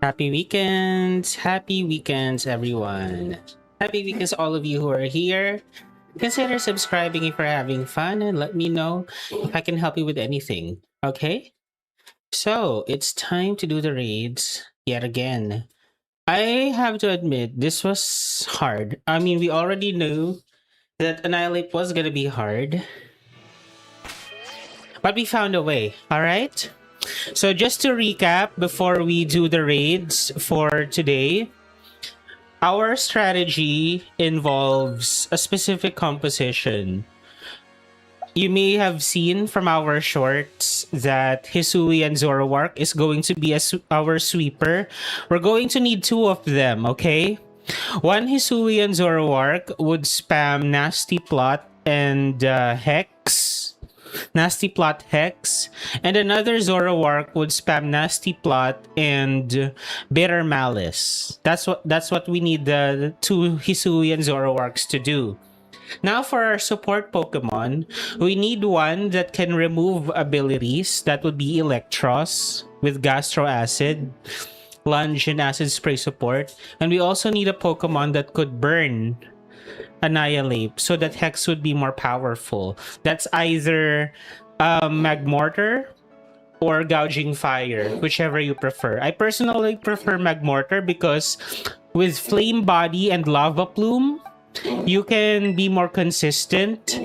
Happy weekends! Happy weekends, everyone! Happy weekends, all of you who are here. Consider subscribing if you're having fun and let me know if I can help you with anything. Okay? So, it's time to do the raids yet again. I have to admit, this was hard. I mean, we already knew that Annihilape was gonna be hard, but we found a way, alright? So just to recap before we do the raids for today, our strategy involves a specific composition. You may have seen from our shorts that Hisui and Zoroark is going to be our sweeper. We're going to need two of them, okay? One Hisui and Zoroark would spam Nasty Plot and Hex. Nasty Plot Hex, and another Zoroark would spam Nasty Plot and Bitter Malice. That's what we need the two Hisui and Zoroarks to do. Now for our support Pokemon, we need one that can remove abilities. That would be Electros with Gastro Acid, Lunge, and Acid Spray support. And we also need a Pokemon that could burn Annihilape so that Hex would be more powerful. That's either Magmortar or Gouging Fire, whichever you prefer. I personally prefer Magmortar because with Flame Body and Lava Plume, you can be more consistent.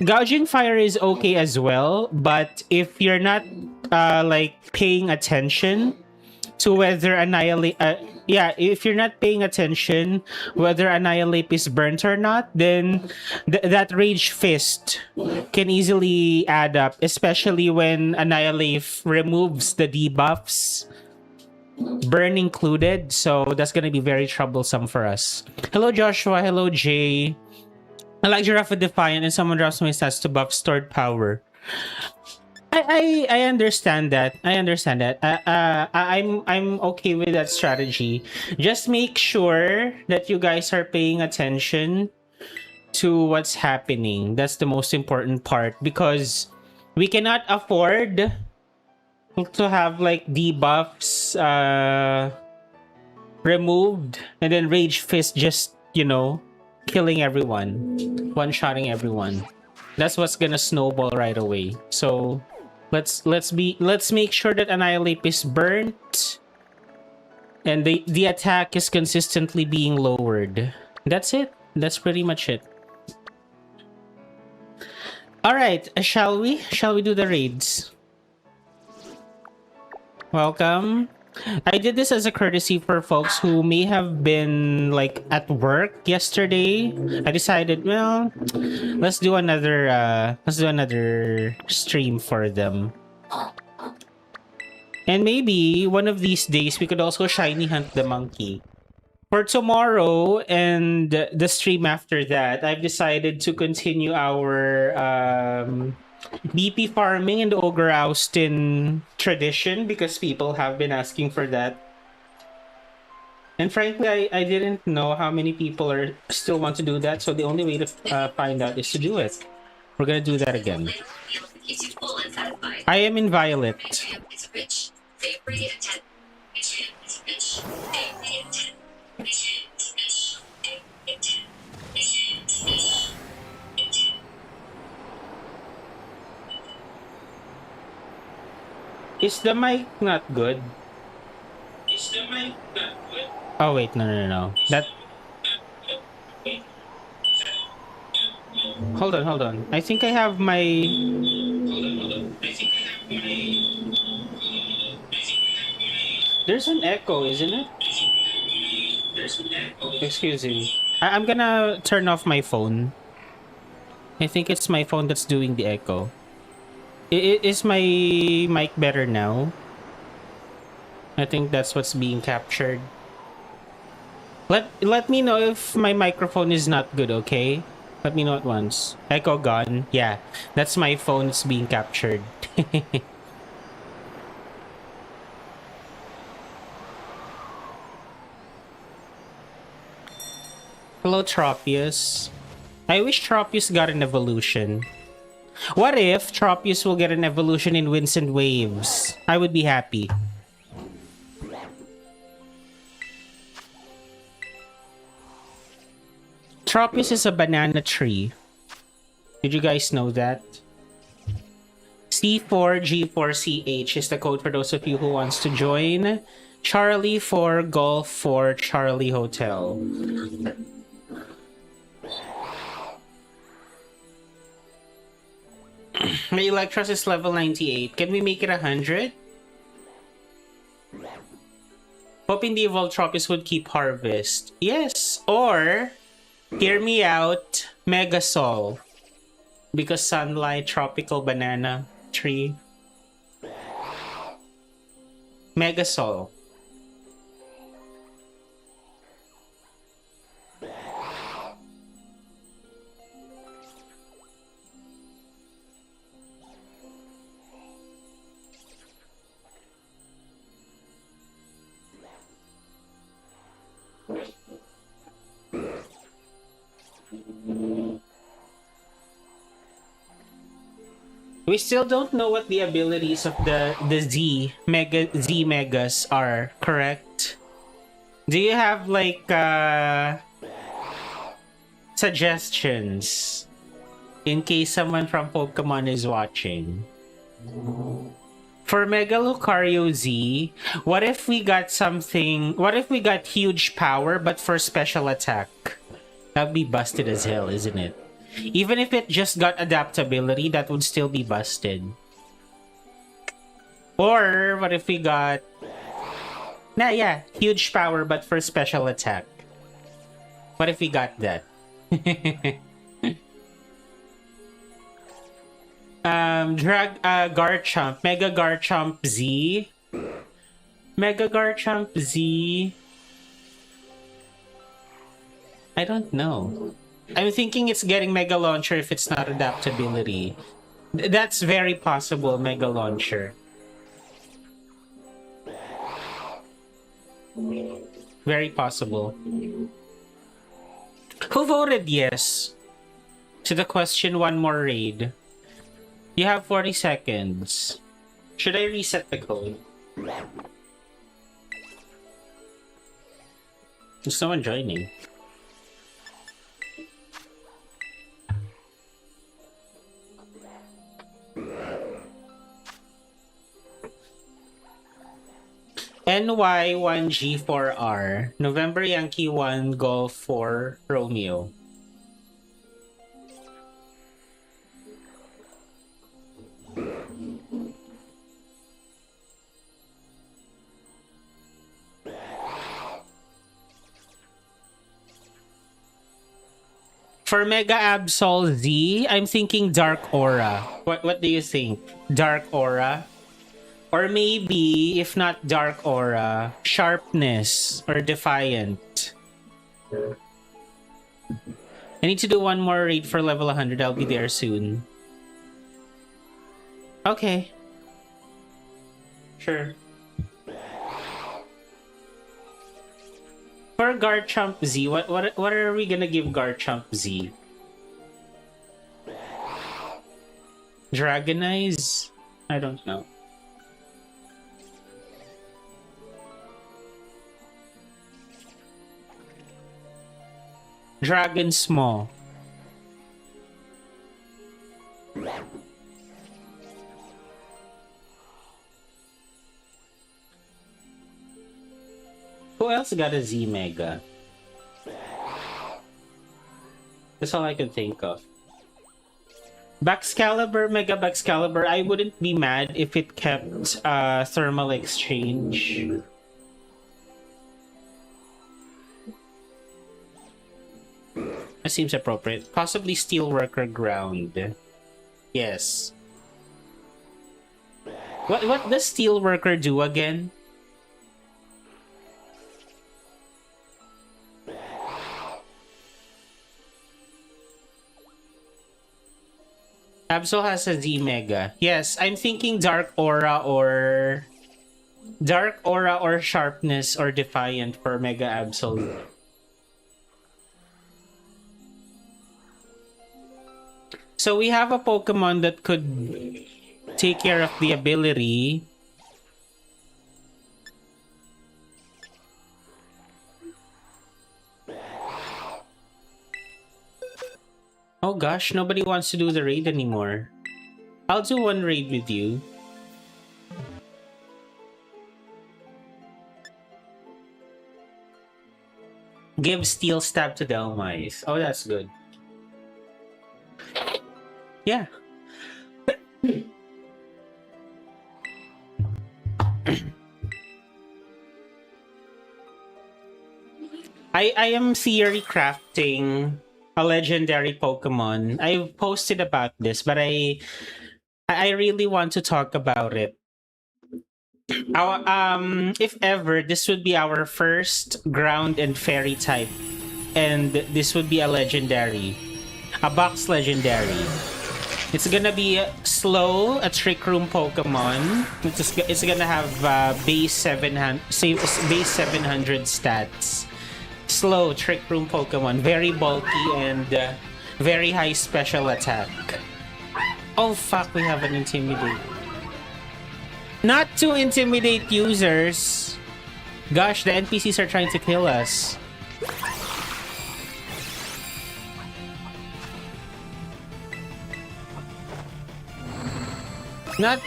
Gouging Fire is okay as well, but if you're not like paying attention to whether Annihilape, if you're not paying attention whether Annihilape is burnt or not, then that Rage Fist can easily add up, especially when Annihilape removes the debuffs, burn included. So that's gonna be very troublesome for us. Hello Joshua, hello Jay. I like Giraffe Defiant and someone drops my stats to buff stored power. I understand that. I understand that. I'm okay with that strategy. Just make sure that you guys are paying attention to what's happening. That's the most important part, because we cannot afford to have like debuffs removed and then Rage Fist just, you know, killing everyone, one-shotting everyone. That's what's gonna snowball right away. So let's make sure that Annihilape is burnt and the attack is consistently being lowered. That's it. That's pretty much it. All right, shall we do the raids? Welcome. I did this as a courtesy for folks who may have been like at work yesterday. I decided, well, let's do another stream for them. And maybe one of these days we could also shiny hunt the monkey. For tomorrow and the stream after that, I've decided to continue our BP farming and Ogre Austin tradition because people have been asking for that. And frankly, I didn't know how many people are still want to do that, so the only way to find out is to do it. We're gonna do that again. I am in Violet. Is the mic not good? Oh wait, no. That. Hold on. I think I have my. There's an echo, isn't it? Excuse me. I'm gonna turn off my phone. I think it's my phone that's doing the echo. Is my mic better now? I think that's what's being captured. Let me know if my microphone is not good, okay? Let me know at once. Echo gone. Yeah, that's my phone that's being captured. Hello, Tropius. I wish Tropius got an evolution. What if Tropius will get an evolution in Winds and Waves? I would be happy. Tropius is a banana tree. Did you guys know that? C4G4CH is the code for those of you who wants to join. Charlie for Golf for Charlie Hotel. My Electros is level 98. Can we make it 100? Hoping the evolved Tropius would keep Harvest. Yes, or hear me out, Megasol. Because Sunlight, Tropical Banana Tree. Megasol. We still don't know what the abilities of the Z Megas are, correct? Do you have like suggestions in case someone from Pokemon is watching? For Mega Lucario Z, what if we got something, what if we got huge power but for special attack? That'd be busted as hell, isn't it? Even if it just got adaptability, that would still be busted. Or what if we got... Nah, yeah, huge power but for special attack. What if we got that? Garchomp, Mega Garchomp Z. Mega Garchomp Z. I don't know. I'm thinking it's getting Mega Launcher if it's not adaptability. That's very possible, Mega Launcher. Very possible. Who voted yes to the question one more raid? You have 40 seconds. Should I reset the code? There's no one joining. NY1G4R, November Yankee 1 Golf 4 Romeo. For Mega Absol Z, I'm thinking Dark Aura. What do you think? Dark Aura? Or maybe, if not Dark Aura, Sharpness or Defiant. I need to do one more raid for level 100. I'll be there soon. Okay. Sure. For Garchomp Z, what are we gonna give Garchomp Z? Dragonize? I don't know. Dragon Small. Who else got a Z Mega? That's all I can think of. Baxcalibur, Mega Baxcalibur, I wouldn't be mad if it kept Thermal Exchange. That seems appropriate. Possibly Steelworker Ground. Yes. What does Steelworker do again? Absol has a Z Mega. Yes, I'm thinking Dark Aura or Sharpness or Defiant for Mega Absol. So we have a Pokemon that could take care of the ability. Oh gosh, nobody wants to do the raid anymore. I'll do one raid with you. Give steel stab to Delmise. Oh, that's good. Yeah. I am theory crafting a legendary Pokemon. I posted about this, but I really want to talk about it. If ever, this would be our first ground and fairy type, and this would be a legendary, a box legendary. It's gonna be slow, a trick room Pokemon. It's gonna have base 700 stats. Slow trick room Pokemon, very bulky and very high special attack. Oh fuck, we have an Intimidate. Not to intimidate users. Gosh, the NPCs are trying to kill us. Not,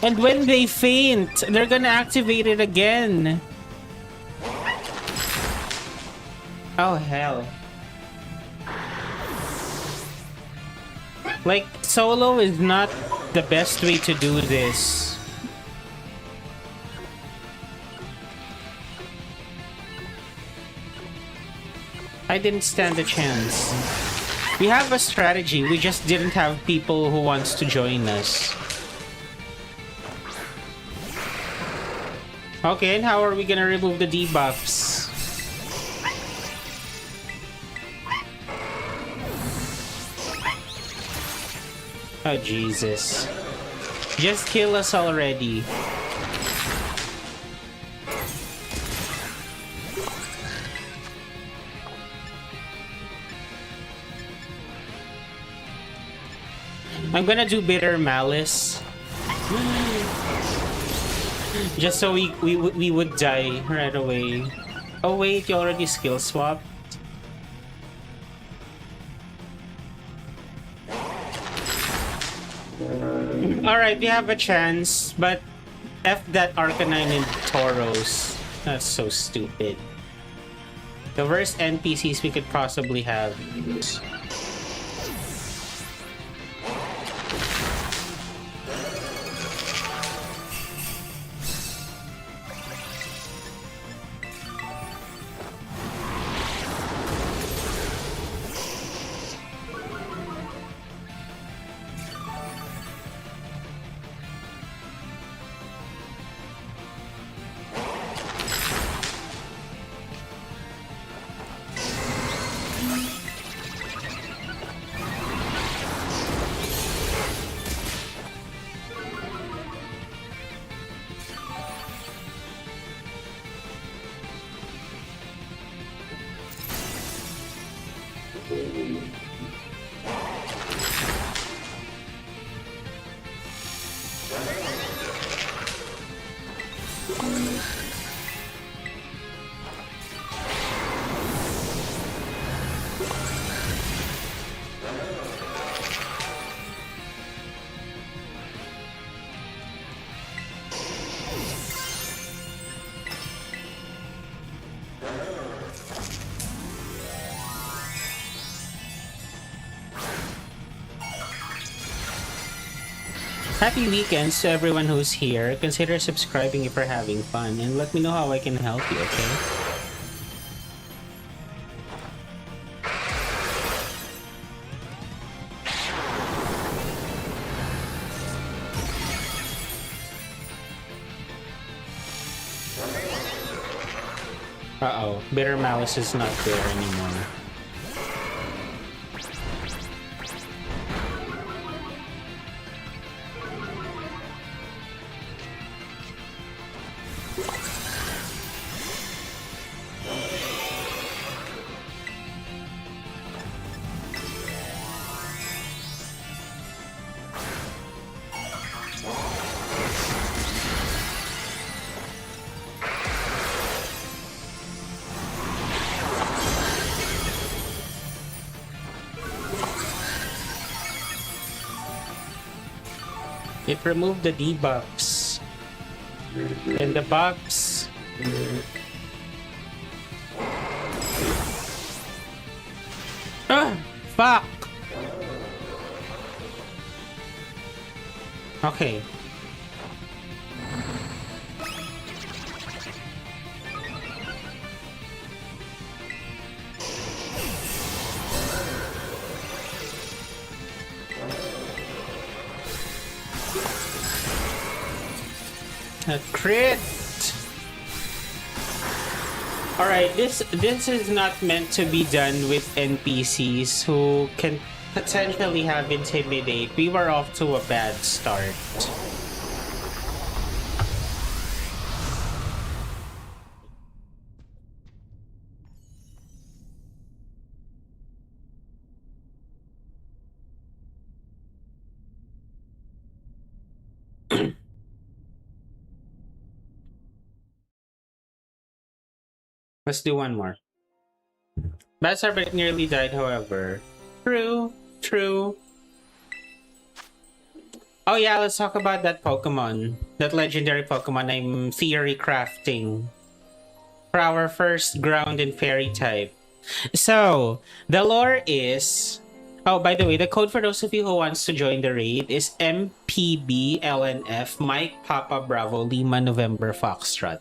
and when they faint, they're gonna activate it again. Oh hell. Like, solo is not the best way to do this. I didn't stand a chance. We have a strategy, we just didn't have people who wants to join us. Okay, and how are we gonna remove the debuffs? Oh Jesus. Just kill us already. I'm gonna do Bitter Malice. Just so we would die right away. Oh wait, you already skill swapped. Alright, we have a chance, but F that Arcanine and Tauros. That's so stupid. The worst NPCs we could possibly have. Happy weekends to everyone who's here. Consider subscribing if you're having fun, and let me know how I can help you, okay? Uh-oh, Bitter Malice is not there anymore. It removed the debuffs. And the buffs. Ah! Fuck! Okay. A crit! Alright, this is not meant to be done with NPCs who can potentially have Intimidate. We were off to a bad start. Let's do one more. Bazarbit nearly died, however. True, true. Oh yeah, let's talk about that Pokemon. That legendary Pokemon I'm theory crafting. For our first ground and fairy type. So, the lore is... Oh, by the way, the code for those of you who wants to join the raid is MPBLNF Mike Papa Bravo Lima November Foxtrot.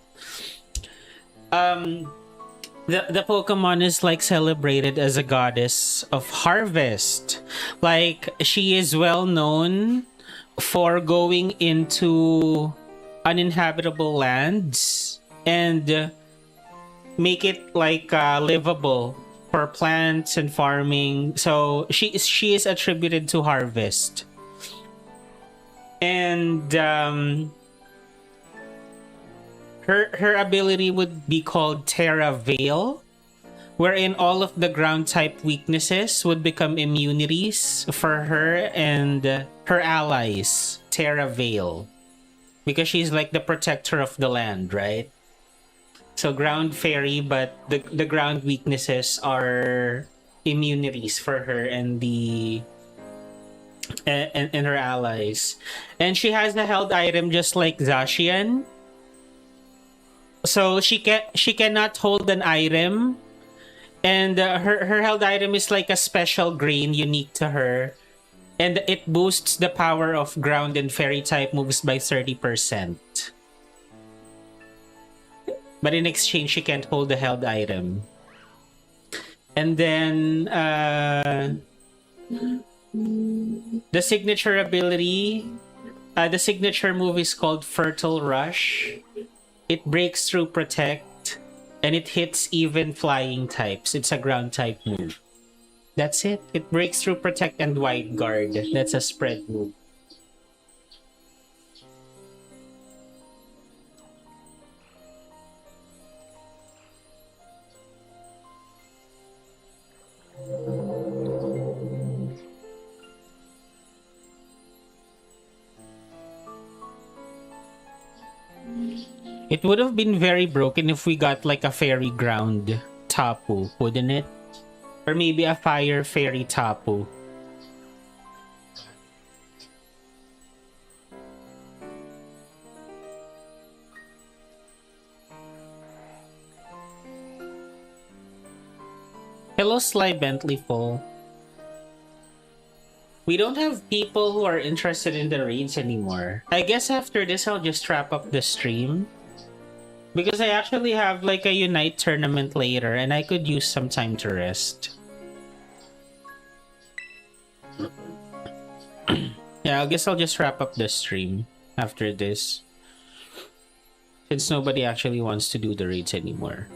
The Pokemon is like celebrated as a goddess of harvest. Like, she is well known for going into uninhabitable lands and make it like livable for plants and farming. So she is attributed to harvest. And her ability would be called Tera Veil, wherein all of the ground type weaknesses would become immunities for her and her allies. Tera Veil, because she's like the protector of the land, right? So ground fairy, but the ground weaknesses are immunities for her and the and her allies. And she has the held item just like Zacian. So she cannot hold an item, and her held item is like a special grain unique to her, and it boosts the power of ground and fairy type moves by 30%. But in exchange, she can't hold the held item. And then the signature ability, the signature move is called Fertile Rush. It breaks through Protect, and it hits even flying types. It's a ground type move. That's it. It breaks through Protect and Wide Guard. That's a spread move. It would have been very broken if we got like a fairy ground Tapu, wouldn't it? Or maybe a fire fairy Tapu. Hello, Sly Bentley Full. We don't have people who are interested in the raids anymore. I guess after this, I'll just wrap up the stream. Because I actually have like a Unite tournament later and I could use some time to rest. Yeah, I guess I'll just wrap up the stream after this. Since nobody actually wants to do the raids anymore.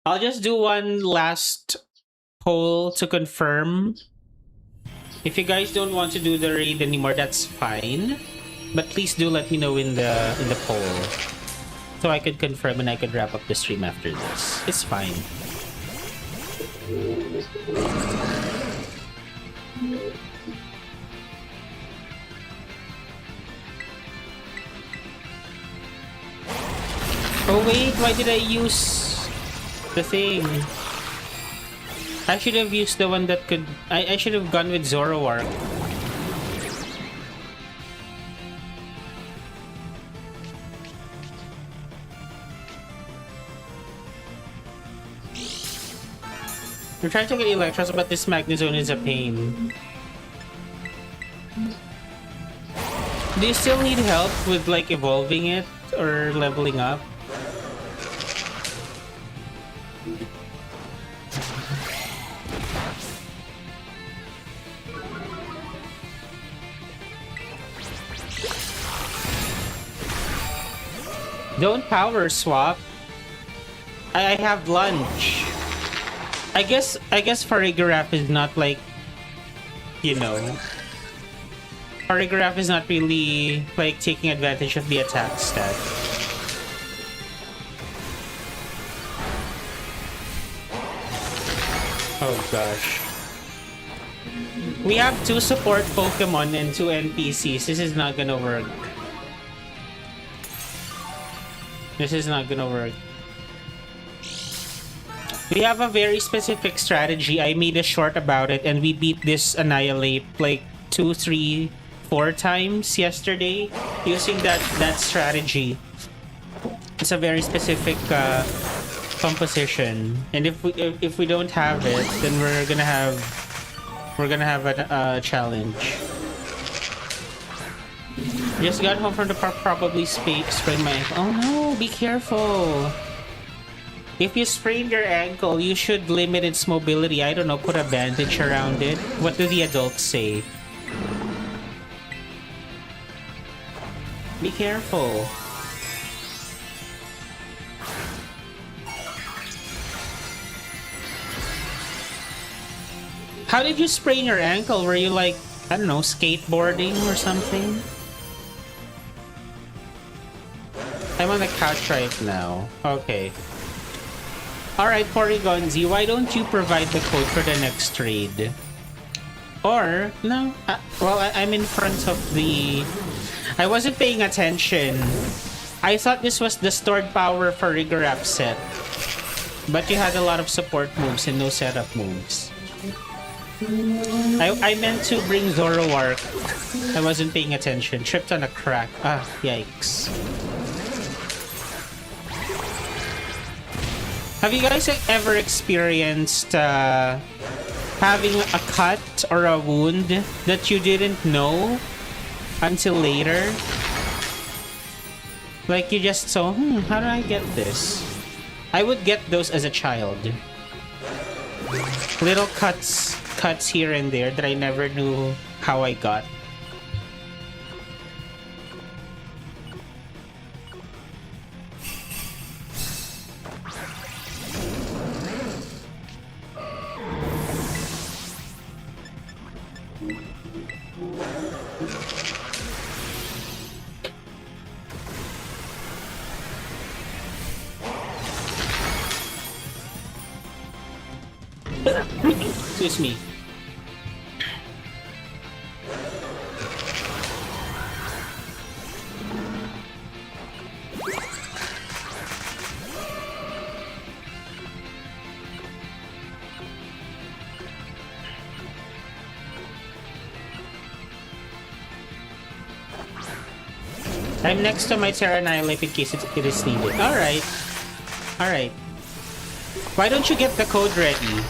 I'll just do one last poll to confirm. If you guys don't want to do the raid anymore, that's fine. But please do let me know in the poll, so I could confirm and I could wrap up the stream after this. It's fine. Oh wait, why did I use the thing? I should have used the one that could... I should have gone with Zoroark. I'm trying to get Electros, but this Magnezone is a pain. Do you still need help with like evolving it or leveling up? Don't power swap. I have lunch. I guess Farigiraf is not like, you know, Farigiraf is not really like taking advantage of the attack stat. Oh gosh. We have 2 support Pokemon and 2 NPCs. This is not gonna work. This is not gonna work. We have a very specific strategy. I made a short about it and we beat this Annihilape like 2, 3, 4 times yesterday using that strategy. It's a very specific composition, and if we don't have it, then we're gonna have a challenge. Just got home from the park, probably sprained my ankle. Oh no, be careful. If you sprain your ankle, you should limit its mobility. I don't know, put a bandage around it. What do the adults say? Be careful. How did you sprain your ankle? Were you like, I don't know, skateboarding or something? I'm on the couch right now. Okay. Alright, Porygon-Z, why don't you provide the code for the next trade? Or, no, well, I'm in front of the... I wasn't paying attention. I thought this was the stored power for Farigiraf set. But you had a lot of support moves and no setup moves. I meant to bring Zoroark. I wasn't paying attention. Tripped on a crack. Ah, yikes. Have you guys ever experienced having a cut or a wound that you didn't know until later? Like you just saw, how do I get this? I would get those as a child. Little cuts here and there that I never knew how I got. Excuse me. I'm next to my Tera Annihilape in case it is needed. Alright. Alright. Why don't you get the code ready?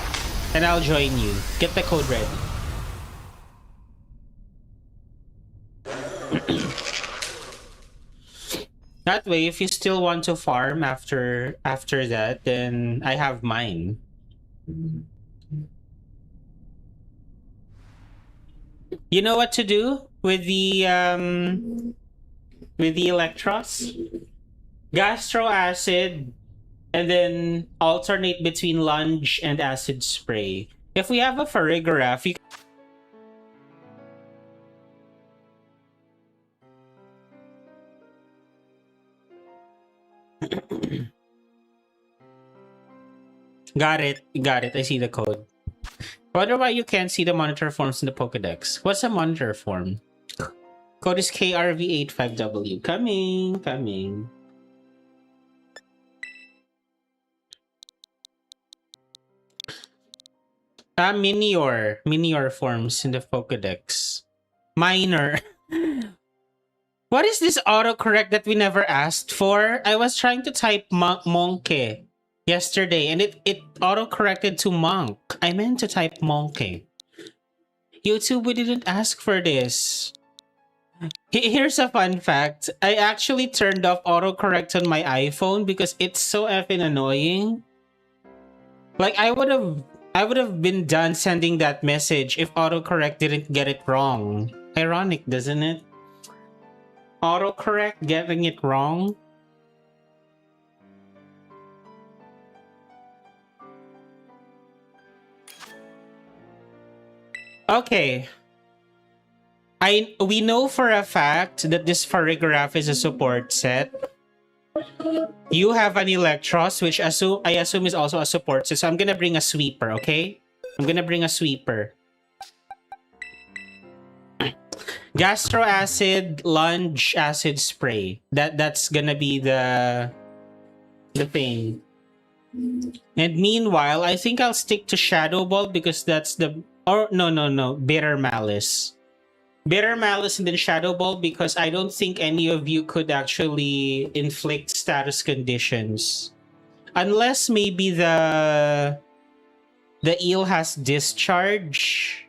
And I'll join you. Get the code ready. That way, if you still want to farm after that, then I have mine. You know what to do with the Electros? Gastro acid, and then alternate between lunge and acid spray. If we have a Farigiraf, you Got it. I see the code. Wonder why you can't see the monitor forms in the Pokedex. What's a monitor form? Code is KRV85W. Coming. Minior forms in the Pokedex. Minor. What is this autocorrect that we never asked for? I was trying to type monkey yesterday and it autocorrected to monk. I meant to type monkey. YouTube, we didn't ask for this. Here's a fun fact. I actually turned off autocorrect on my iPhone because it's so effing annoying. Like I would have been done sending that message if autocorrect didn't get it wrong. Ironic, doesn't it? Autocorrect getting it wrong. Okay. We know for a fact that this Farigiraf is a support set. You have an Electros, which I assume is also a support set. So I'm gonna bring a sweeper, okay? I'm gonna bring a sweeper. Gastro acid, lunge acid spray. That's gonna be the thing. And meanwhile, I think I'll stick to Shadow Ball because that's the no. Bitter Malice. Bitter Malice and then Shadow Ball because I don't think any of you could actually inflict status conditions. Unless maybe the eel has discharge.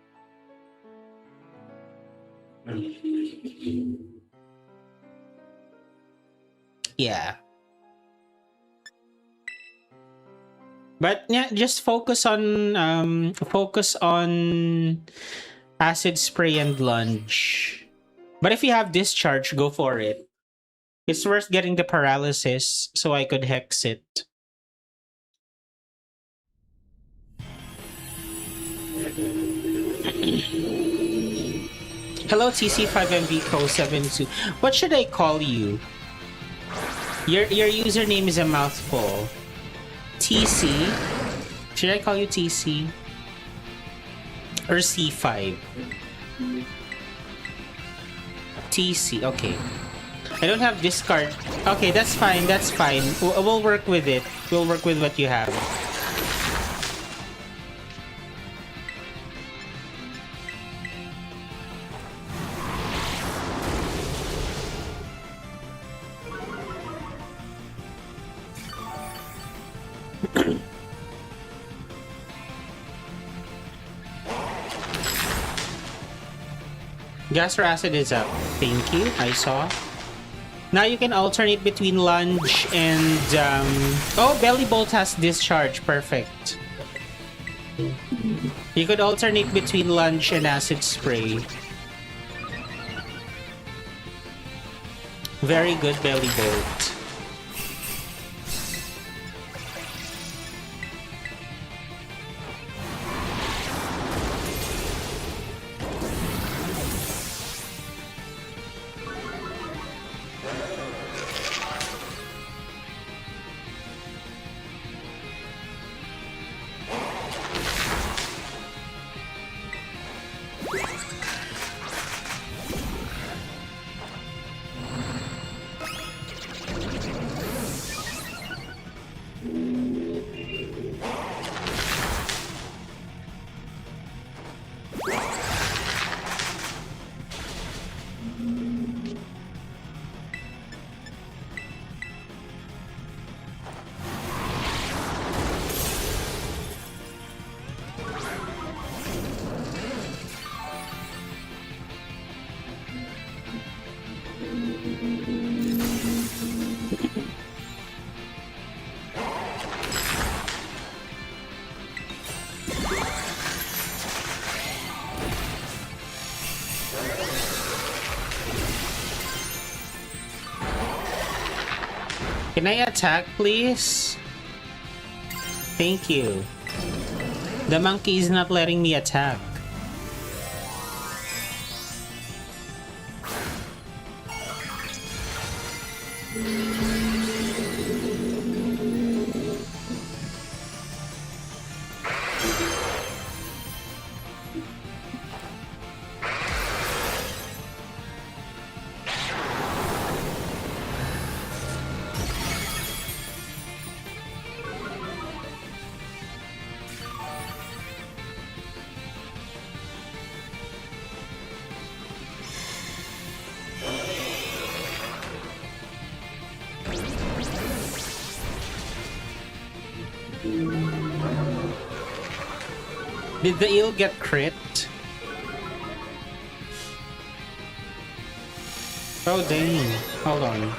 Yeah. But yeah, just focus on acid spray and lunge. But if you have discharge, go for it. It's worth getting the paralysis so I could hex it. Hello TC5MV Co72. What should I call you? Your username is a mouthful. TC. Should I call you TC? Or C5? TC, okay. I don't have discard. Okay, that's fine, that's fine. We'll work with it. We'll work with what you have. Gastro acid is up. Thank you. I saw. Now you can alternate between lunge and oh, belly bolt has discharge. Perfect. You could alternate between lunge and acid spray. Very good belly bolt. Can I attack, please? Thank you. The monkey is not letting me attack. Did the eel get crit? Oh dang. Hold on.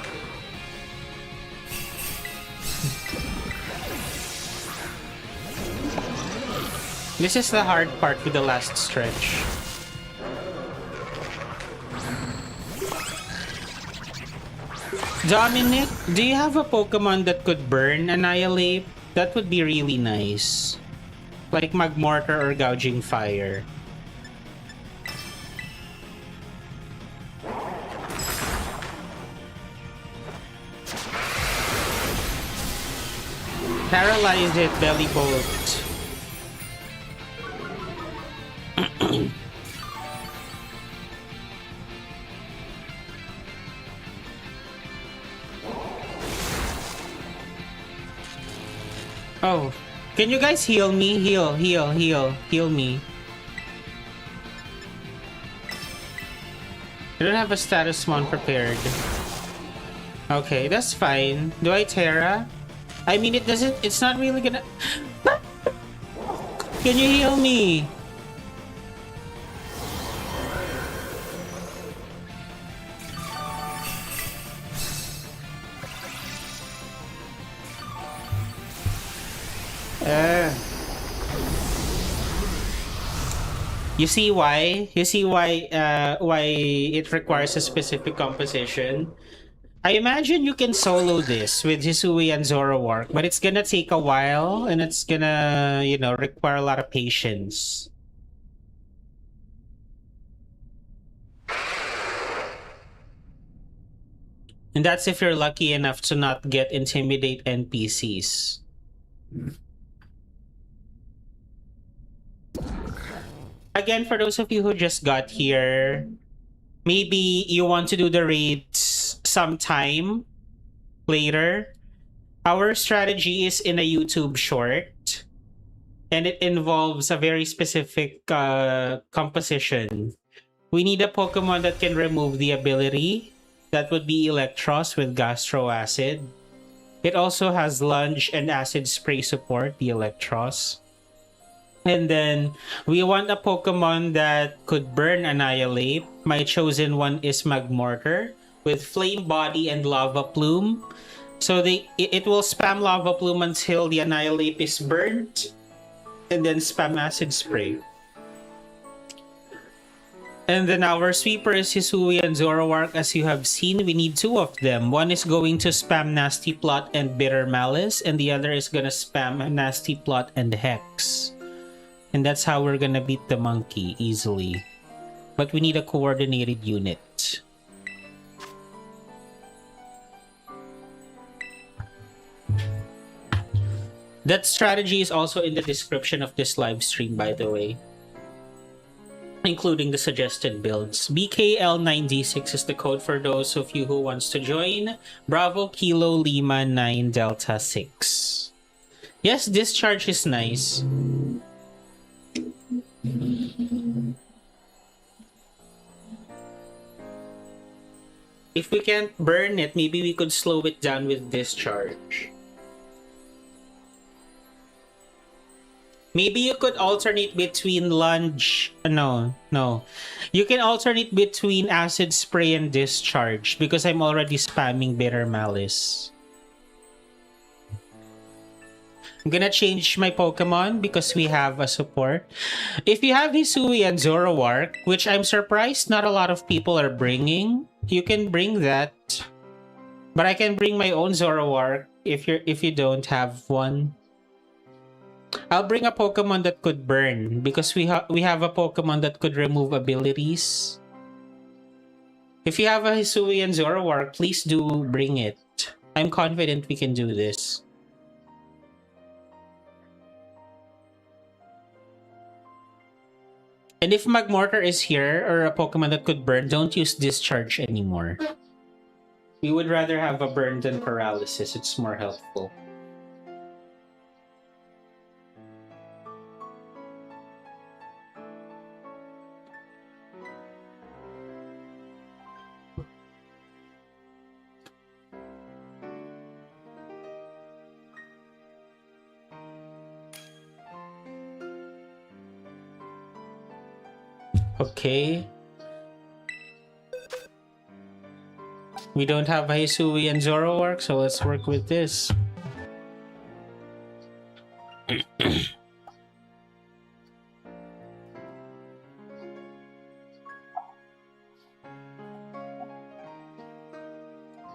This is the hard part with the last stretch. Dominic, do you have a Pokemon that could burn Annihilape? That would be really nice. Like Magmortar or Gouging Fire. Paralyze it, Belly Bolt. Oh, can you guys heal me? Heal me. I don't have a status mon prepared. Okay, that's fine. Do I Tera? I mean, it's not really gonna... Can you heal me? You see why? You see why it requires a specific composition? I imagine you can solo this with Hisui and Zoroark, but it's gonna take a while and it's gonna, you know, require a lot of patience. And that's if you're lucky enough to not get intimidate NPCs. Again, for those of you who just got here, maybe you want to do the raids sometime later. Our strategy is in a YouTube short, and it involves a very specific composition. We need a Pokemon that can remove the ability. That would be Electros with Gastro Acid. It also has Lunge and Acid Spray support, the Electros. And then we want a Pokemon that could burn Annihilape. My chosen one is Magmortar with Flame Body and Lava Plume. So it will spam Lava Plume until the Annihilape is burnt, and then spam Acid Spray. And then our sweeper is Hisui and Zoroark. As you have seen, we need two of them. One is going to spam Nasty Plot and Bitter Malice, and the other is gonna spam Nasty Plot and Hex. And that's how we're gonna beat the monkey easily. But we need a coordinated unit. That strategy is also in the description of this live stream, by the way, including the suggested builds. BKL9D6 is the code for those of you who wants to join. Bravo Kilo Lima 9 Delta 6. Yes, discharge is nice. If we can't burn it, maybe we could slow it down with discharge. Maybe you could alternate between lunge. No. You can alternate between acid spray and discharge because I'm already spamming Bitter Malice. I'm gonna change my Pokemon because we have a support. If you have Hisui and Zoroark, which I'm surprised not a lot of people are bringing, you can bring that. But I can bring my own Zoroark if you don't have one. I'll bring a Pokemon that could burn because we have a Pokemon that could remove abilities. If you have a Hisui and Zoroark, please do bring it. I'm confident we can do this. And if Magmortar is here, or a Pokemon that could burn, don't use Discharge anymore. We would rather have a burn than paralysis. It's more helpful. Okay. We don't have Hisui and Zoroark, so let's work with this.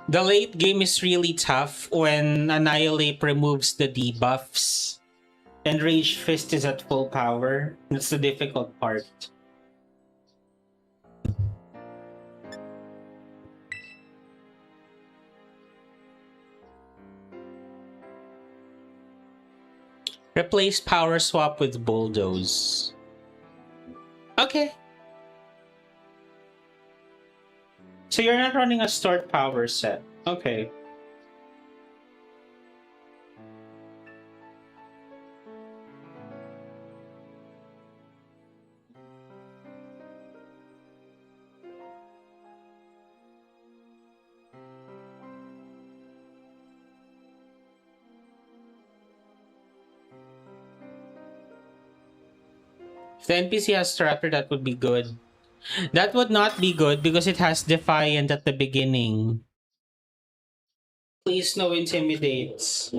The late game is really tough when Annihilape removes the debuffs and Rage Fist is at full power. That's the difficult part. Replace Power Swap with Bulldoze. Okay. So you're not running a stored power set. Okay. If the NPC has Staraptor, that would be good. That would not be good because it has Defiant at the beginning. Please no Intimidates.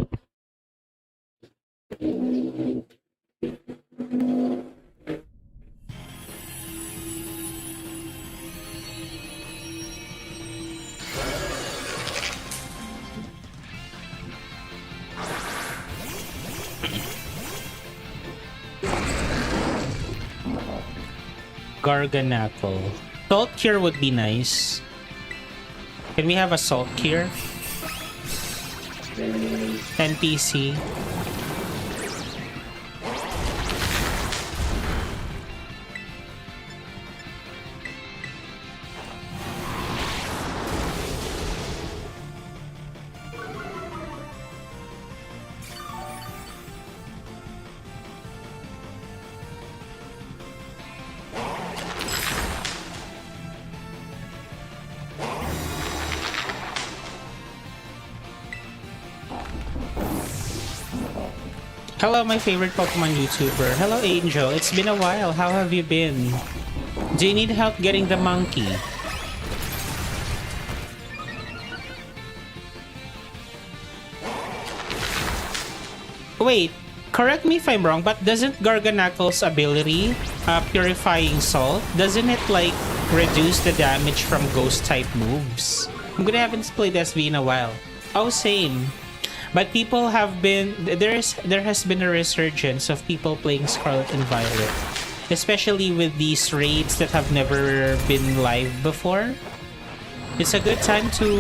Garganacle. Salt Cure would be nice. Can we have a Salt Cure? NPC. Hello, my favorite Pokemon YouTuber. Hello, Angel. It's been a while. How have you been? Do you need help getting the monkey? Wait, correct me if I'm wrong, but doesn't Garganacle's ability, Purifying Salt, doesn't it like reduce the damage from Ghost type moves? I'm gonna haven't played SV in a while. Oh, same. But people have been there has been a resurgence of people playing Scarlet and Violet, especially with these raids that have never been live before. It's a good time to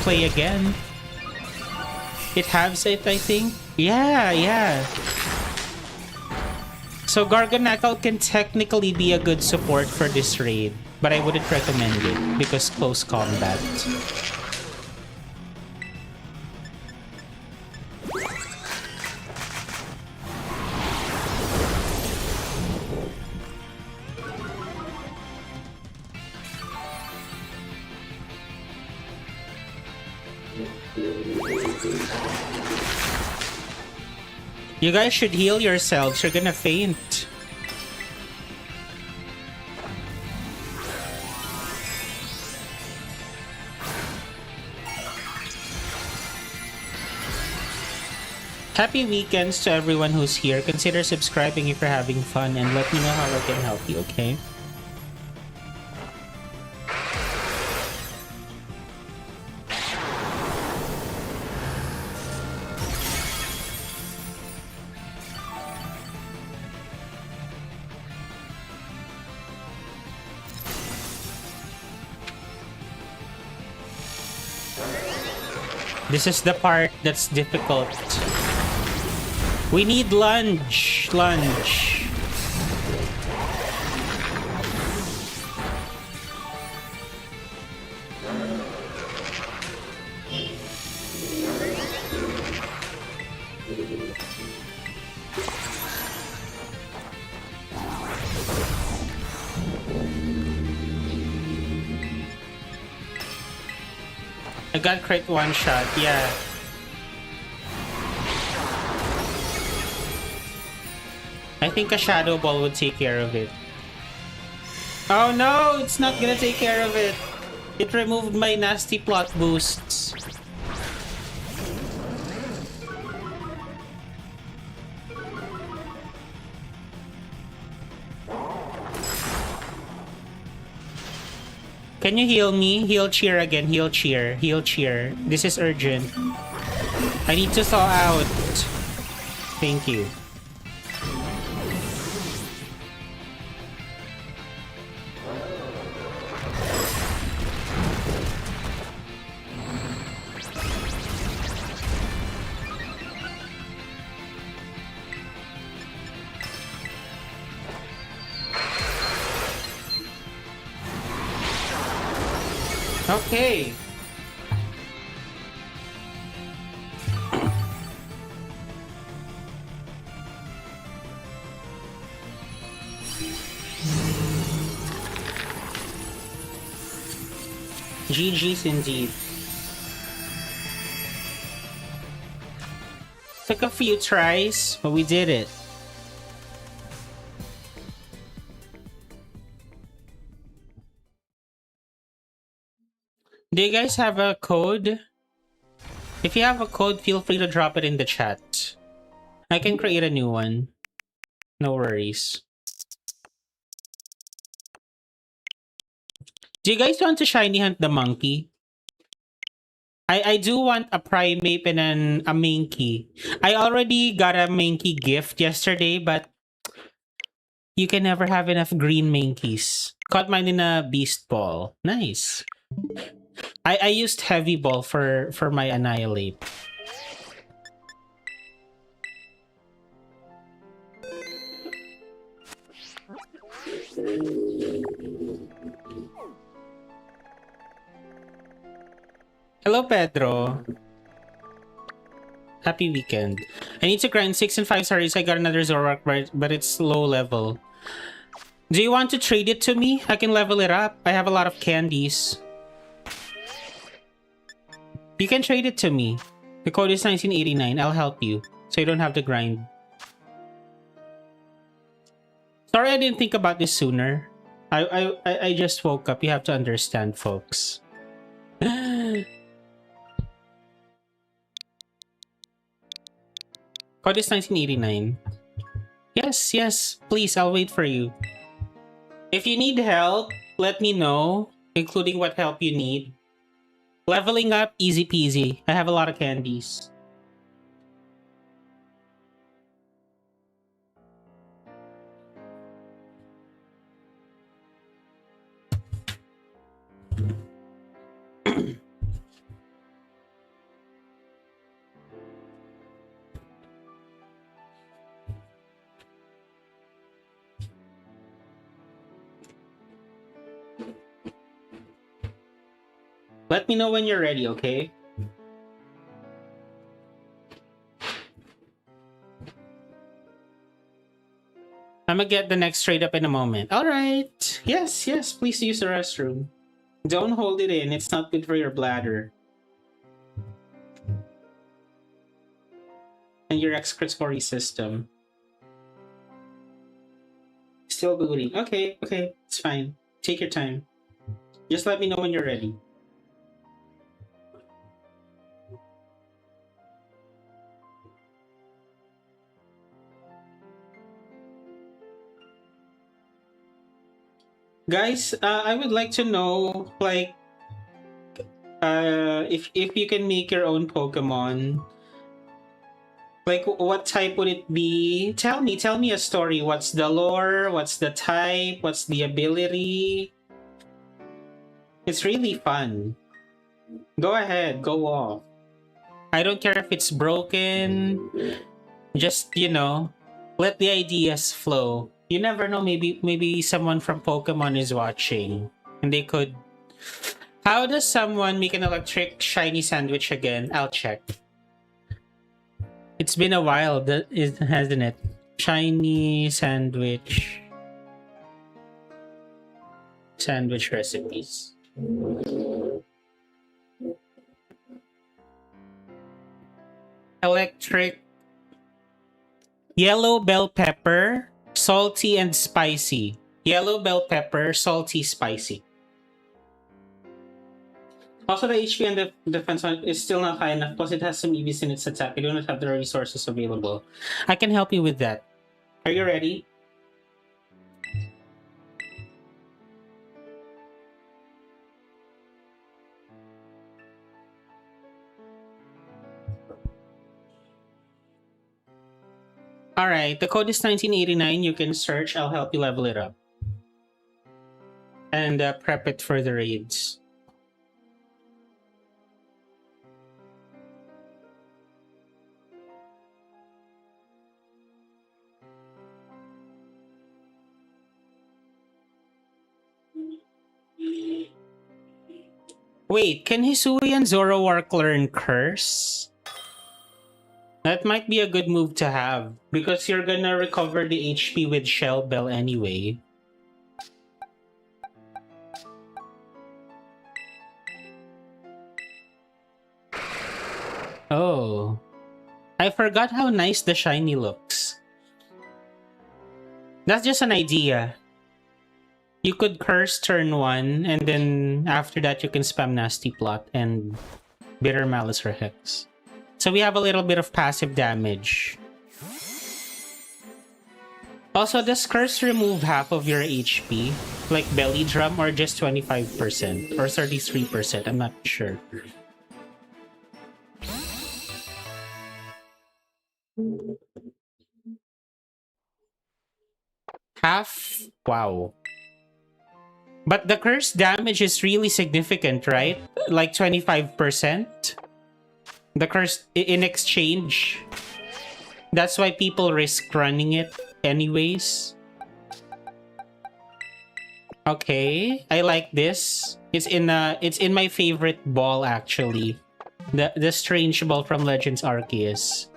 play again. It has it, I think. Yeah. So Garganacle can technically be a good support for this raid, but I wouldn't recommend it because close combat. You guys should heal yourselves. You're gonna faint. Happy weekends to everyone who's here. Consider subscribing if you're having fun and let me know how I can help you, okay? This is the part that's difficult. We need lunge. I got crit one shot, yeah. I think a Shadow Ball would take care of it. Oh no, it's not gonna take care of it. It removed my nasty plot boosts. Can you heal me? Heal cheer again. Heal cheer. Heal cheer. This is urgent. I need to thaw out. Thank you. Okay. GG's indeed. Took a few tries, but we did it. Do you guys have a code? If you have a code, feel free to drop it in the chat. I can create a new one. No worries. Do you guys want to shiny hunt the monkey? I do want a Primeape and a Mankey. I already got a Mankey gift yesterday, but you can never have enough green Mankeys. Caught mine in a Beast Ball. Nice. I used Heavy Ball for my Annihilape. Hello, Pedro. Happy weekend. I need to grind 6 and 5 stars. I got another Zoroark, but it's low level. Do you want to trade it to me? I can level it up. I have a lot of candies. You can trade it to me. The code is 1989. I'll help you, so you don't have to grind. Sorry I didn't think about this sooner. I just woke up. You have to understand, folks. Code is 1989. Yes, please, I'll wait for you. If you need help, let me know, including what help you need. Leveling up, easy peasy. I have a lot of candies. Let me know when you're ready, okay? I'm gonna get the next trade up in a moment. Alright. Yes, please use the restroom. Don't hold it in. It's not good for your bladder. And your excretory system. Still booting. Okay, it's fine. Take your time. Just let me know when you're ready. Guys, I would like to know, like, if you can make your own Pokemon, like, what type would it be? Tell me a story. What's the lore? What's the type? What's the ability? It's really fun. Go ahead, go off. I don't care if it's broken. Just, let the ideas flow. You never know, maybe someone from Pokemon is watching and they could. How does someone make an electric shiny sandwich again? I'll check. It's been a while, hasn't it? Shiny sandwich recipes. Electric yellow bell pepper, salty and spicy. Yellow bell pepper, salty, spicy. Also, the HP and the defense on it is still not high enough, plus it has some EVs in its attack. I do not have the resources available. I can help you with that. Are you ready? Alright, the code is 1989. You can search. I'll help you level it up. And prep it for the raids. Wait, can Hisui and Zoroark learn Curse? That might be a good move to have, because you're gonna recover the HP with Shell Bell anyway. Oh. I forgot how nice the shiny looks. That's just an idea. You could curse turn 1, and then after that you can spam Nasty Plot and Bitter Malice or Hex. So we have a little bit of passive damage. Also, does curse remove half of your HP? Like belly drum, or just 25% or 33%? I'm not sure. Half? Wow. But the curse damage is really significant, right? Like 25%? The curse in exchange. That's why people risk running it anyways. Okay, I like this. It's in my favorite ball actually. The strange ball from Legends Arceus.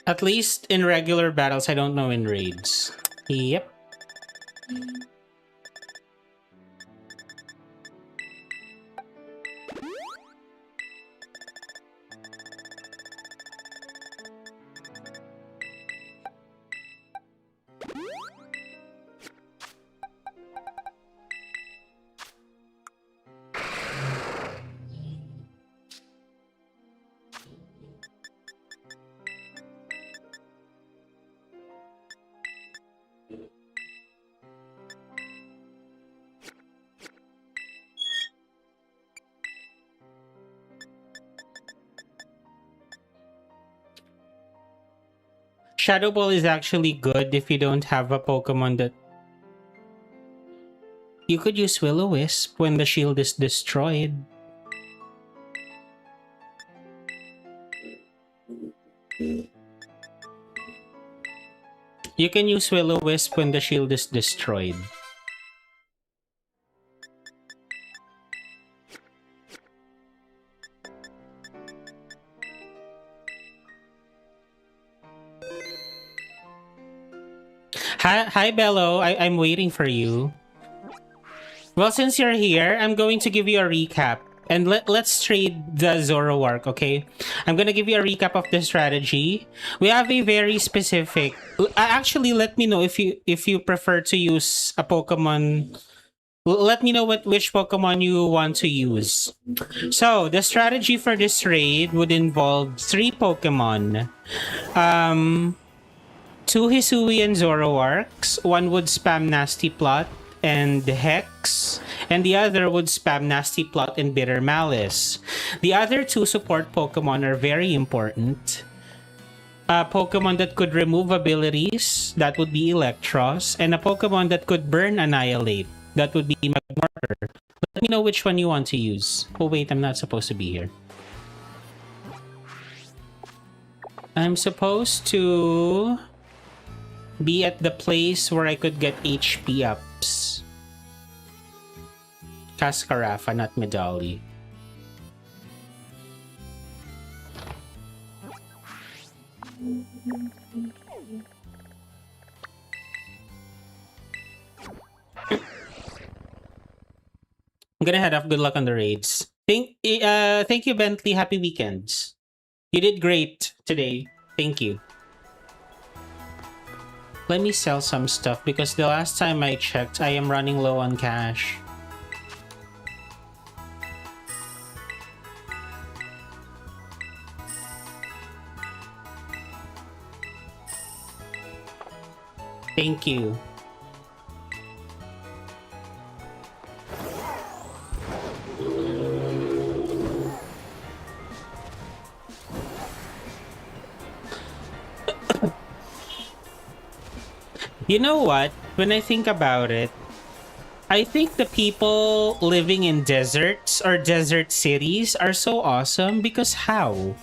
At least in regular battles, I don't know in raids. Yep. Shadow Ball is actually good if you don't have a Pokemon that... You could use Will-O-Wisp when the shield is destroyed. You can use Will-O-Wisp when the shield is destroyed. Hi Bello, I'm waiting for you. Well, since you're here, I'm going to give you a recap. And let's trade the Zoroark, okay? I'm gonna give you a recap of the strategy. We have a very specific... Actually, let me know if you prefer to use a Pokemon... Let me know which Pokemon you want to use. So, the strategy for this raid would involve 3 Pokemon. 2 Hisui and Zoroarks. 1 would spam Nasty Plot and Hex, and the other would spam Nasty Plot and Bitter Malice. The other 2 support Pokemon are very important. A Pokemon that could remove abilities, that would be Electros, and a Pokemon that could burn Annihilape, that would be Magmortar. Let me know which one you want to use. Oh wait, I'm not supposed to be here. I'm supposed to be at the place where I could get HP ups. Cascarafa, not Medali. I'm gonna head off. Good luck on the raids. Thank you, Bentley. Happy weekends. You did great today. Thank you. Let me sell some stuff because the last time I checked, I am running low on cash. Thank you. You know what? When I think about it, I think the people living in deserts or desert cities are so awesome because how?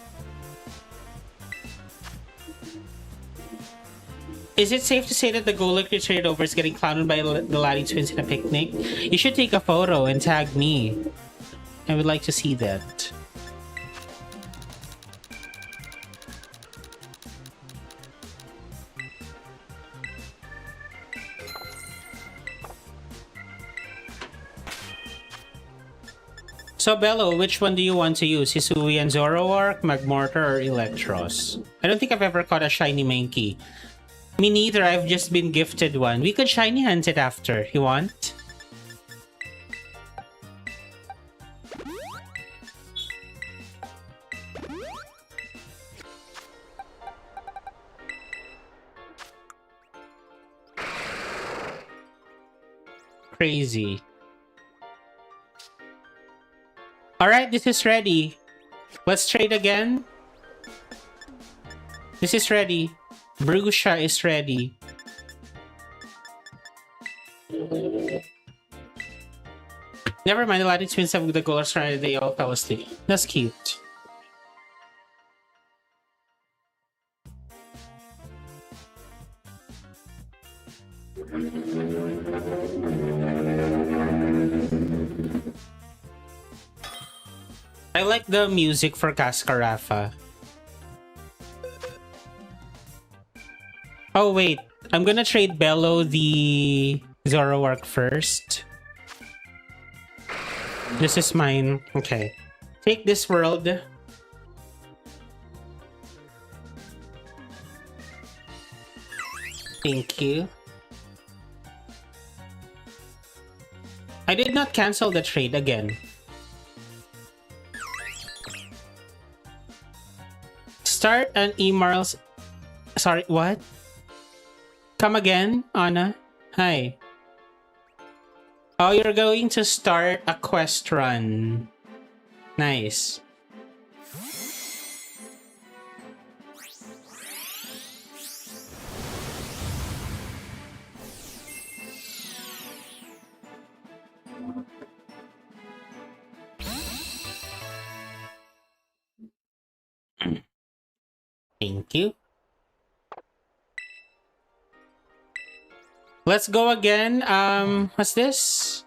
Is it safe to say that the Golek you traded over is getting clowned by the Laddie twins in a picnic? You should take a photo and tag me. I would like to see that. So Bello, which one do you want to use? Hisui and Zoroark, Magmortar, or Electros? I don't think I've ever caught a shiny Mankey. Me neither, I've just been gifted one. We could shiny hunt it after. You want? Crazy. Alright, this is ready. Let's trade again. This is ready. Brugusha is ready. Never mind, the Laddie twins have the goals right. They all fell asleep. That's cute. I like the music for Cascarafa. Oh wait, I'm gonna trade Bello the Zoroark first. This is mine. Okay. Take this world. Thank you. I did not cancel the trade again. Start an Emerald's... Sorry, what? Come again, Anna? Hi. Oh, you're going to start a quest run. Nice. Thank you. Let's go again. What's this?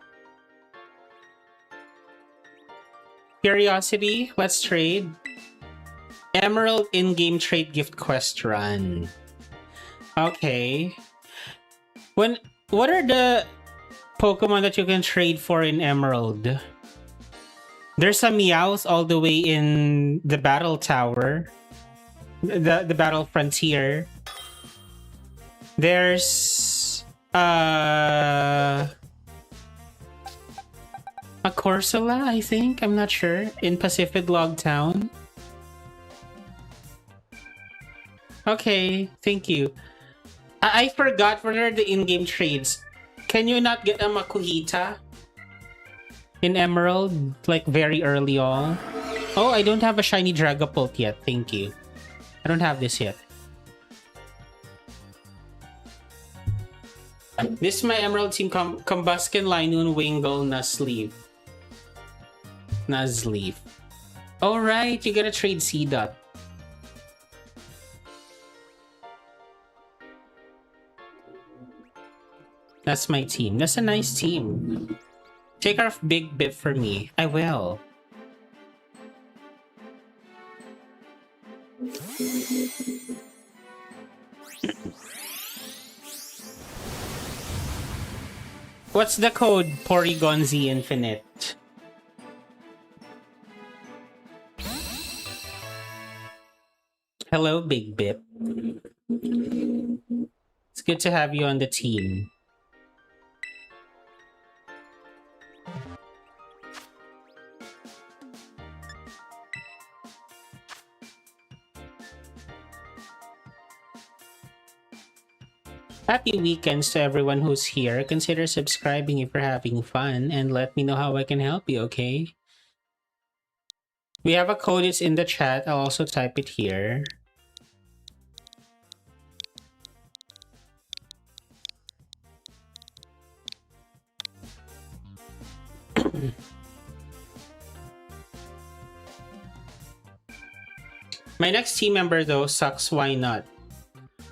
Curiosity. Let's trade. Emerald in-game trade gift quest run. Okay. What are the Pokemon that you can trade for in Emerald? There's a Meowth all the way in the Battle Tower. The Battle Frontier. There's a Corsola, I think. I'm not sure. In Pacific Log Town. Okay, thank you. I forgot what are the in-game trades. Can you not get a Makuhita in Emerald, like very early on? Oh, I don't have a shiny Dragapult yet. Thank you. I don't have this yet. This is my Emerald team. Combuskin, Linoon, Wingull, Nuzleaf. Alright, you gotta trade Seedot. That's my team. That's a nice team. Take off Big Bip for me. I will. What's the code? Porygon Z Infinite. Hello, Big Bip. It's good to have you on the team. Happy weekends to everyone who's here. Consider subscribing if you're having fun and let me know how I can help you, okay? We have a code, it's in the chat. I'll also type it here. My next team member though sucks, why not?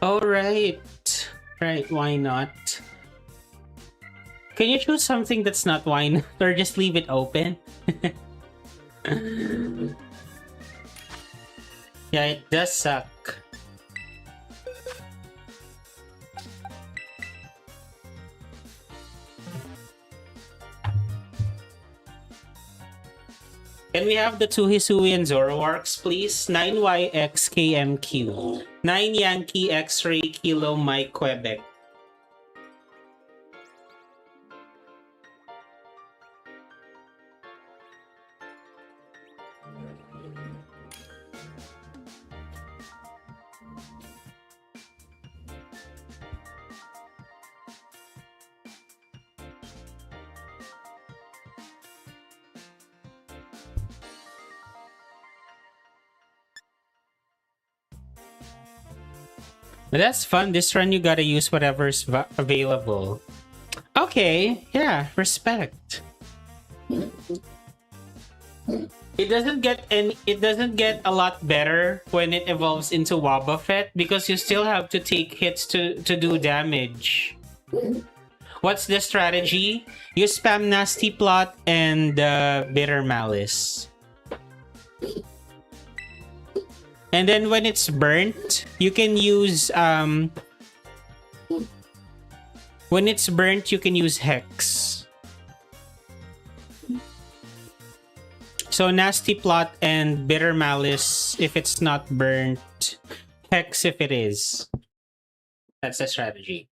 Oh, right. Right, why not? Can you choose something that's not why not, or just leave it open? Yeah, it does suck. Can we have the two Hisui and Zoroarks, please? 9YXKMQ. 9 Yankee X-Ray Kilo Mike Quebec. But that's fun. This run you gotta use whatever's available. Okay, yeah, respect. It doesn't get a lot better when it evolves into Wobbuffet because you still have to take hits to do damage. What's the strategy? You spam Nasty Plot and Bitter Malice. And then when it's burnt, you can use when it's burnt, you can use Hex. So Nasty Plot and Bitter Malice if it's not burnt, Hex if it is. That's the strategy.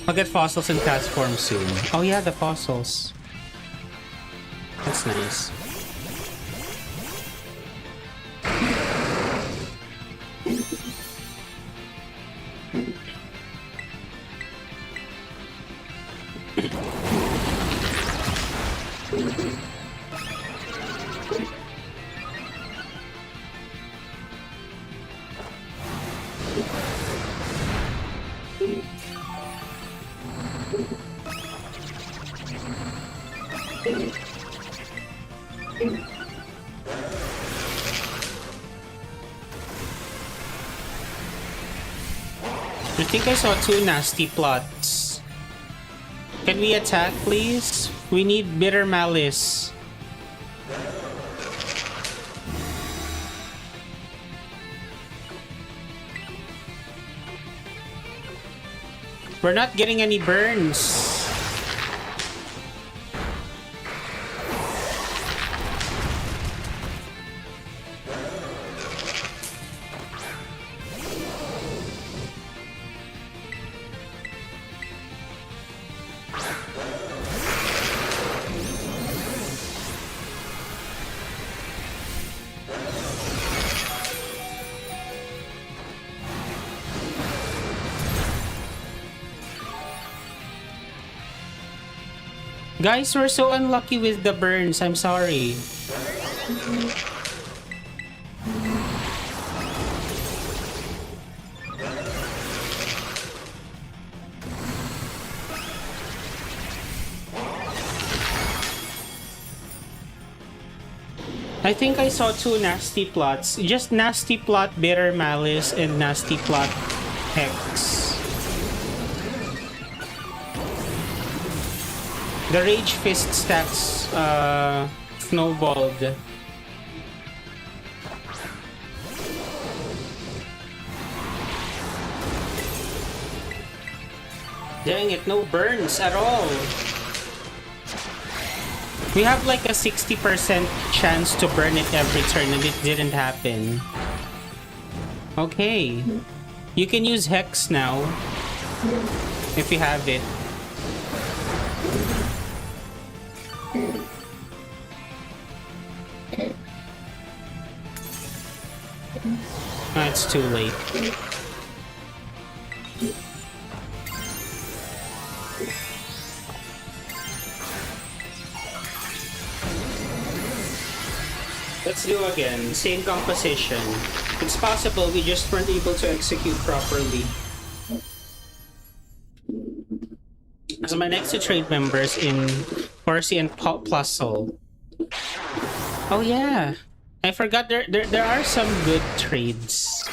I'll get fossils in cast form soon. Oh yeah, the fossils. That's nice. I think I saw two Nasty Plots. Can we attack, please? We need Bitter Malice. We're not getting any burns. Guys, we're so unlucky with the burns. I'm sorry. I think I saw two Nasty Plots. Just Nasty Plot, Bitter Malice, and Nasty Plot Hex. The Rage Fist stacks snowballed. Dang it, no burns at all. We have like a 60% chance to burn it every turn and it didn't happen. Okay. You can use Hex now. If you have it. Oh, it's too late. Let's do again. Same composition. It's possible we just weren't able to execute properly. So my next two trade members in Horsey and Plusle. Oh yeah. I forgot there are some good trades.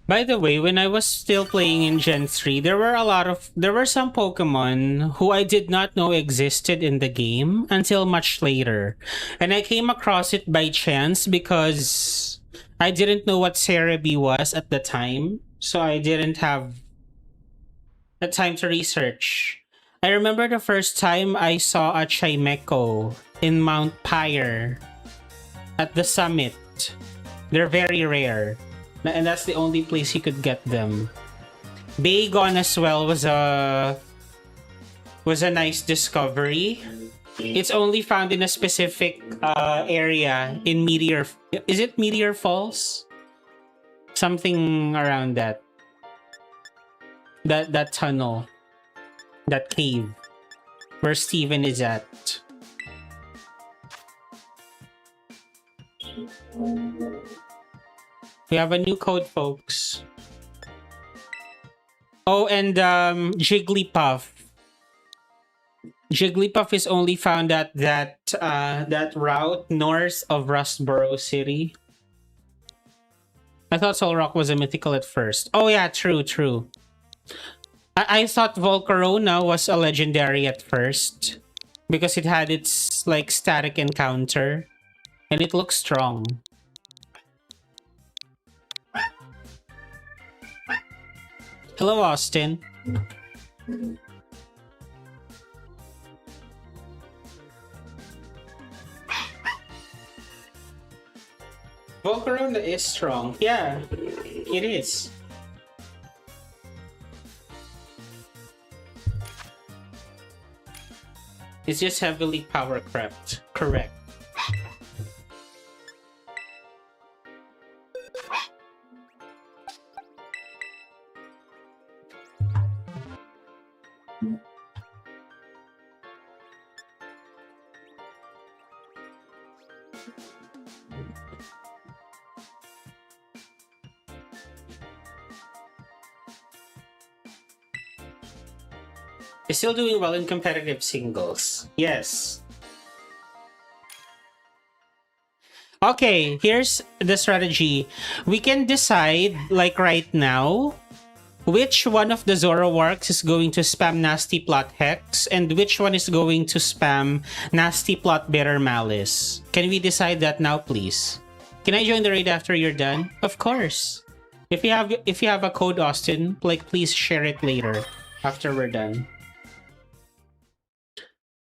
By the way, when I was still playing in Gen 3, there were some Pokemon who I did not know existed in the game until much later. And I came across it by chance because I didn't know what Cerebi was at the time. So I didn't have the time to research. I remember the first time I saw a Chimecho in Mount Pyre at the summit. They're very rare. And that's the only place you could get them. Bagon as well was a nice discovery. It's only found in a specific area in Meteor. Is it Meteor Falls? Something around that. That tunnel. That cave. Where Steven is at. We have a new code, folks. Oh, and Jigglypuff. Jigglypuff is only found at that route north of Rustboro City. I thought Solrock was a mythical at first. Oh yeah, true. I thought Volcarona was a legendary at first because it had its like static encounter and it looks strong. Hello, Austin. Volcarona is strong. Yeah, it is. It's just heavily power crept. Correct. Is still doing well in competitive singles. Yes. Okay, here's the strategy. We can decide, like right now, which one of the Zoroarks is going to spam Nasty Plot Hex and which one is going to spam Nasty Plot Bitter Malice. Can we decide that now, please? Can I join the raid after you're done? Of course. If you have a code, Austin, like please share it later after we're done.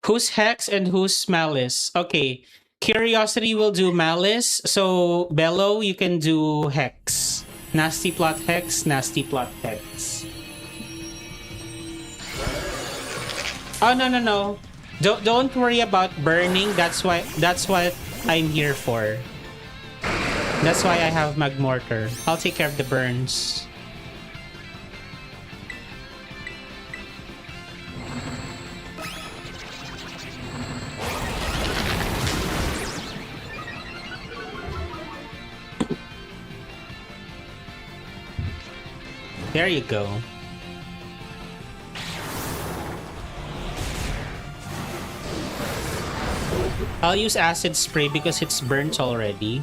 Who's Hex and who's Malice? Okay, Curiosity will do Malice. So Bello, you can do Hex. Nasty Plot Hex, Nasty Plot Hex. Oh no. Don't worry about burning. That's what I'm here for. That's why I have Magmortar. I'll take care of the burns. There you go. I'll use Acid Spray because it's burnt already.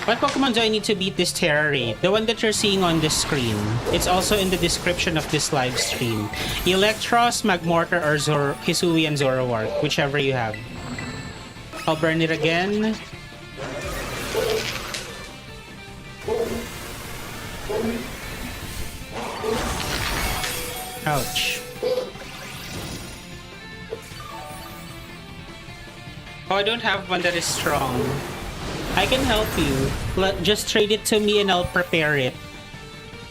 What Pokemon do I need to beat this Tera Raid? The one that you're seeing on the screen. It's also in the description of this live stream. Electros, Magmortar, or Hisui and Zoroark, whichever you have. I'll burn it again. Ouch. Oh, I don't have one that is strong. I can help you. Just trade it to me and I'll prepare it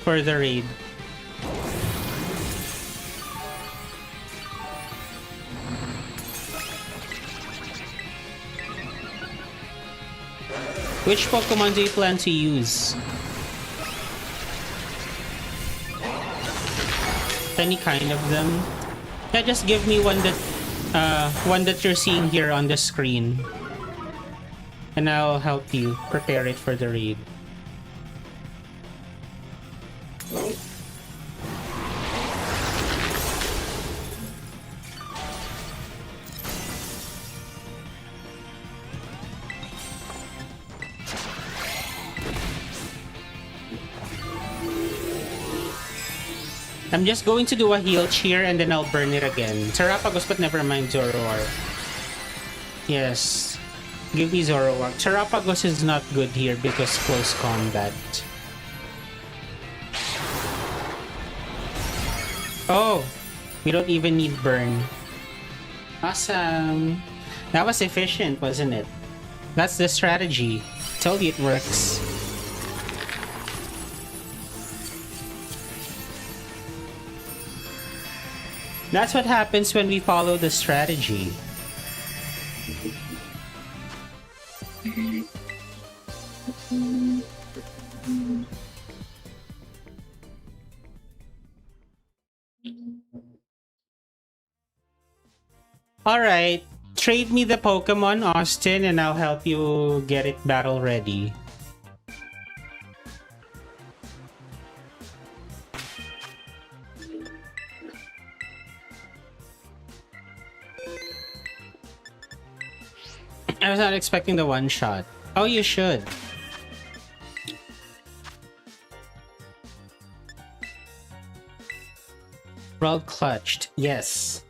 for the raid. Which Pokemon do you plan to use? Any kind of them? Yeah, just give me one that you're seeing here on the screen. And I'll help you prepare it for the raid. I'm just going to do a heal cheer and then I'll burn it again. Terapagos, but never mind Zoroark. Yes. Give me Zoroark. Terapagos is not good here because close combat. Oh! We don't even need burn. Awesome! That was efficient, wasn't it? That's the strategy. Told you it works. That's what happens when we follow the strategy. Alright, trade me the Pokemon, Austin, and I'll help you get it battle ready. I was not expecting the one shot. Oh, you should. World clutched. Yes.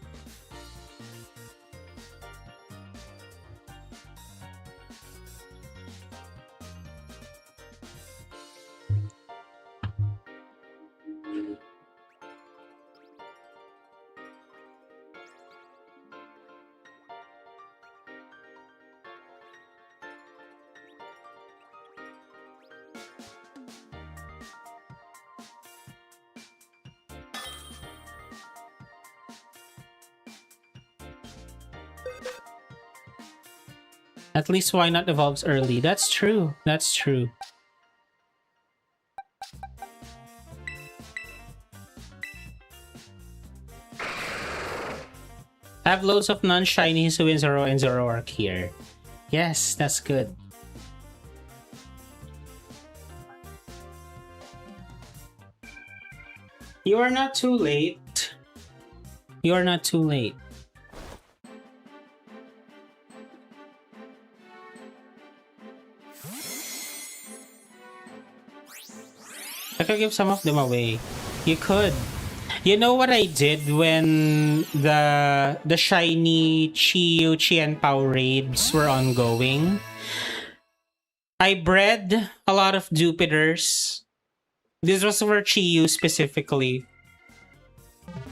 At least why not evolves early? That's true. That's true. I have loads of non-shiny Hisuian Zoro and Zoroark here. Yes, that's good. You are not too late. You are not too late. I could give some of them away. You could. You know what I did when the shiny Chiyu Qianpao raids were ongoing? I bred a lot of Jupiters. This was for Chiyu specifically.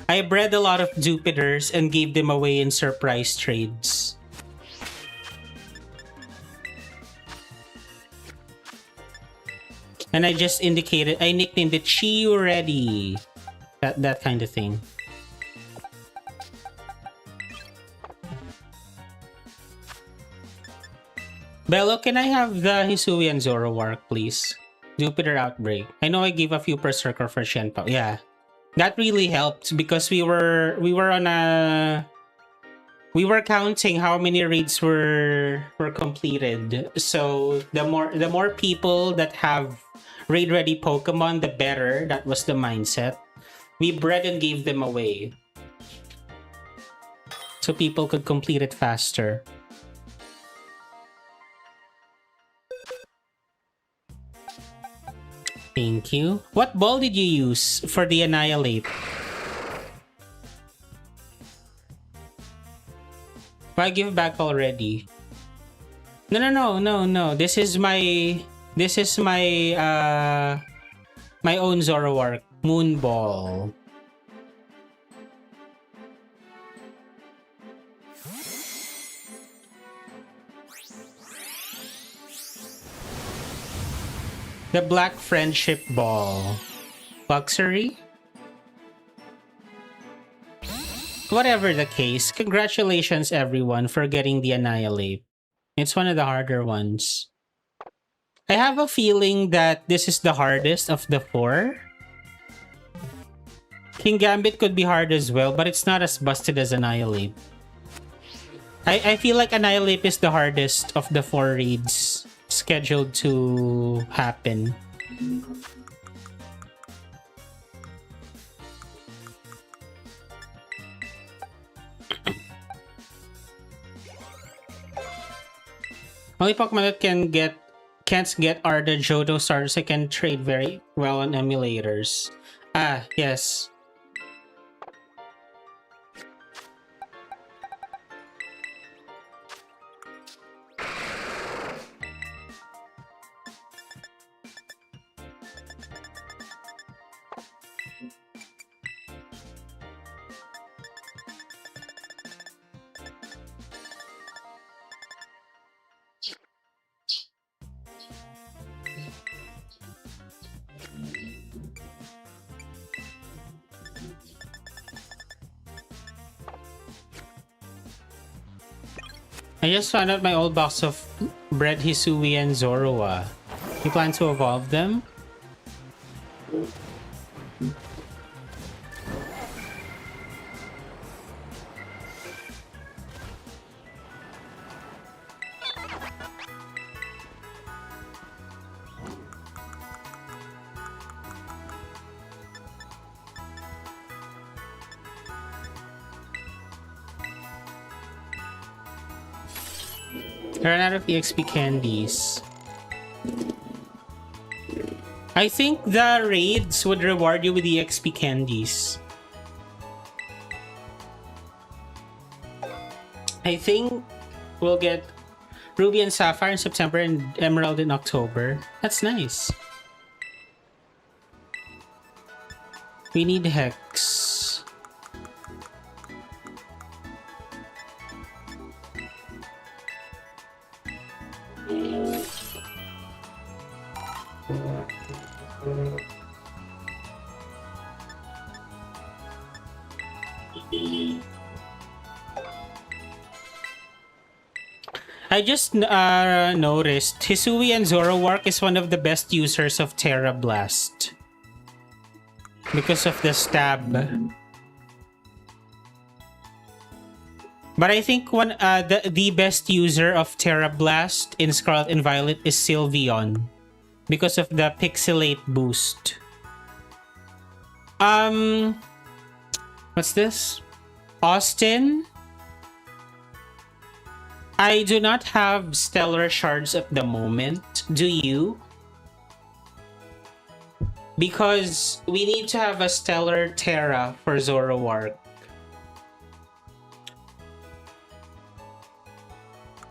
I bred a lot of Jupiters and gave them away in surprise trades. And I just indicated, I nicknamed it Chiyu Ready. That kind of thing. Bello, can I have the Hisuian Zoroark, please? Jupiter Outbreak. I know I gave a few Berserker for Shenpao. Yeah. That really helped because we were on a... We were counting how many raids were completed. So the more people that have raid ready Pokemon, the better. That was the mindset. We bred and gave them away. So people could complete it faster. Thank you. What ball did you use for the Annihilape? Why give back already? No. This is my own Zoroark. Moonball. The Black Friendship Ball. Luxury? Whatever the case, congratulations everyone for getting the Annihilape. It's one of the harder ones. I have a feeling that this is the hardest of the four. King Gambit could be hard as well, but it's not as busted as Annihilape. I feel like Annihilape is the hardest of the four raids scheduled to happen. Only Pokemon that can't get are the Johto starters that can trade very well on emulators. Ah, yes. I just found out my old box of Bred Hisui and Zorua. You plan to evolve them? I ran out of EXP candies. I think the raids would reward you with EXP candies. I think we'll get Ruby and Sapphire in September and Emerald in October. That's nice. We need Hex. I just noticed Hisui and Zoroark is one of the best users of Terra Blast because of the stab. But I think the best user of Terra Blast in Scarlet and Violet is Sylveon because of the Pixelate boost. What's this? Austin? I do not have Stellar Shards at the moment. Do you? Because we need to have a Stellar Terra for Zoroark.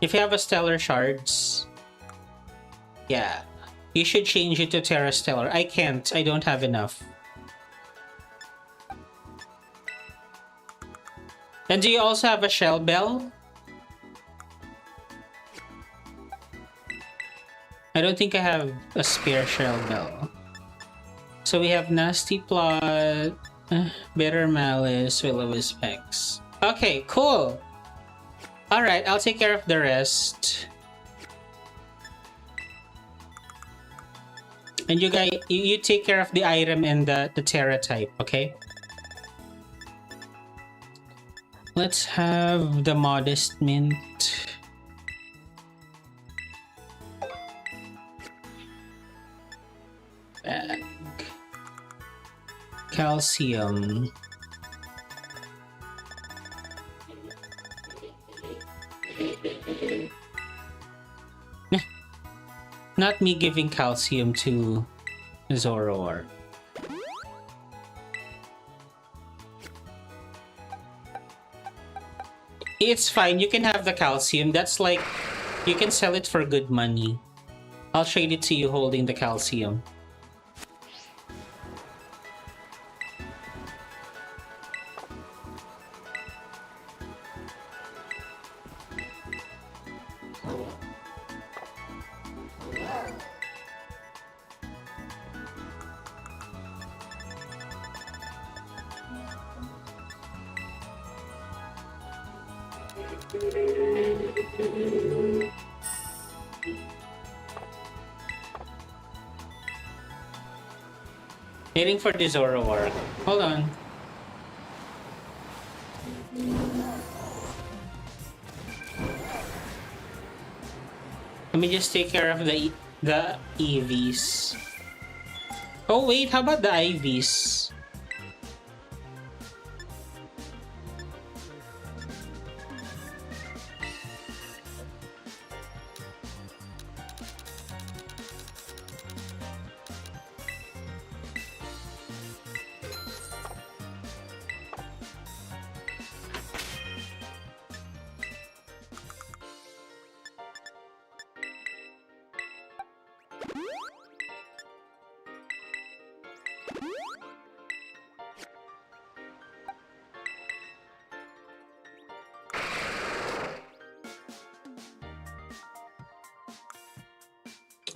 If you have a Stellar Shards, yeah, you should change it to Terra Stellar. I can't. I don't have enough. And do you also have a Shell Bell? I don't think I have a spare Shell Bell. So we have Nasty Plot, Bitter Malice, Will-O-Wisp Specs. Okay, cool. Alright, I'll take care of the rest. And you guys, you take care of the item and the Tera type, okay? Let's have the Modest Mint. Bag. Calcium. Not me giving calcium to Zoroark. It's fine, you can have the calcium. That's like You can sell it for good money. I'll trade it to you holding the calcium. Waiting for the Zoroark. Hold on. Let me just take care of the EVs. Oh wait, how about the IVs?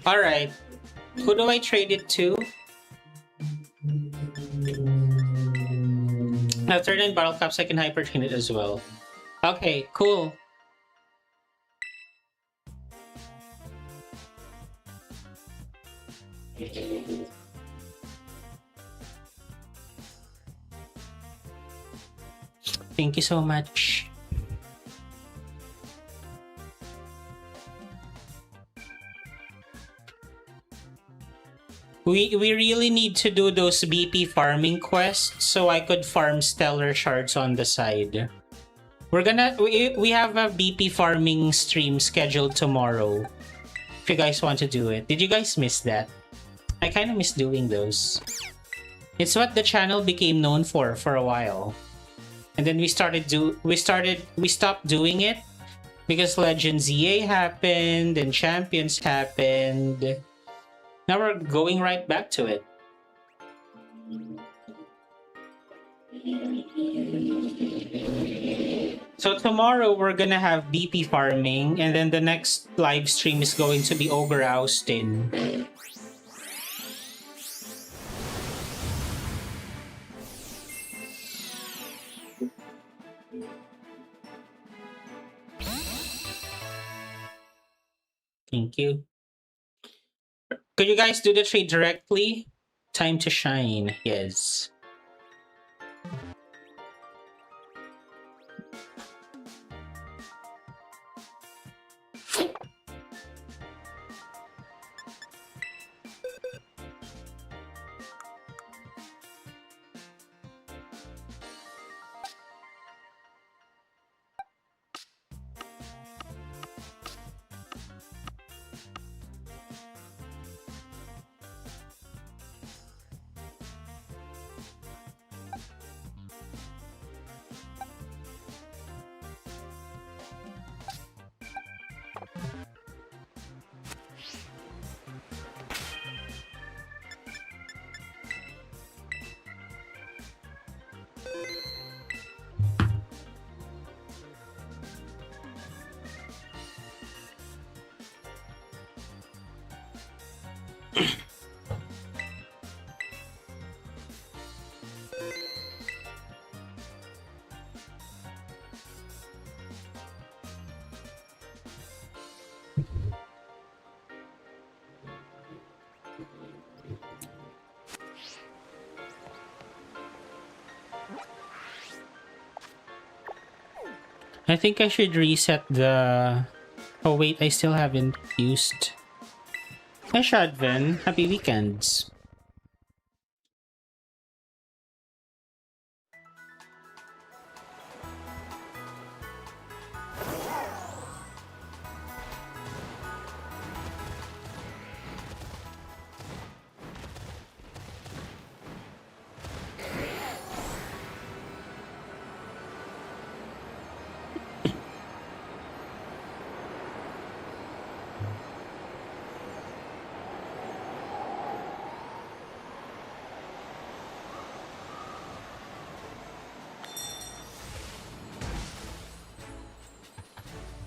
Alright. Who do I trade it to? After 9 battle caps, I can hyper train it as well. Okay, cool. Thank you so much. We really need to do those BP farming quests so I could farm stellar shards on the side. We have a BP farming stream scheduled tomorrow. If you guys want to do it. Did you guys miss that? I kind of miss doing those. It's what the channel became known for a while. And then we stopped doing it because Legends EA happened and Champions happened. Now we're going right back to it. So tomorrow we're gonna have BP farming, and then the next live stream is going to be Ogre Austin. Thank you. Could you guys do the trade directly? Time to shine, yes. I think I should reset the... Oh wait, I still haven't used... Hi Shadvin, happy weekends.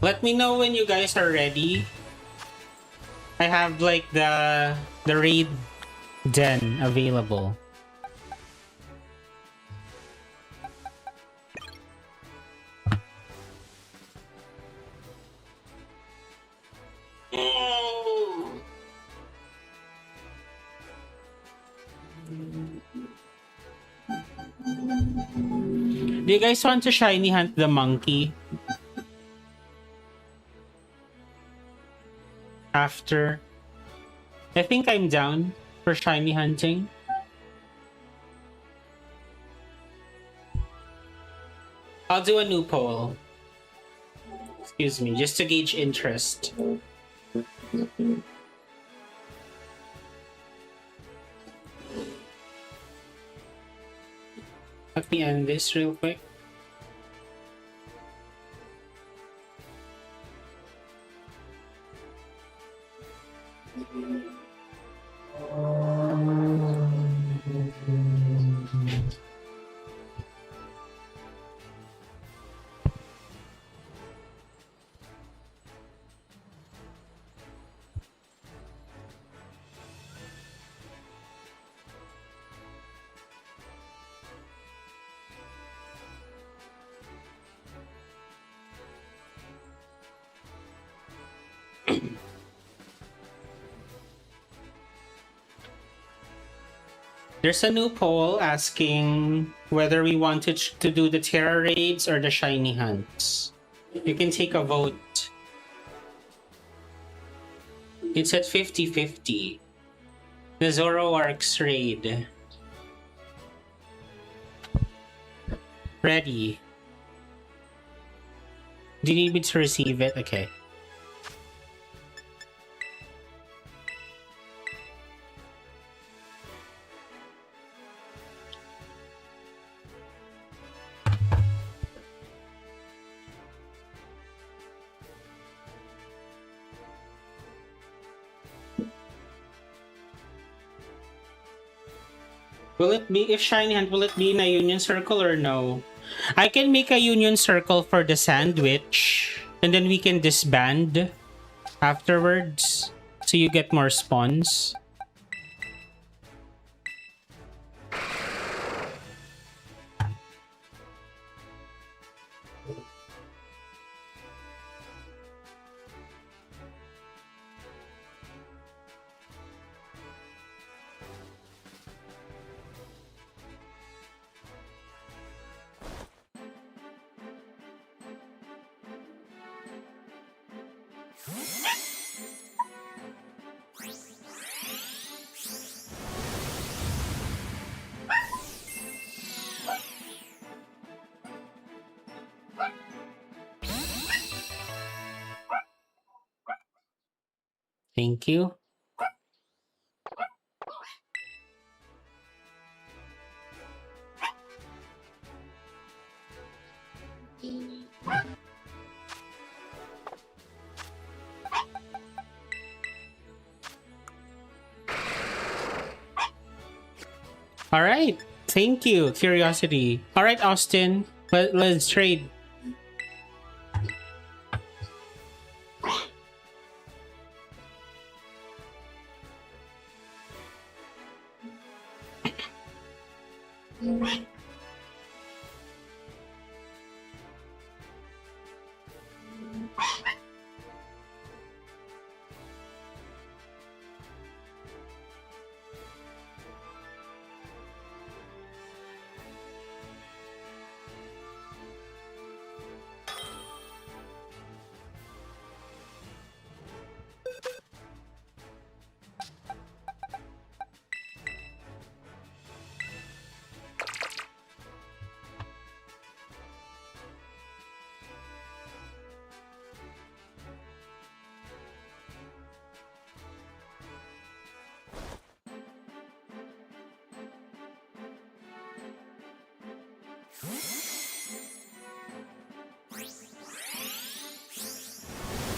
Let me know when you guys are ready. I have like the raid den available. Do you guys want to shiny hunt the monkey? After? I think I'm down for shiny hunting. I'll do a new poll. Excuse me, just to gauge interest. Let me end this real quick. There's a new poll asking whether we wanted to do the Tera raids or the shiny hunts. You can take a vote. It's at 50-50. The Zoroark's raid. Ready. Do you need me to receive it? Okay. Will it be, if shiny hunt, will it be in a union circle or no? I can make a union circle for the sandwich and then we can disband afterwards so you get more spawns. Thank you. All right. Thank you, Curiosity. All right, Austin. Let's trade.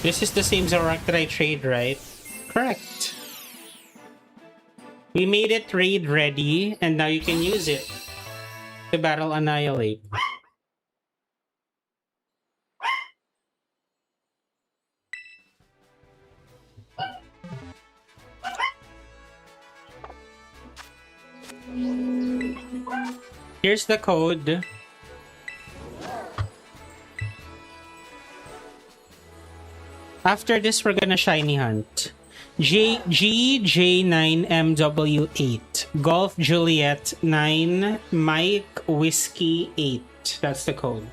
This is the same Zorak that I trade, right? Correct. We made it raid ready, and now you can use it to battle Annihilape. Here's the code. After this, we're gonna shiny hunt. GJ9MW8. Golf Juliet 9. Mike Whiskey 8. That's the code.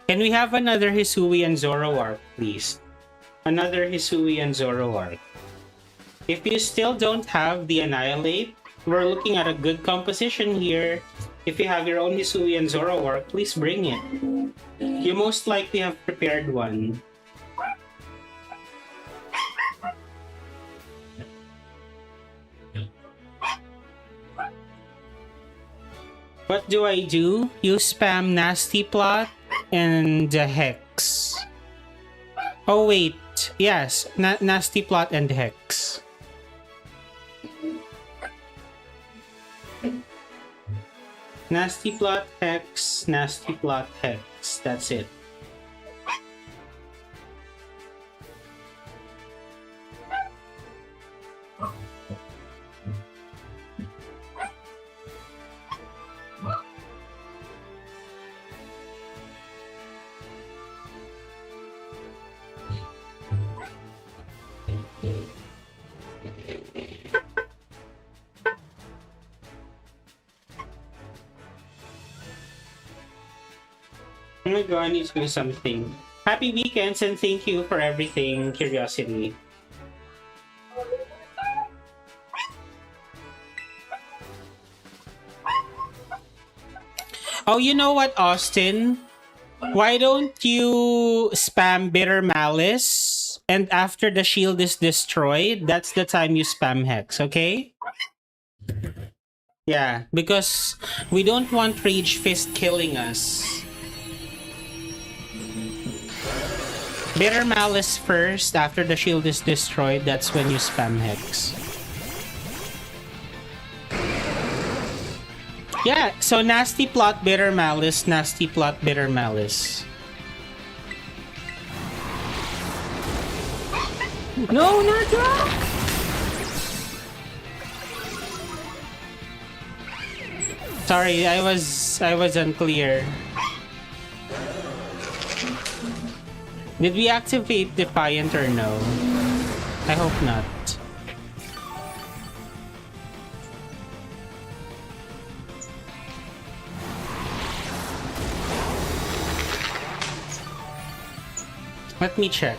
Can we have another Hisui and Zoroark, please? Another Hisui and Zoroark. If you still don't have the Annihilape, we're looking at a good composition here. If you have your own Hisui and Zoroark, please bring it. You most likely have prepared one. What do? You spam Nasty Plot and Hex. Oh wait, yes, Nasty Plot and Hex. Nasty Plot, Hex, Nasty Plot, Hex. That's it. Oh my god, I need to do something. Happy weekends and thank you for everything, Curiosity. Oh, you know what, Austin? Why don't you spam Bitter Malice, and after the shield is destroyed, that's the time you spam Hex, okay? Yeah, because we don't want Rage Fist killing us. Bitter Malice first, after the shield is destroyed, that's when you spam Hex. Yeah, so Nasty Plot, Bitter Malice, Nasty Plot, Bitter Malice. No, not that! Sorry, I was unclear. Did we activate Defiant or no? I hope not. Let me check.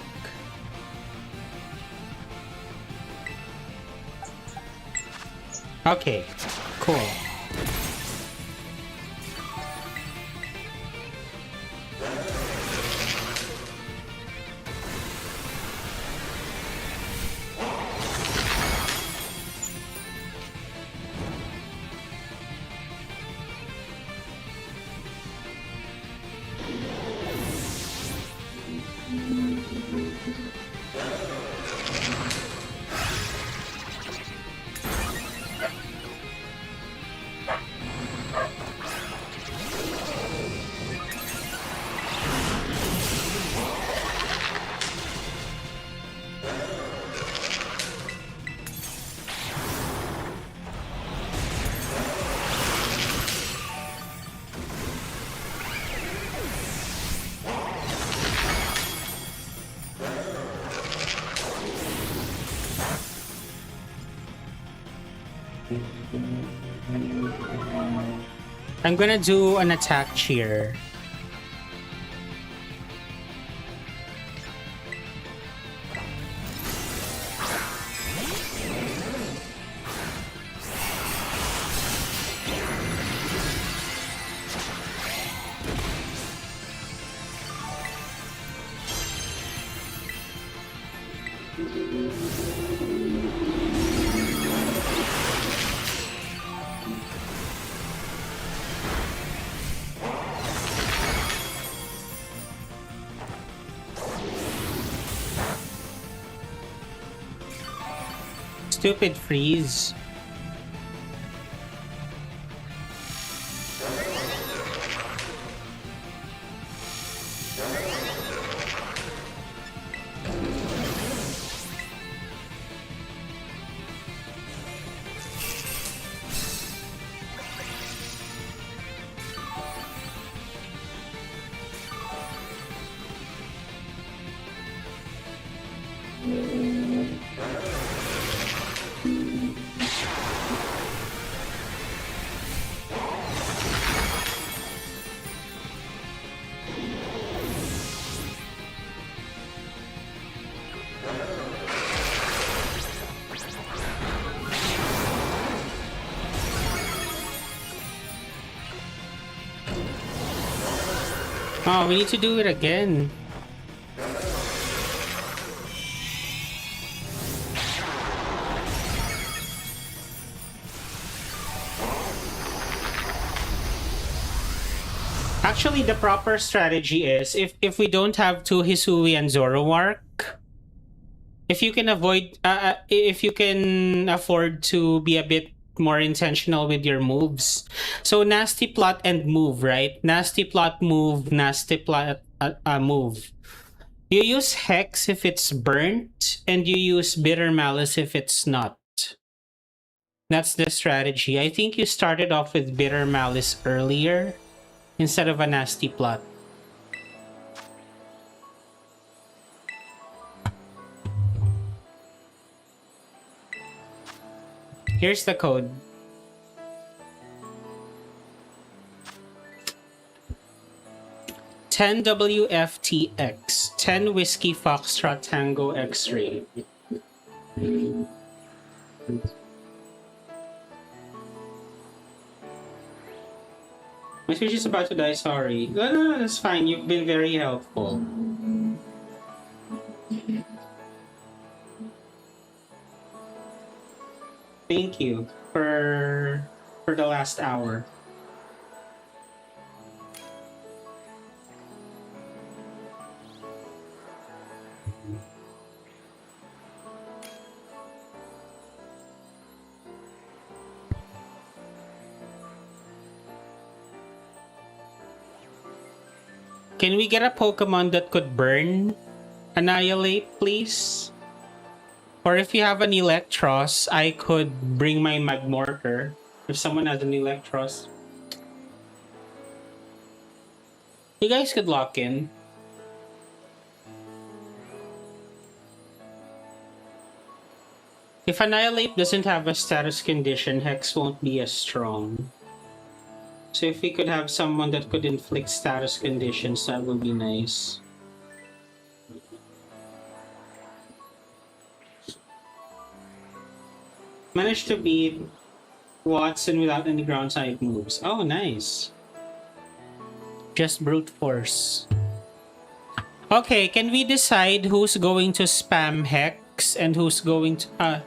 Okay, cool. I'm gonna do an attack cheer. Stupid freeze. Oh, we need to do it again. Actually, the proper strategy is if we don't have two Hisui and Zoroark, if you can avoid, if you can afford to be a bit more intentional with your moves. So nasty plot and move, right? Nasty plot, move, nasty plot, move. You use Hex if it's burnt, and you use Bitter Malice if it's not. That's the strategy. I think you started off with Bitter Malice earlier instead of a nasty plot. Here's the code. $10 WFTX, 10 Whiskey Foxtrot Tango X-Ray. My Switch is about to die, sorry. No, that's fine. You've been very helpful. Thank you for the last hour. Can we get a Pokemon that could burn Annihilape, please? Or if you have an Electros, I could bring my Magmortar. If someone has an Electros. You guys could lock in. If Annihilape doesn't have a status condition, Hex won't be as strong. So if we could have someone that could inflict status conditions, that would be nice. Managed to beat Watson without any ground type moves. Oh, nice. Just brute force. Okay, can we decide who's going to spam Hex and who's going to...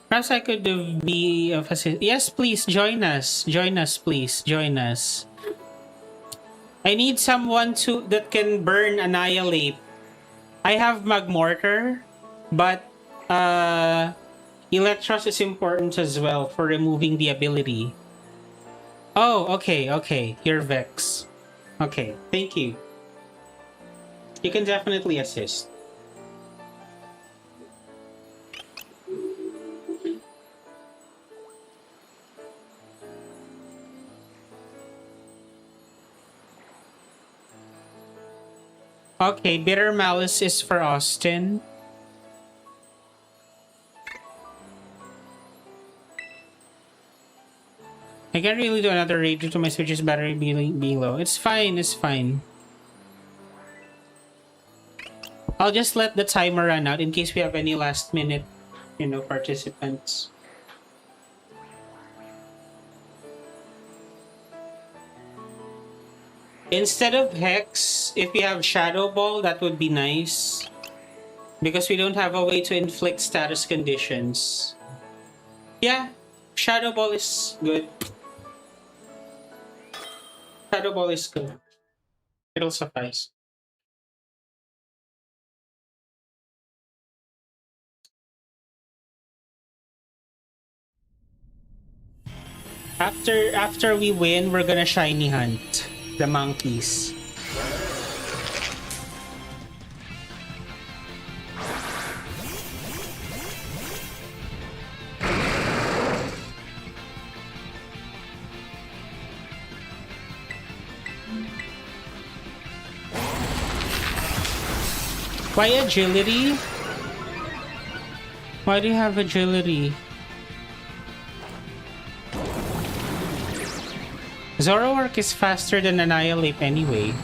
Perhaps I could be of assist. Yes, please join us. Join us, please. Join us. I need someone that can burn Annihilape. I have Magmortar, but Electros is important as well for removing the ability. Oh, okay. You're Vex. Okay, thank you. You can definitely assist. Okay, Bitter Malice is for Austin. I can't really do another raid due to my Switch's battery being low. It's fine, it's fine. I'll just let the timer run out in case we have any last minute, participants. Instead of Hex, if we have Shadow Ball, that would be nice. Because we don't have a way to inflict status conditions. Yeah, Shadow Ball is good. Shadow Ball is good. It'll suffice. After we win, we're gonna shiny hunt the monkeys. Why agility? Why do you have agility? Zoroark is faster than Annihilape anyway.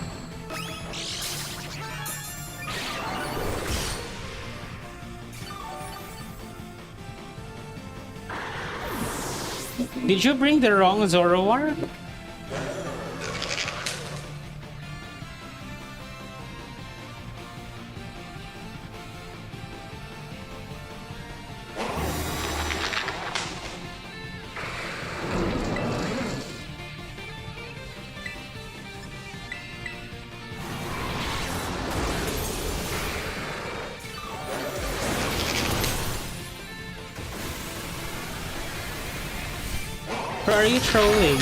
Did you bring the wrong Zoroark? Or are you trolling?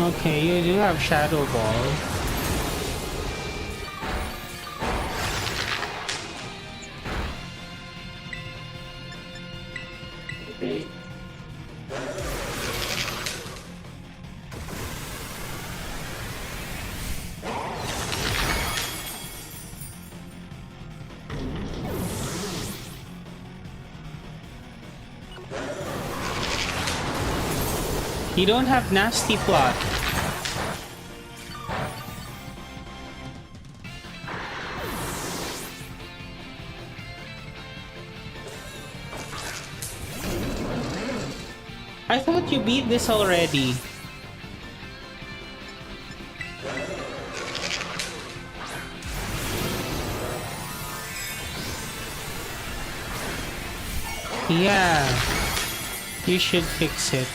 Okay, you do have Shadow Ball. You don't have Nasty Plot. I thought you beat this already. Yeah, you should fix it.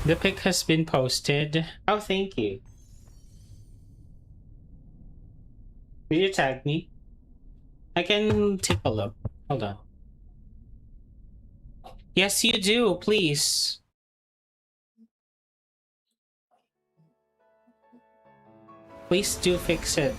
The pic has been posted. Oh, thank you. Will you tag me? I can take a look. Hold on. Yes, you do, please. Please do fix it.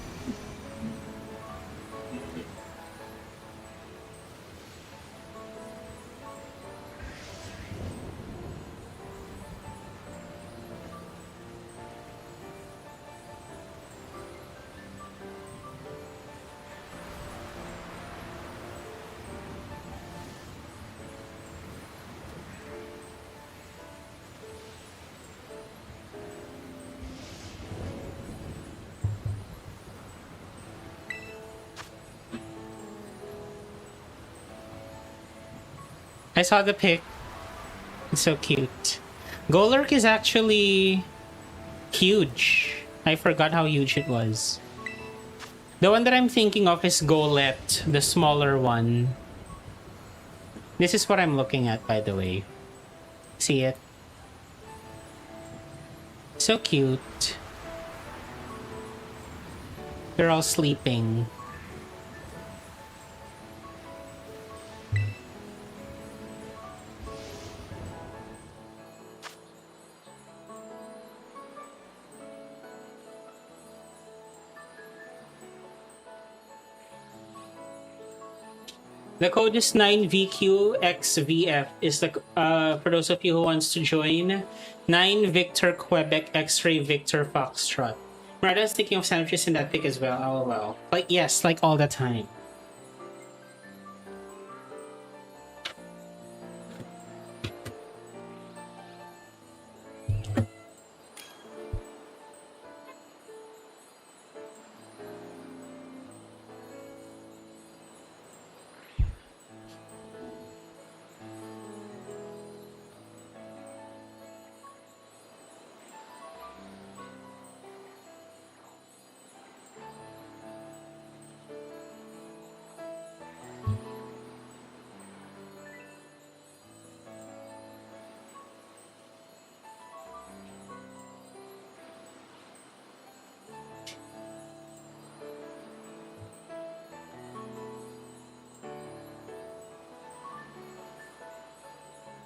I saw the pic. It's so cute. Golurk is actually huge. I forgot how huge it was. The one that I'm thinking of is Golett, the smaller one. This is what I'm looking at, by the way. See it? So cute. They're all sleeping. The code is 9VQXVF. Is the for those of you who wants to join, 9 Victor Quebec X-ray Victor Foxtrot. Marada's thinking of sandwiches in that pic as well. Oh well, like yes, like all the time.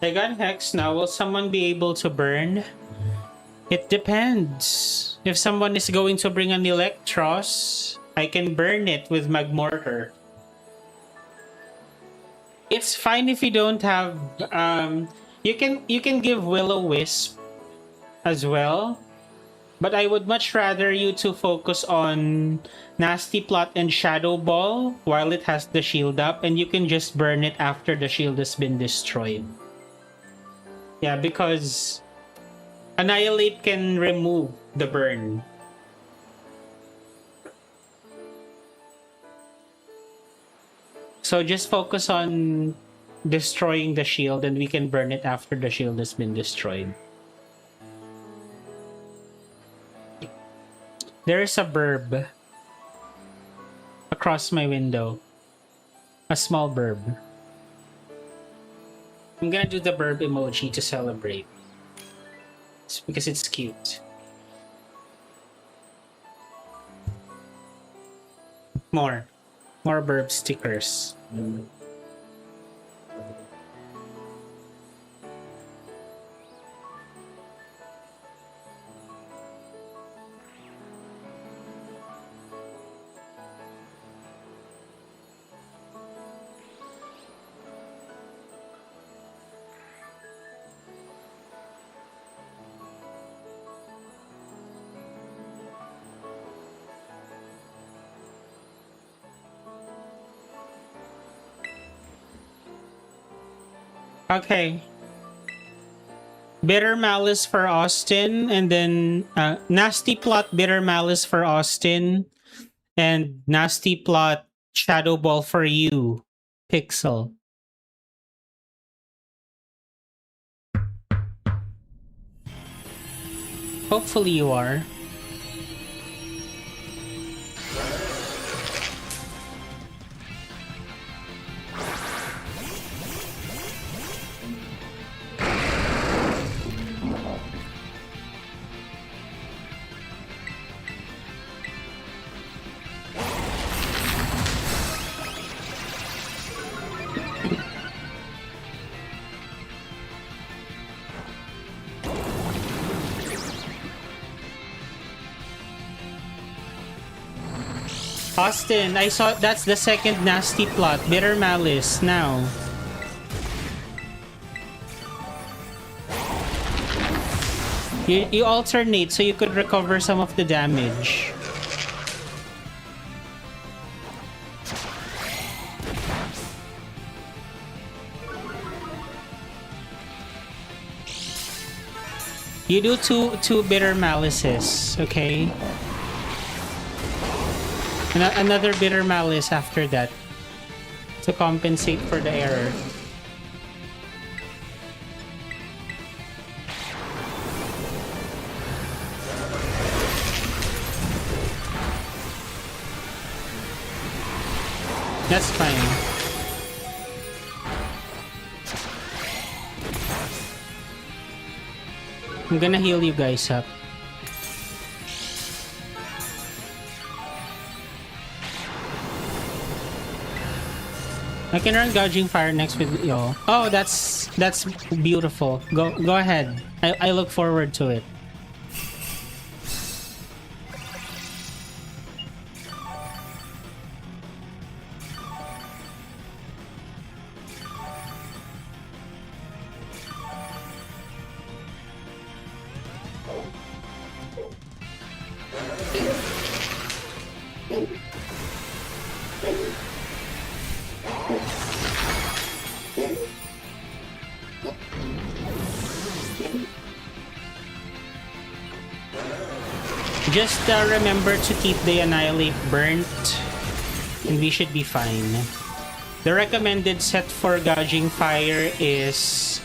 I got Hex now. Will someone be able to burn? It depends. If someone is going to bring an Electros, I can burn it with Magmortar. It's fine if you don't have you can give Will-O-Wisp as well. But I would much rather you to focus on Nasty Plot and Shadow Ball while it has the shield up, and you can just burn it after the shield has been destroyed. Yeah, because Annihilape can remove the burn. So just focus on destroying the shield, and we can burn it after the shield has been destroyed. There is a burb across my window. A small burb. I'm gonna do the burb emoji to celebrate. It's because it's cute. More burb stickers. Okay. Bitter Malice for Austin, and then Nasty Plot Bitter Malice for Austin, and Nasty Plot Shadow Ball for you, Pixel. Hopefully you are. Austin, I saw that's the second Nasty Plot, Bitter Malice now. You alternate so you could recover some of the damage. You do two Bitter Malices, okay? Another Bitter Malice after that to compensate for the error. That's fine. I'm gonna heal you guys up. I can run Gouging Fire next with y'all. Oh, that's beautiful. Go ahead. I look forward to it. Just remember to keep the Annihilape burnt, and we should be fine. The recommended set for Gouging Fire is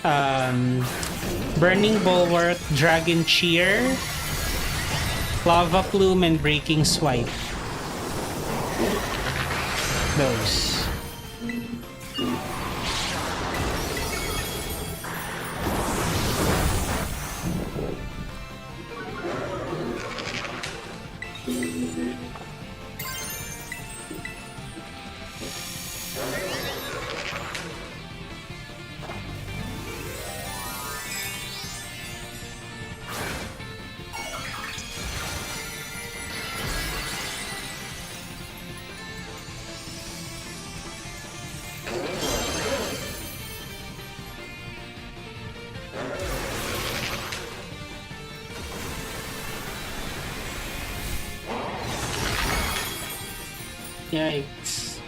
Burning Bulwark, Dragon Cheer, Lava Plume, and Breaking Swipe. Those. Yikes.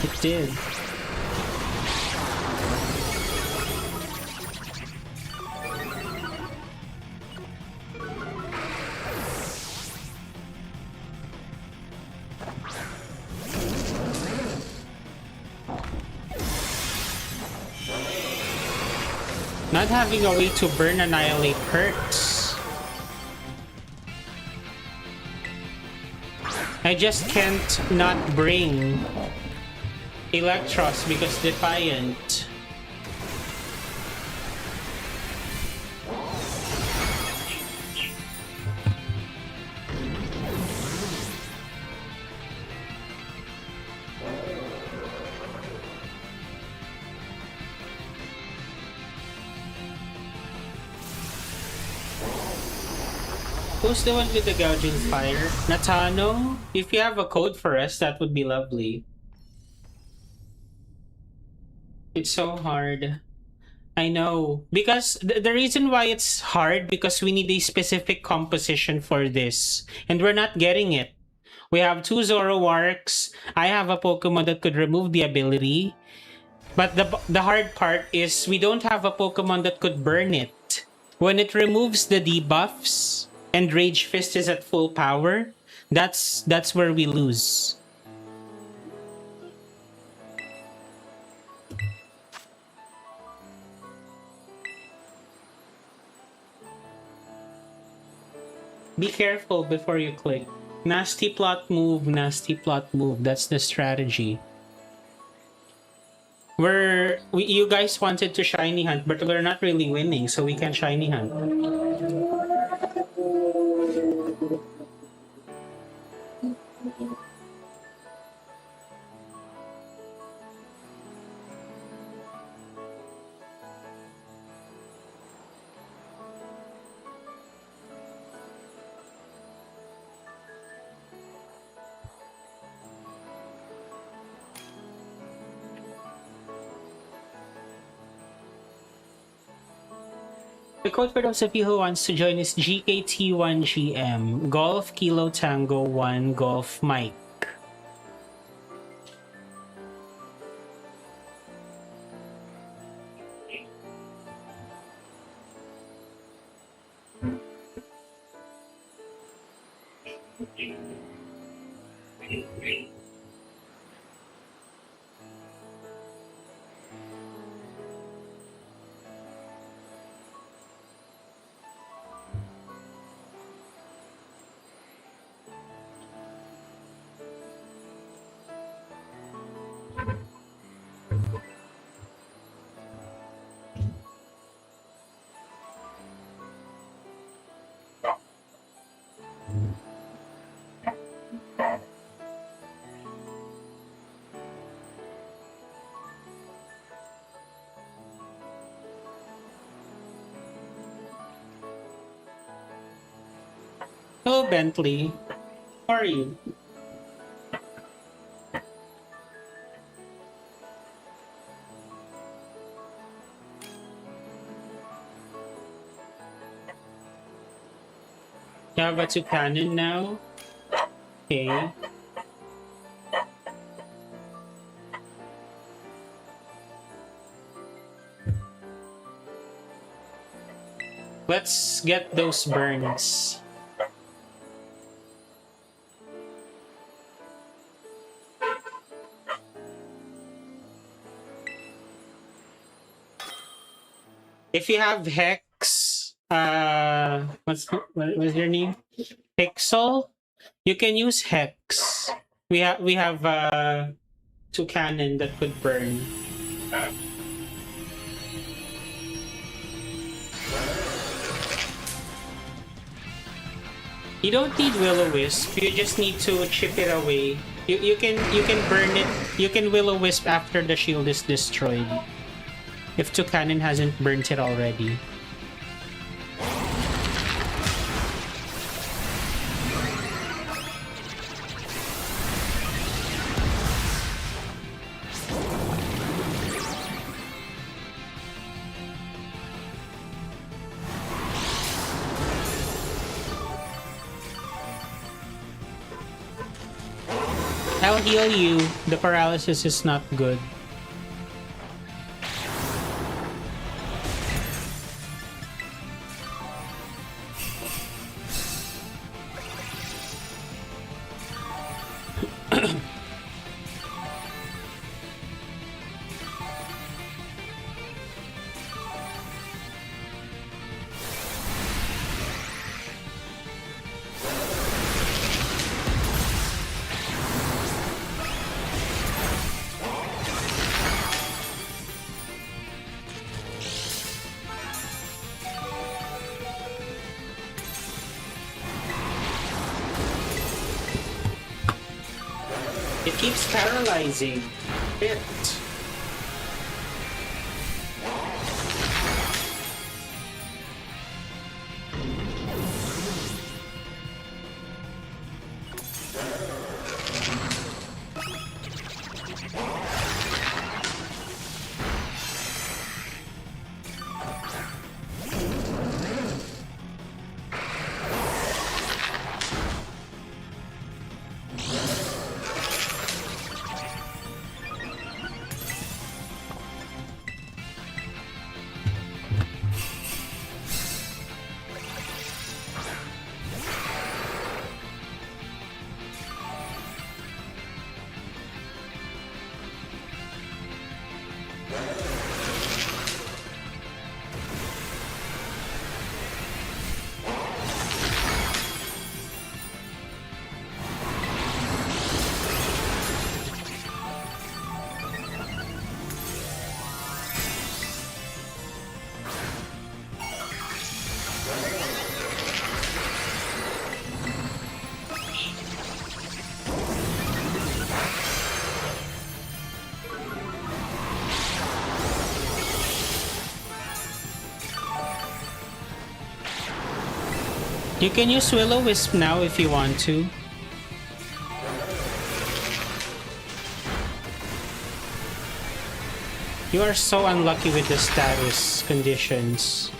It did. Not having a way to burn Annihilape hurts. I just can't not bring Electros because Defiant. Who's the one with the Gouging Fire? Natano? If you have a code for us, that would be lovely. It's so hard. I know. Because the reason why it's hard, because we need a specific composition for this. And we're not getting it. We have 2 Zoroarks. I have a Pokemon that could remove the ability. But the hard part is we don't have a Pokemon that could burn it. When it removes the debuffs and Rage Fist is at full power, that's where we lose. Be careful before you click. Nasty plot move, nasty plot move. That's the strategy. You guys wanted to shiny hunt, but we're not really winning, so we can shiny hunt. The code for those of you who wants to join is GKT1GM, Golf Kilo Tango 1 Golf Mike. Hello, Bentley. How are you? You have a two cannon now? Okay. Let's get those burns. If you have Hex, what's your name? Pixel, you can use Hex. We have two cannon that could burn. You don't need Will-O-Wisp. You just need to chip it away. You can burn it. You can Will-O-Wisp after the shield is destroyed. If two cannon hasn't burnt it already. I'll heal you. The paralysis is not good. It keeps paralyzing. It. You can use Will-O-Wisp now if you want to. You are so unlucky with the status conditions.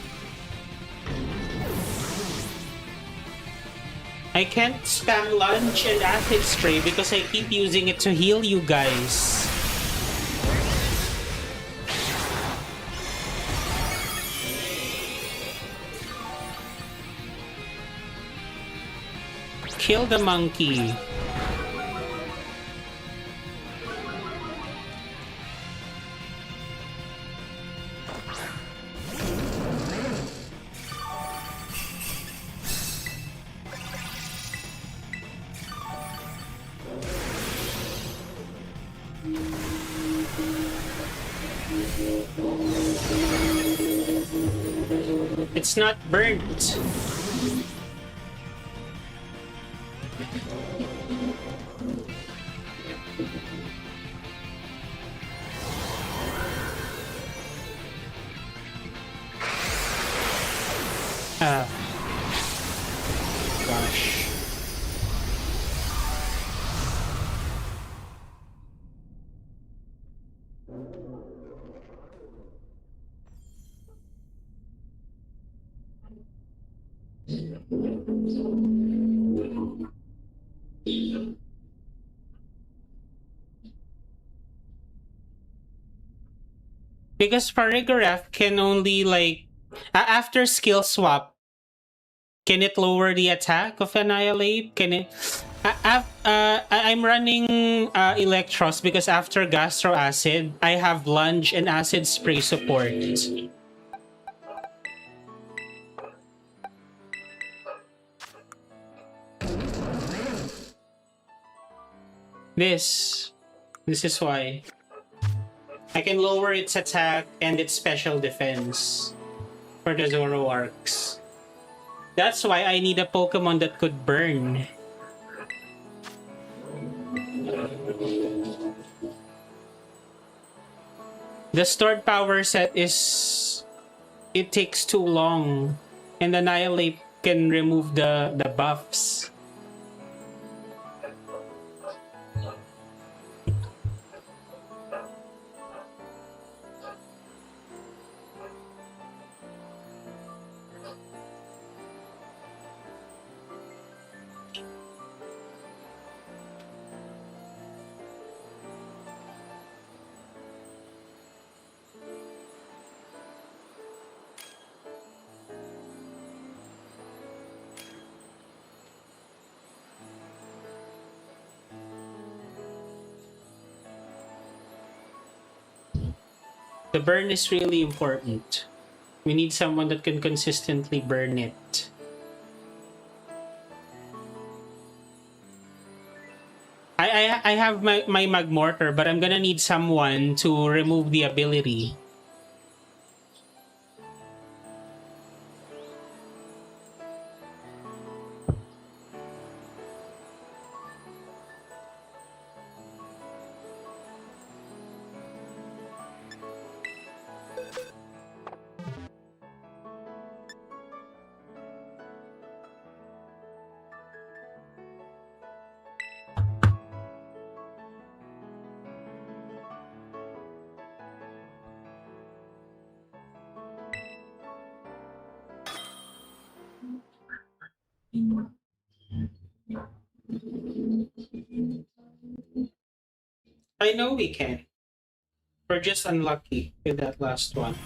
I can't spam lunge and acid spray because I keep using it to heal you guys. Kill the monkey. It's not burnt. Gosh. Because Farigiraf can only like after skill swap, can it lower the attack of Annihilape? Can it? I'm running Electros because after Gastro Acid, I have Lunge and Acid Spray support. This is why. I can lower its attack and its special defense for the Zoroarks. That's why I need a Pokemon that could burn. The stored power set is... it takes too long. And Annihilape can remove the buffs. The burn is really important. We need someone that can consistently burn it. I have my Magmortar, but I'm gonna need someone to remove the ability. I know we can. We're just unlucky with that last one.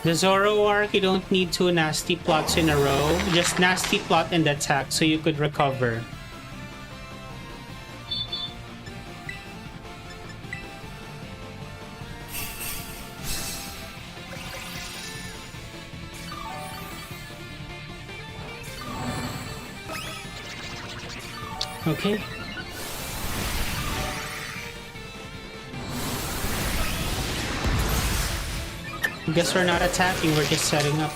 The Zoroark, you don't need two nasty plots in a row. Just nasty plot and attack so you could recover. Okay. I guess we're not attacking, we're just setting up.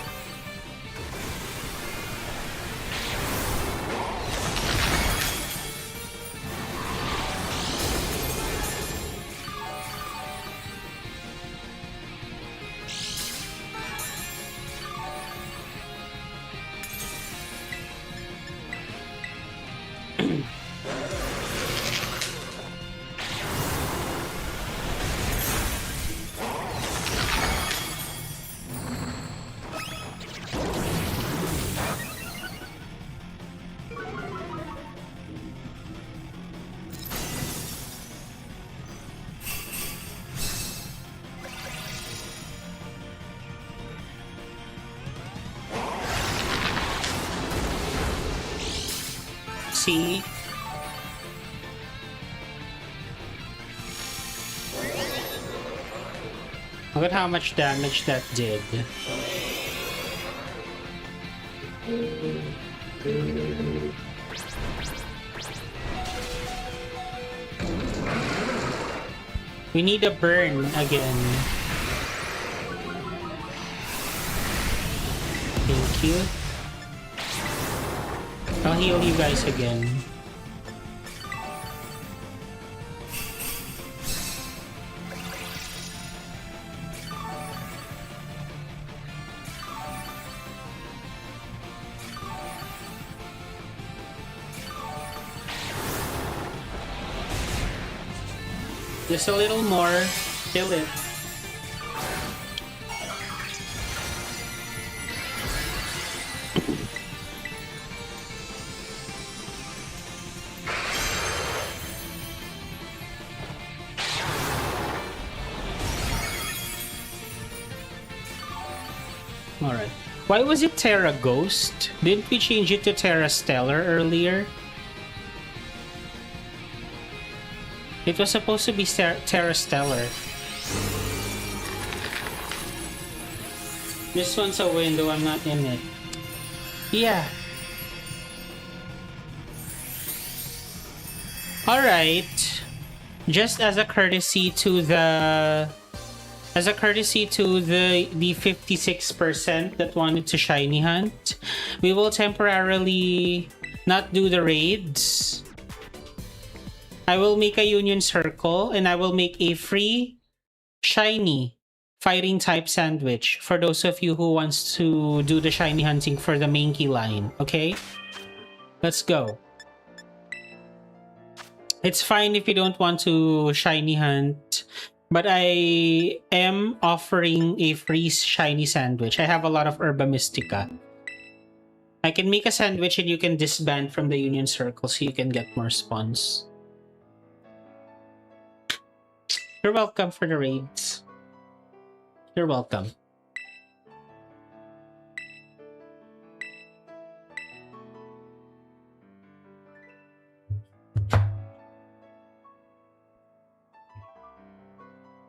See? Look at how much damage that did. We need a burn again. Thank you. I'll heal you guys again. Just a little more. Kill it. Alright. Why was it Tera Ghost? Didn't we change it to Tera Stellar earlier? It was supposed to be Tera Stellar. This one's a window, I'm not in it. Yeah. Alright. Just as a courtesy to the... As a courtesy to the 56% that wanted to shiny hunt, we will temporarily not do the raids. I will make a union circle and I will make a free shiny fighting type sandwich for those of you who wants to do the shiny hunting for the main key line. Okay, let's go. It's fine if you don't want to shiny hunt, but I am offering a free shiny sandwich. I have a lot of Herba Mystica. I can make a sandwich and you can disband from the union circle so you can get more spawns. You're welcome for the raids. You're welcome.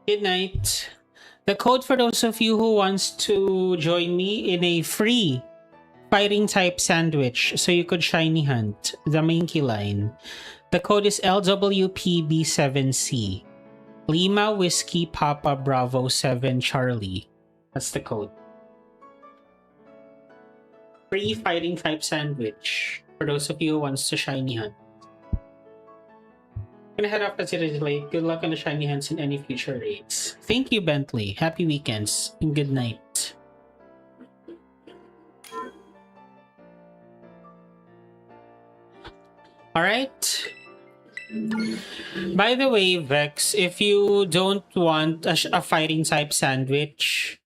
Good night. The code for those of you who wants to join me in a free fighting type sandwich so you could shiny hunt the main key line. The code is LWPB7C. Lima Whiskey Papa Bravo 7 Charlie. That's the code. Free fighting type sandwich for those of you who wants to shiny hunt. I'm gonna head off as it is late. Good luck on the shiny hunts in any future raids. Thank you, Bentley. Happy weekends and good night. Alright. By the way, Vex, if you don't want a fighting type sandwich,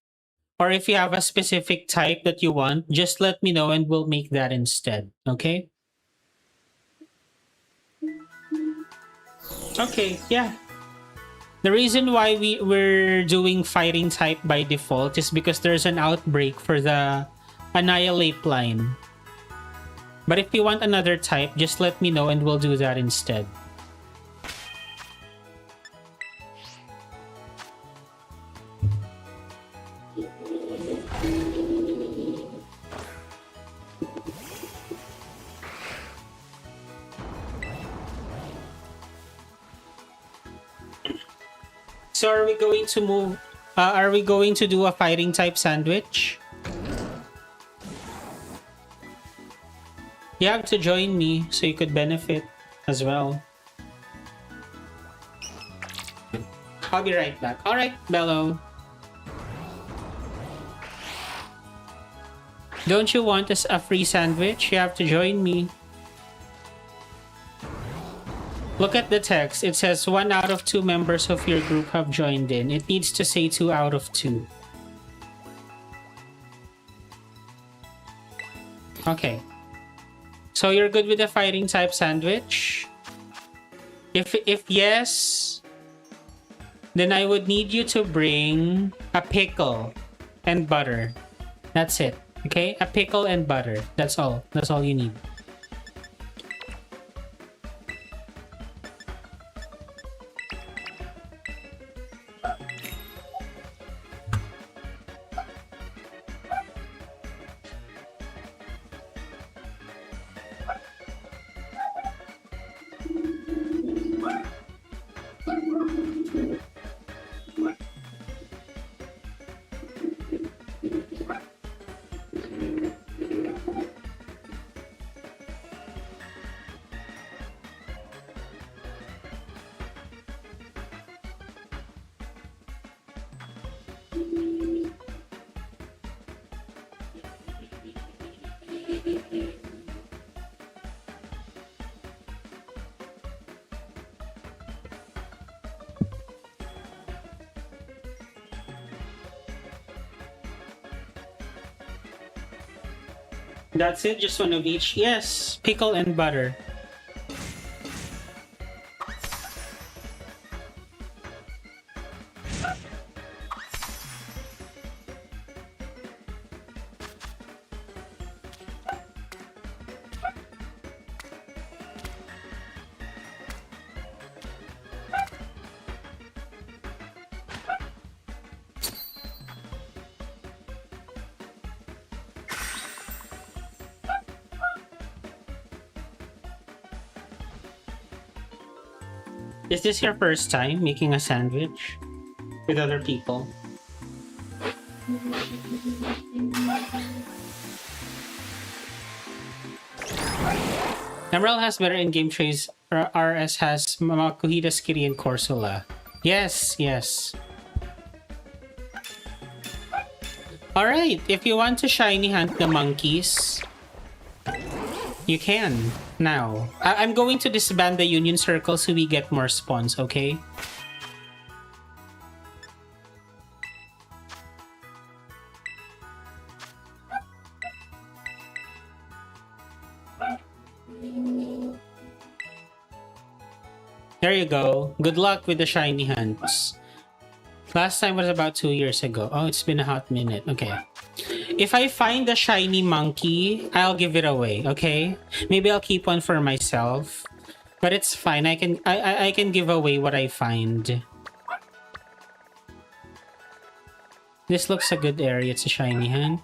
or if you have a specific type that you want, just let me know and we'll make that instead, okay? Okay, yeah. The reason why we're doing fighting type by default is because there's an outbreak for the Annihilape line. But if you want another type, just let me know and we'll do that instead. So are we going to move? Are we going to do a fighting type sandwich? You have to join me so you could benefit as well. I'll be right back. Alright, Bello. Don't you want a free sandwich? You have to join me. Look at the text. It says 1 out of 2 members of your group have joined in. It needs to say 2 out of 2. Okay. So you're good with the fighting type sandwich? If yes, then I would need you to bring a pickle and butter. That's it. Okay? A pickle and butter. That's all. That's all you need. That's it? Just one of each? Yes, pickle and butter. Is this your first time making a sandwich with other people? Emerald has better in-game trades. RS has Makuhita, Skitty, and Corsola. Yes, yes. Alright, if you want to shiny hunt the monkeys, you can now. I'm going to disband the union circle so we get more spawns, okay? There you go. Good luck with the shiny hunts. Last time was about 2 years ago. Oh, it's been a hot minute. Okay. If I find a shiny monkey, I'll give it away, okay? Maybe I'll keep one for myself. But it's fine. I can give away what I find. This looks a good area. It's a shiny hunt.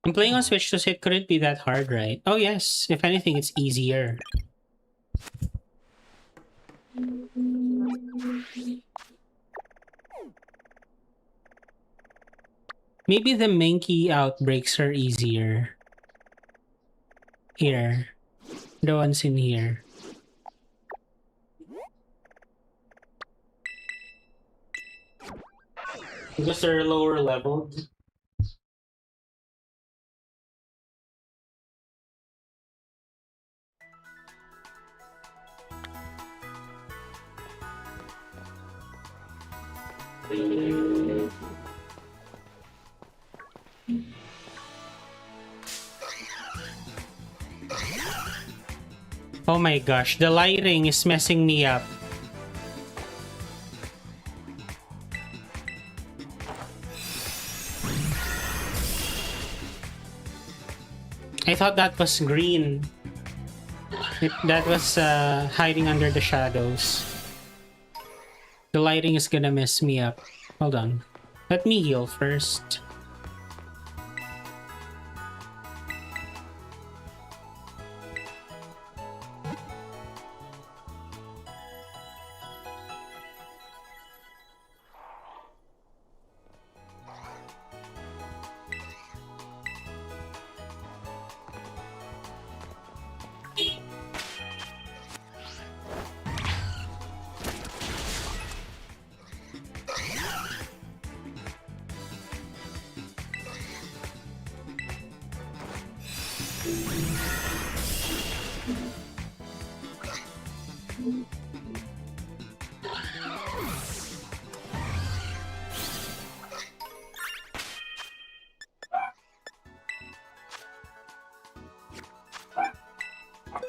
I'm playing on Switch, so it couldn't be that hard, right? Oh yes, if anything, it's easier. Maybe the Mankey outbreaks are easier. Here. The ones in here. Because they're lower leveled. Oh my gosh, the lighting is messing me up. I thought that was green. That was hiding under the shadows. The lighting is gonna mess me up. Hold on. Let me heal first.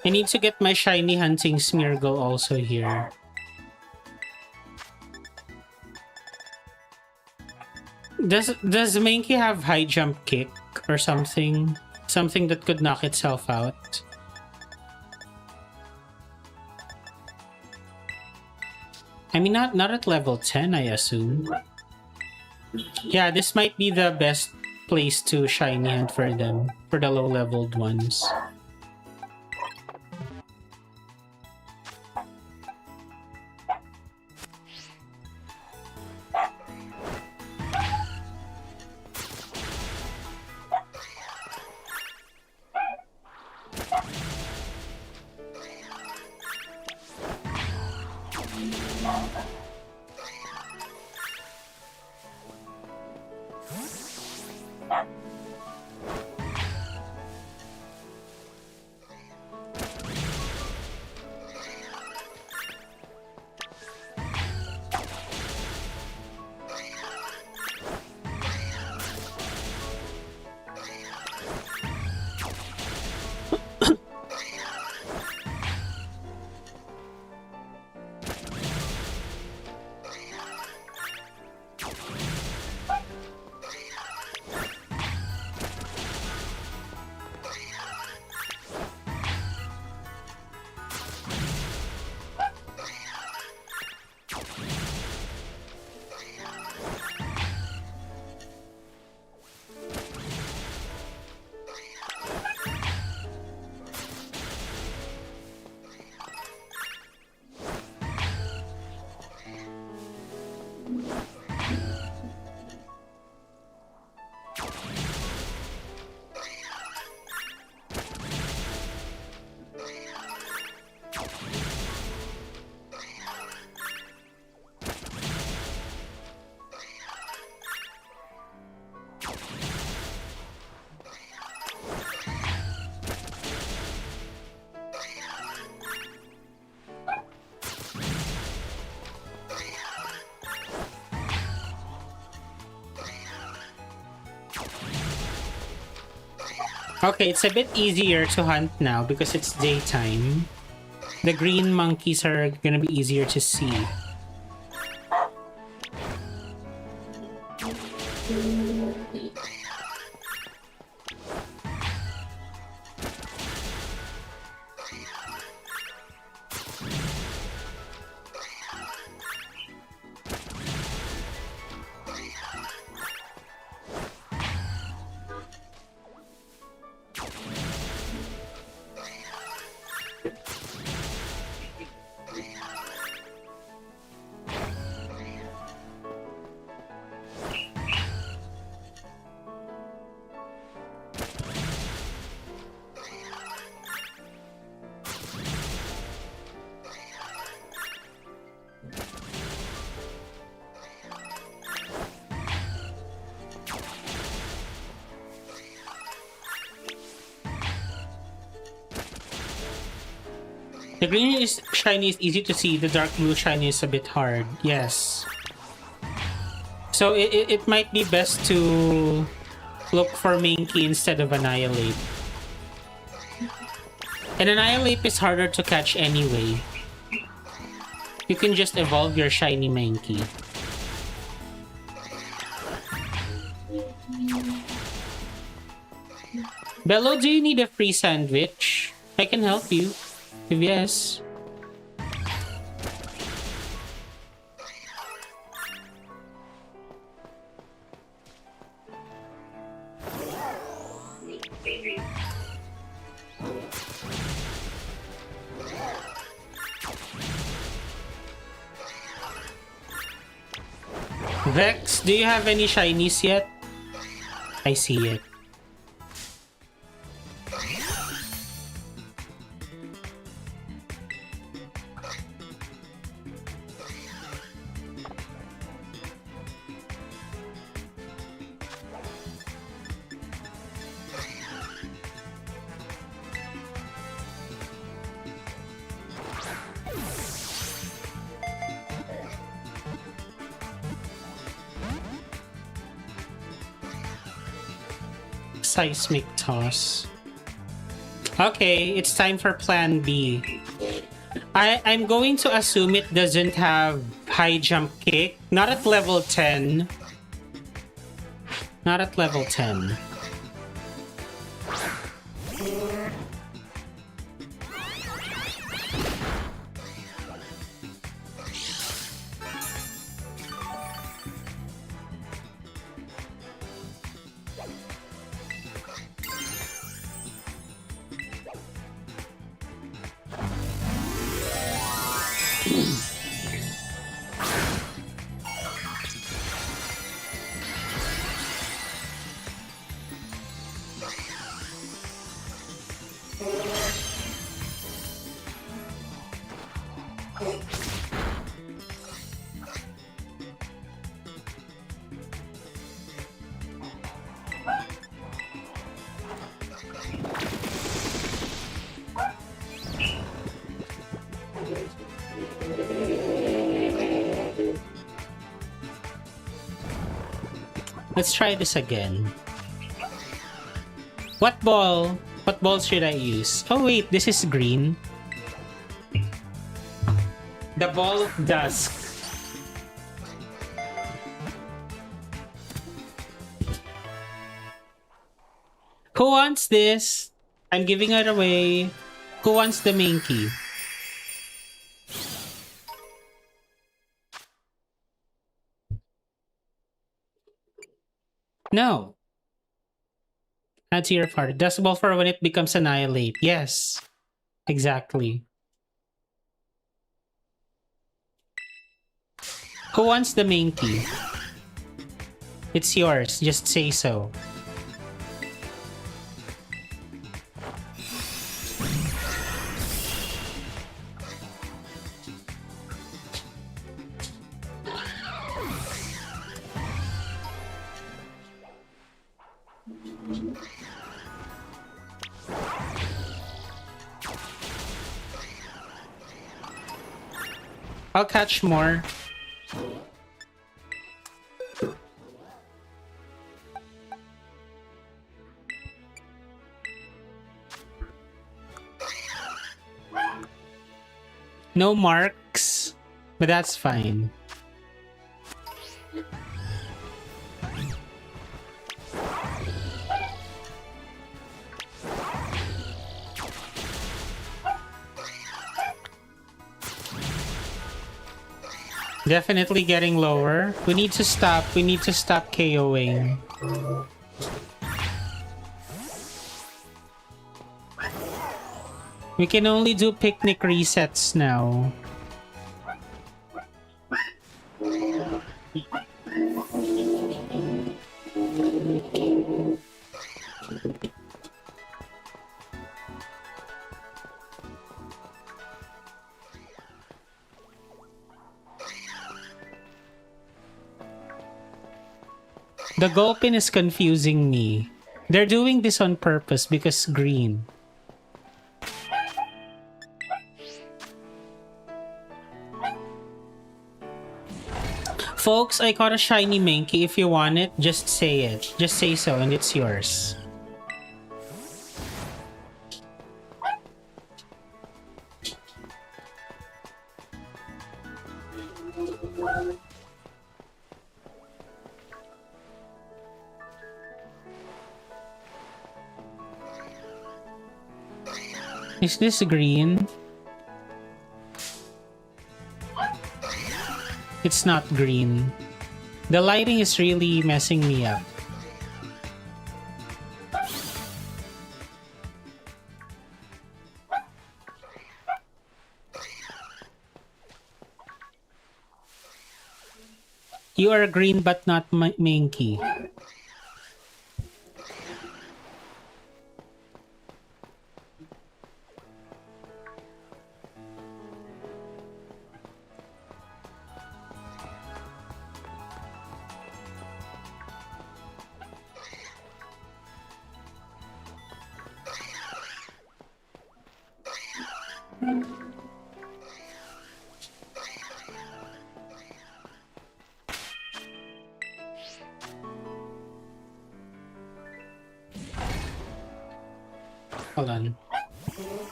I need to get my shiny hunting Smeargle also here. Does Mankey have high jump kick or something? Something that could knock itself out? I mean, not at level 10, I assume. Yeah, this might be the best place to shiny hunt for them, for the low-leveled ones. Okay, it's a bit easier to hunt now because it's daytime. The green monkeys are gonna be easier to see. The green is shiny is easy to see. The dark blue shiny is a bit hard. Yes. So it might be best to look for Mankey instead of Annihilape. And Annihilape is harder to catch anyway. You can just evolve your shiny Mankey. Bello, do you need a free sandwich? I can help you. If yes. Vex, do you have any shinies yet? I see it. Seismic Toss. Okay, it's time for plan B. I'm going to assume it doesn't have high jump kick. Not at level 10. Not at level 10. Let's try this again. What ball? What balls should I use? Oh wait, this is green. The Ball of Dusk. Who wants this? I'm giving it away. Who wants the main key? No. Add to your party. Dust Ball for when it becomes Annihilape. Yes. Exactly. Who wants the main key? It's yours. Just say so. I'll catch more. No marks, but that's fine. Definitely getting lower. We need to stop. We need to stop KOing. We can only do picnic resets now. The Gulpin is confusing me. They're doing this on purpose because green. Folks, I caught a shiny Mankey. If you want it, just say it. Just say so and it's yours. Is this green? It's not green. The lighting is really messing me up. You are green but not Mankey.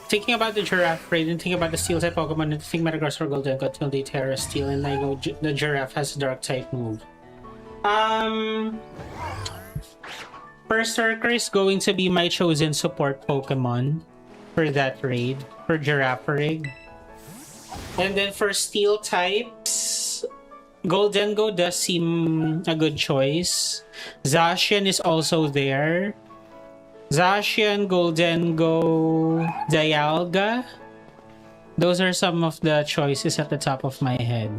Thinking about the Giraffe Raid and thinking about the Steel type Pokemon, and think Metagross or Golden got till the Terra Steel, and I know the Giraffe has a Dark type move. Berserker is going to be my chosen support Pokemon for that raid, for Giraffe Raid. And then for Steel types, Goldengo does seem a good choice. Zacian is also there. Zacian, Goldengo, Dialga. Those are some of the choices at the top of my head.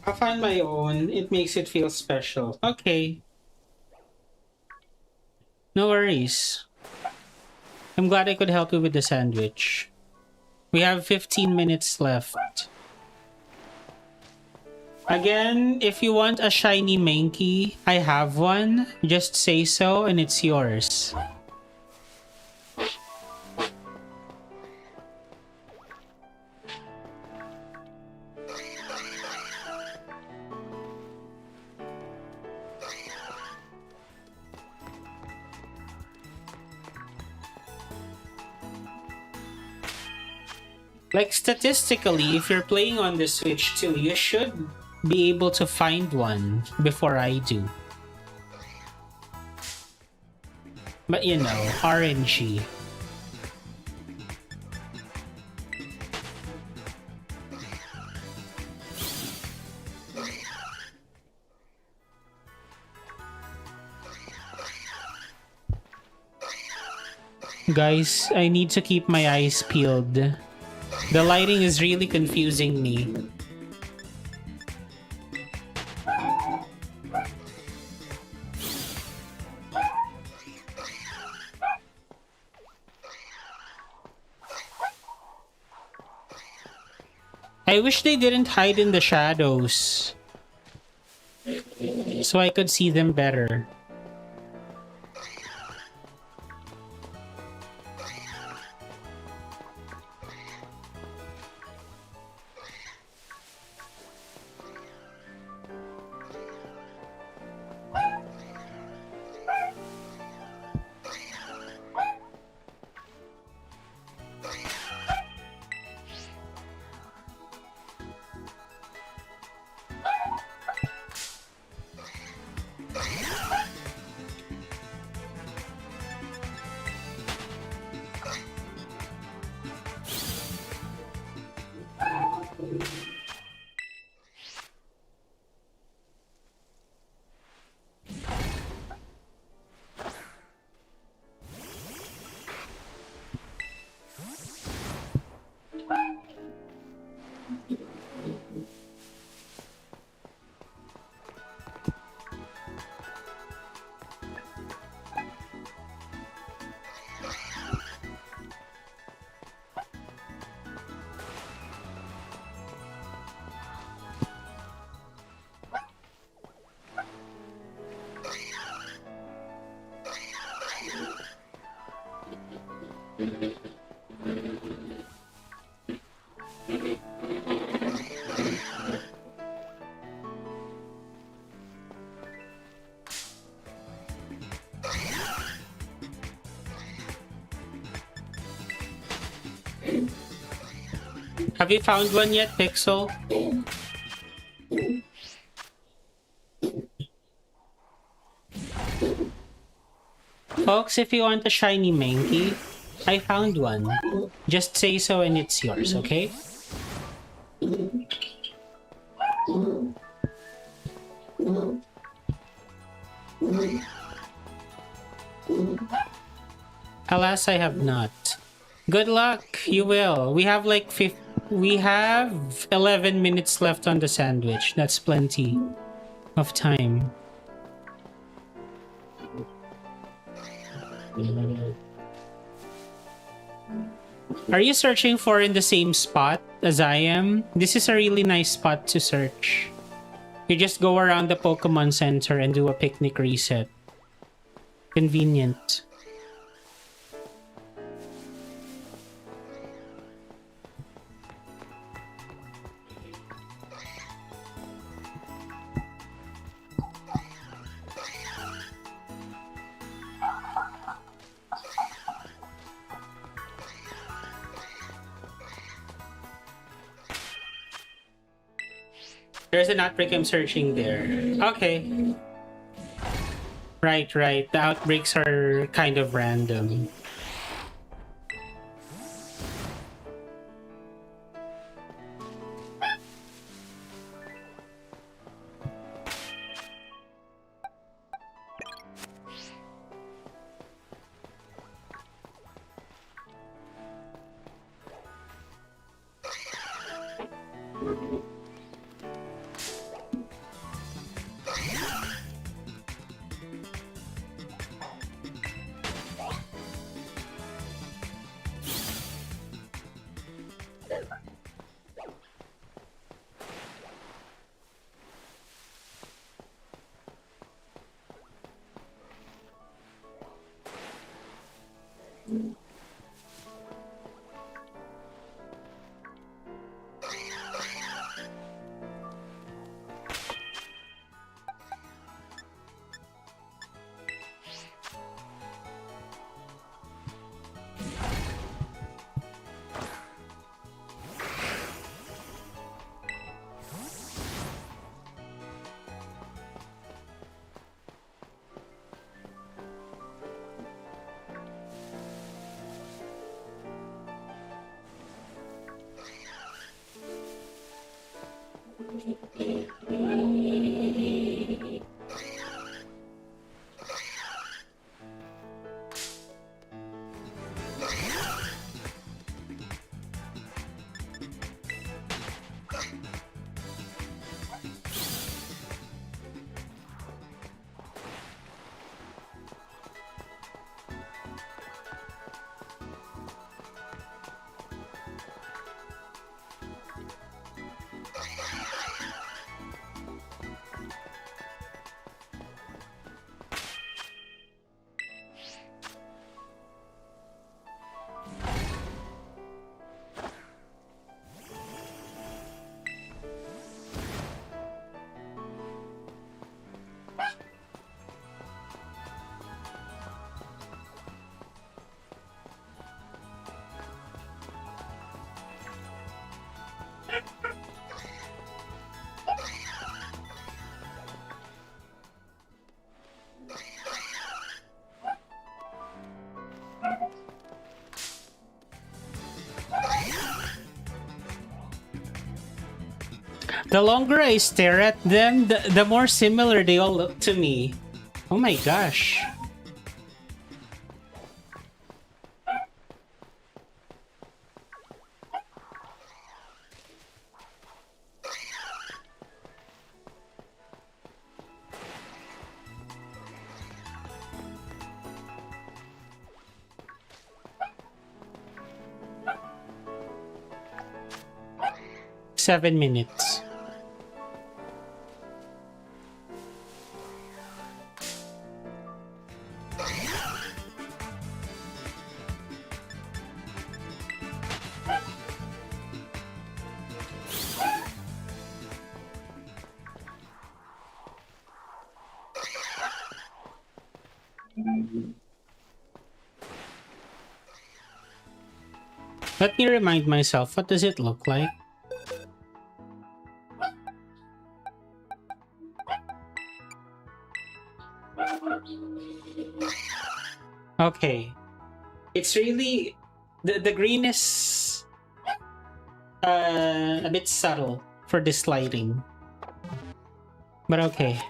I find my own. It makes it feel special. Okay. No worries. I'm glad I could help you with the sandwich. We have 15 minutes left. Again, if you want a shiny Mankey, I have one. Just say so and it's yours. Like, statistically, if you're playing on the Switch too, you should be able to find one before I do. But you know, RNG. Guys, I need to keep my eyes peeled. The lighting is really confusing me. I wish they didn't hide in the shadows, so I could see them better. Have you found one yet, Pixel? Folks, if you want a shiny Mankey, I found one. Just say so and it's yours, okay? Alas, I have not. Good luck, you will. We have like 11 minutes left on the sandwich. That's plenty of time. Are you searching for in the same spot as I am? This is a really nice spot to search. You just go around the Pokemon Center and do a picnic reset. Convenient. There's an outbreak I'm searching there. Okay. Right. The outbreaks are kind of random. The longer I stare at them, the more similar they all look to me. Oh my gosh. Seven minutes. Let me remind myself, what does it look like? Okay. It's really... The green is a bit subtle for this lighting. But okay.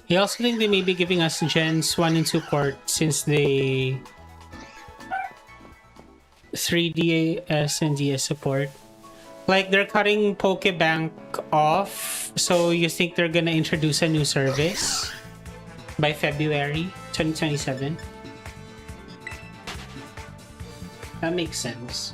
I also think they may be giving us Gens 1 and 2 port since they 3DS and DS support. Like they're cutting Pokebank off, so you think they're gonna introduce a new service by February 2027? That makes sense.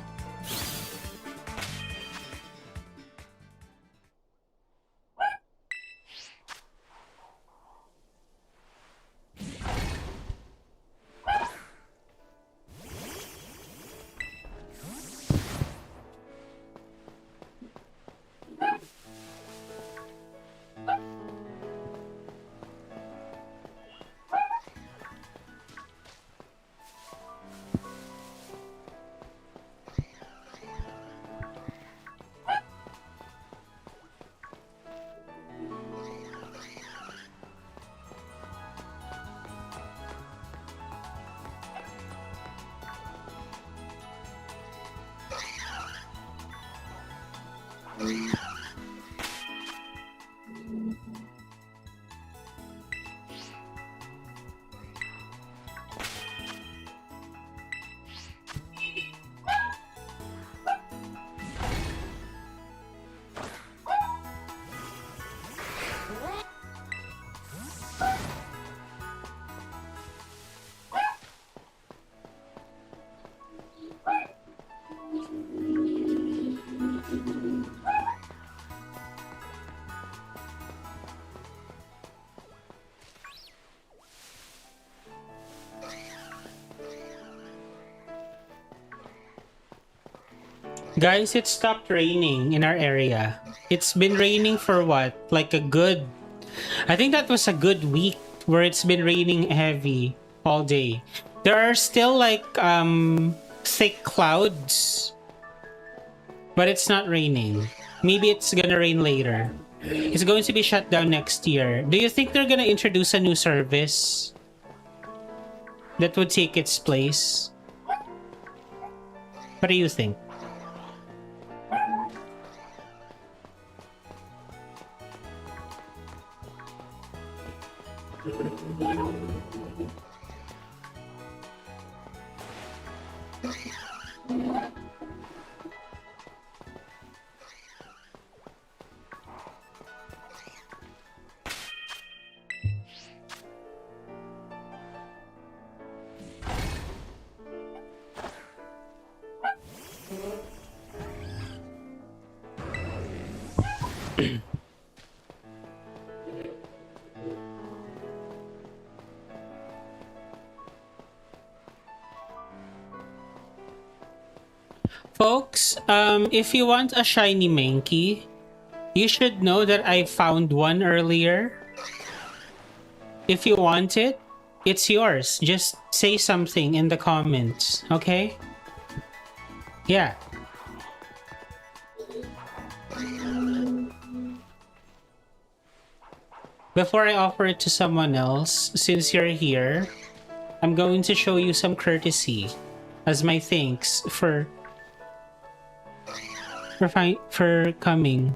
Guys, it stopped raining in our area. It's been raining for what? Like a good... I think that was a good week where it's been raining heavy all day. There are still like thick clouds, but it's not raining. Maybe it's gonna rain later. It's going to be shut down next year. Do you think they're gonna introduce a new service that would take its place? What do you think? Folks, if you want a shiny Mankey, you should know that I found one earlier. If you want it, it's yours. Just say something in the comments, okay? Yeah. Before I offer it to someone else, since you're here, I'm going to show you some courtesy as my thanks for coming.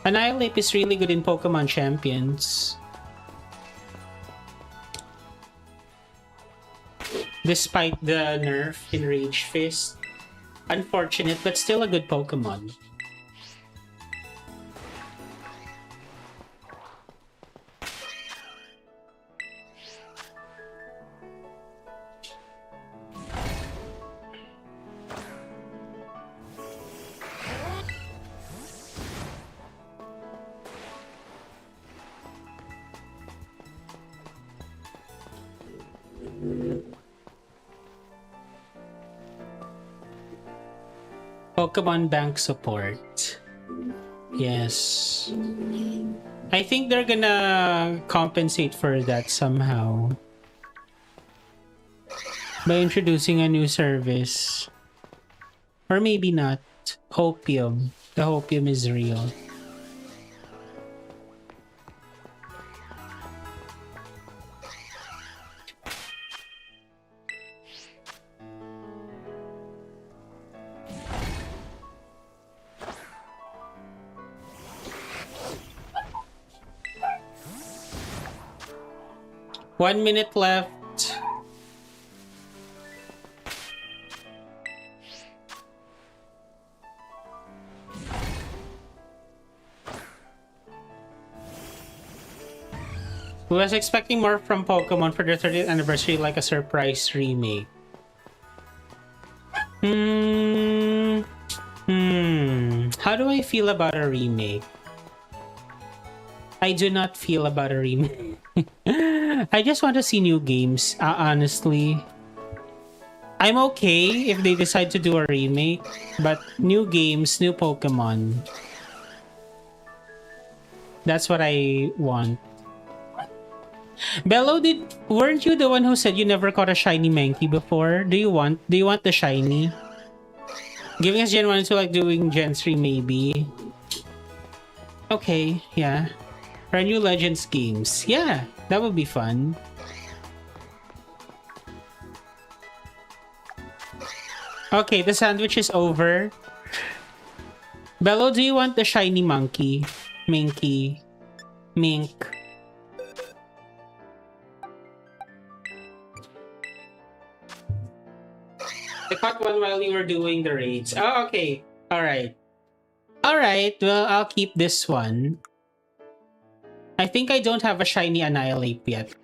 Annihilape is really good in Pokemon Champions. Despite the nerf in Rage Fist. Unfortunate, but still a good Pokemon. Pokemon Bank support. Yes. I think they're gonna compensate for that somehow by introducing a new service. Or maybe not. Hopium. The Hopium is real. 1 minute left. I was expecting more from Pokemon for their 30th anniversary, like a surprise remake. How do I feel about a remake? I do not feel about a remake. I just want to see new games, honestly. I'm okay if they decide to do a remake, but new games, new Pokemon. That's what I want. Bello, weren't you the one who said you never caught a shiny Mankey before? Do you want the shiny? Giving us Gen 1 to like doing Gen 3 maybe. Okay, yeah. For new Legends games. Yeah, that would be fun. Okay, the sandwich is over. Bello, do you want the shiny monkey? Minky. Mink. I caught one while you were doing the raids. Oh, okay. Alright. Alright, well, I'll keep this one. I think I don't have a shiny Annihilape yet.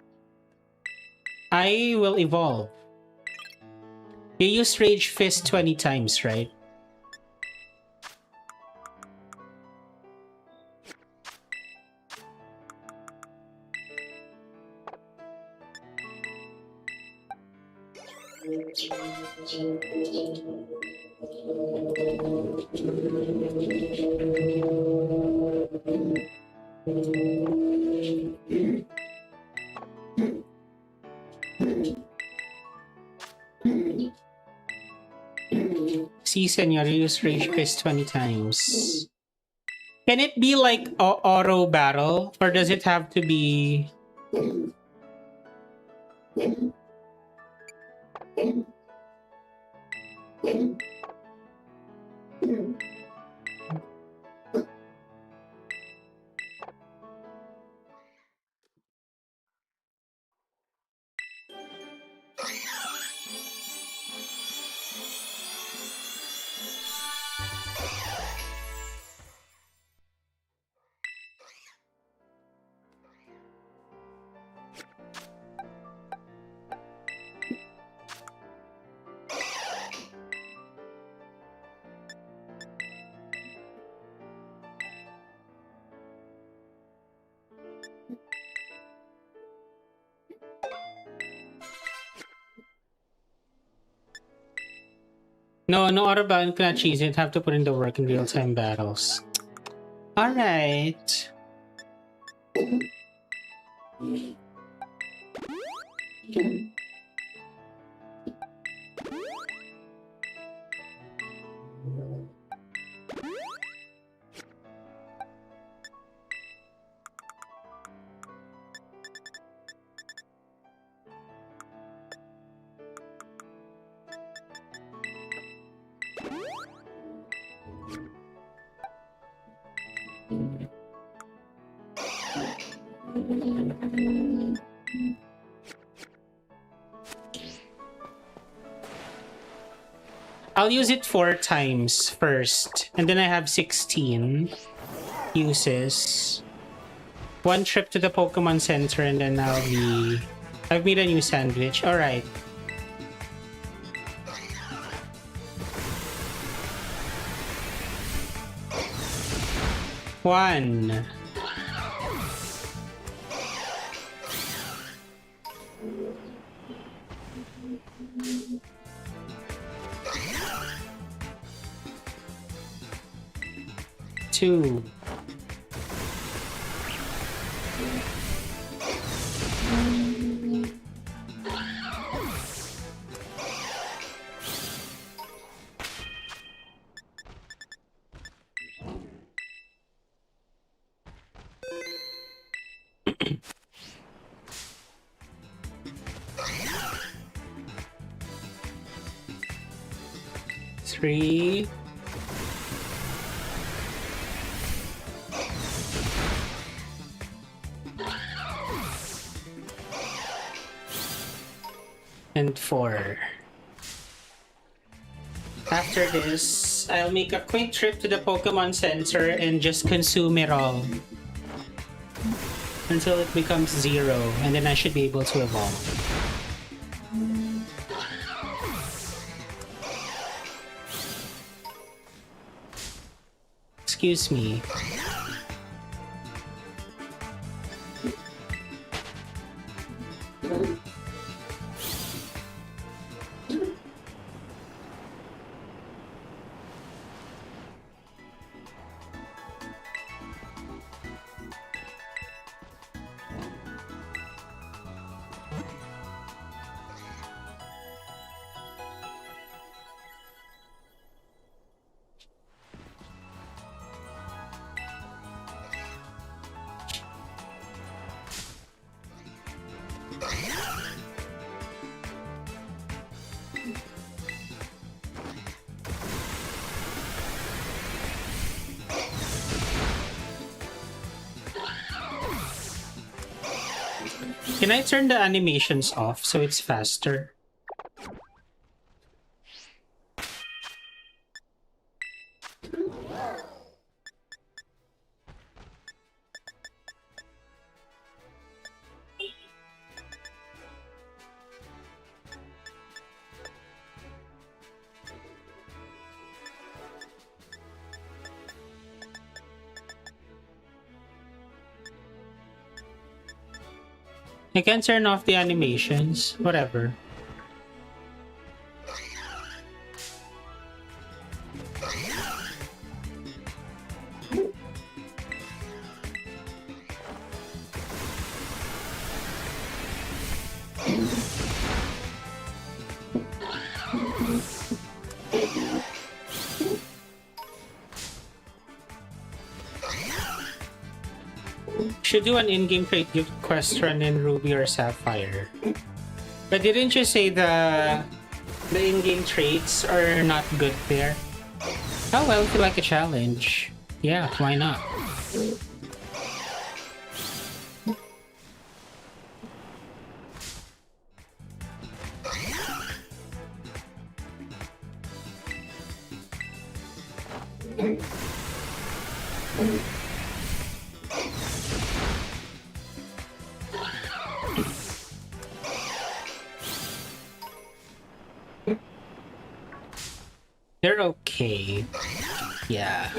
I will evolve. You used Rage Fist 20 times, right? See, Senor, you use Rage Fist 20 times. Can it be like auto battle? Or does it have to be... No, no auto battle cannot cheese it. Have to put in the work in real-time battles. Alright. I'll use it 4 times first, and then I have 16 uses. 1 trip to the Pokemon Center, and then I've made a new sandwich. Alright. One. Two. Three. and 4. After this, I'll make a quick trip to the Pokemon Center and just consume it all until it becomes 0, and then I should be able to evolve. Excuse me. Can I turn the animations off so it's faster? I can turn off the animations, whatever. Should do an in-game trade gift quest run in Ruby or Sapphire. But didn't you say the in-game traits are not good there? Oh well, if you like a challenge. Yeah, why not? They're okay. Yeah.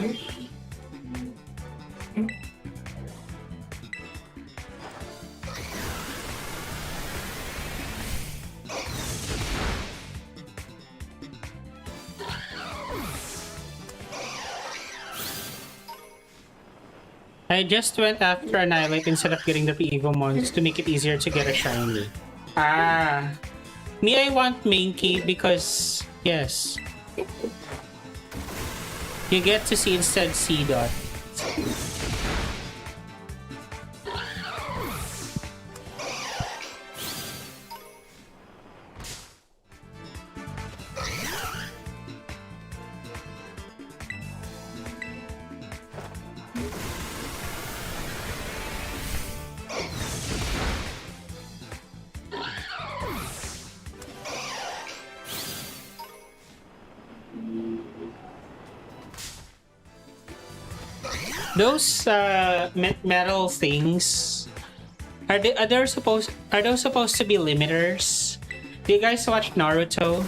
I just went after Annihilape instead of getting the Evomons to make it easier to get a shiny. Ah. Me, I want Mankey because, yes. You get to see instead C-Dot. Those metal things are those supposed to be limiters? Do you guys watch Naruto?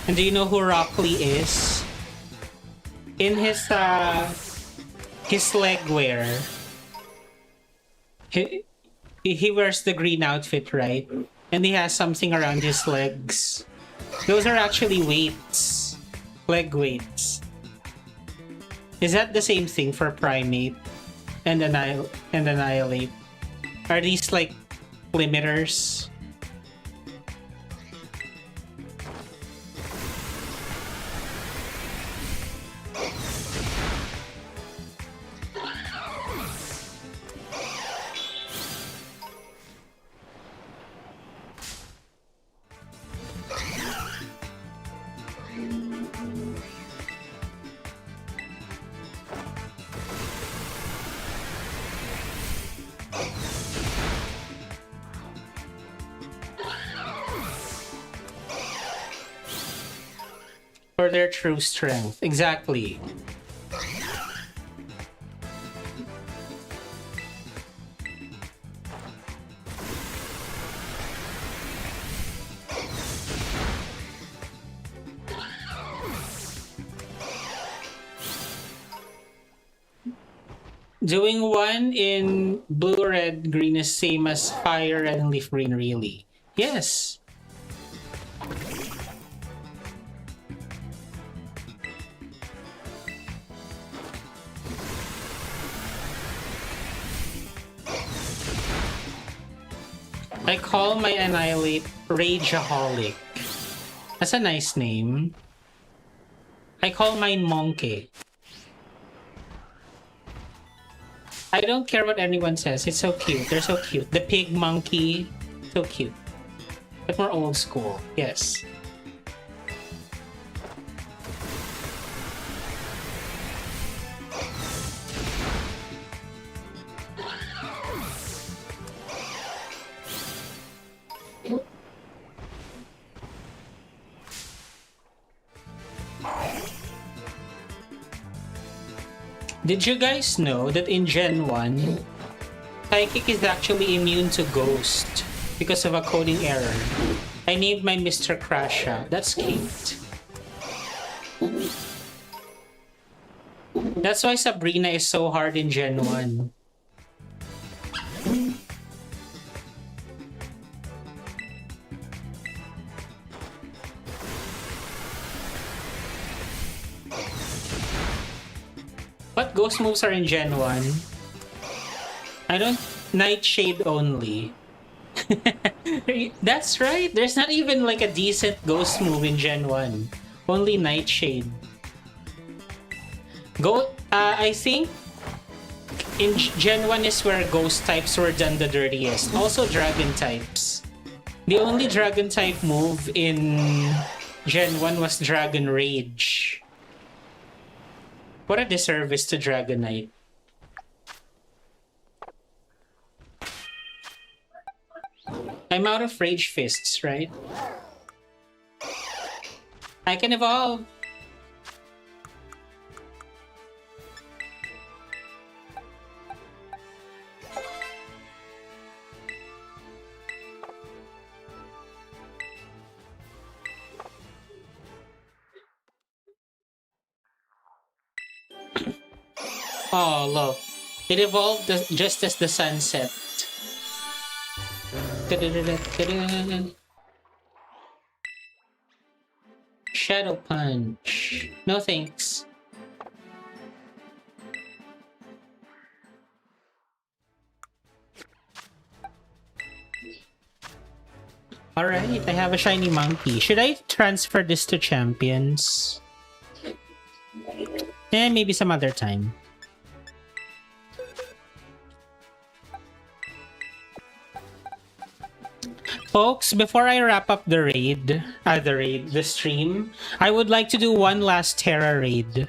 And do you know who Rock Lee is? In his leg wear, he wears the green outfit, right? And he has something around his legs. Those are actually weights, leg weights. Is that the same thing for Primate and Annihilape? Are these like limiters? their true strength. Exactly. Doing one in blue, red, green is same as fire, red, and leaf green, really. Yes. I call my Annihilape Rageaholic. That's a nice name. I call mine Monkey. I don't care what anyone says. It's so cute. They're so cute. The pig monkey. So cute. But more old school. Yes. Did you guys know that in Gen 1, Psychic is actually immune to Ghost because of a coding error? I named my Mr. Crasha. That's cute. That's why Sabrina is so hard in Gen 1. What ghost moves are in Gen 1? I don't... Nightshade only. That's right. There's not even like a decent ghost move in Gen 1. Only Nightshade. I think in Gen 1 is where ghost types were done the dirtiest. Also dragon types. The only dragon type move in Gen 1 was Dragon Rage. What a disservice to Dragonite. I'm out of Rage Fists, right? I can evolve! Oh, look. It evolved just as the sun set. Shadow Punch. No thanks. Alright, I have a shiny monkey. Should I transfer this to champions? Maybe some other time. Folks, before I wrap up the stream, I would like to do one last Tera raid.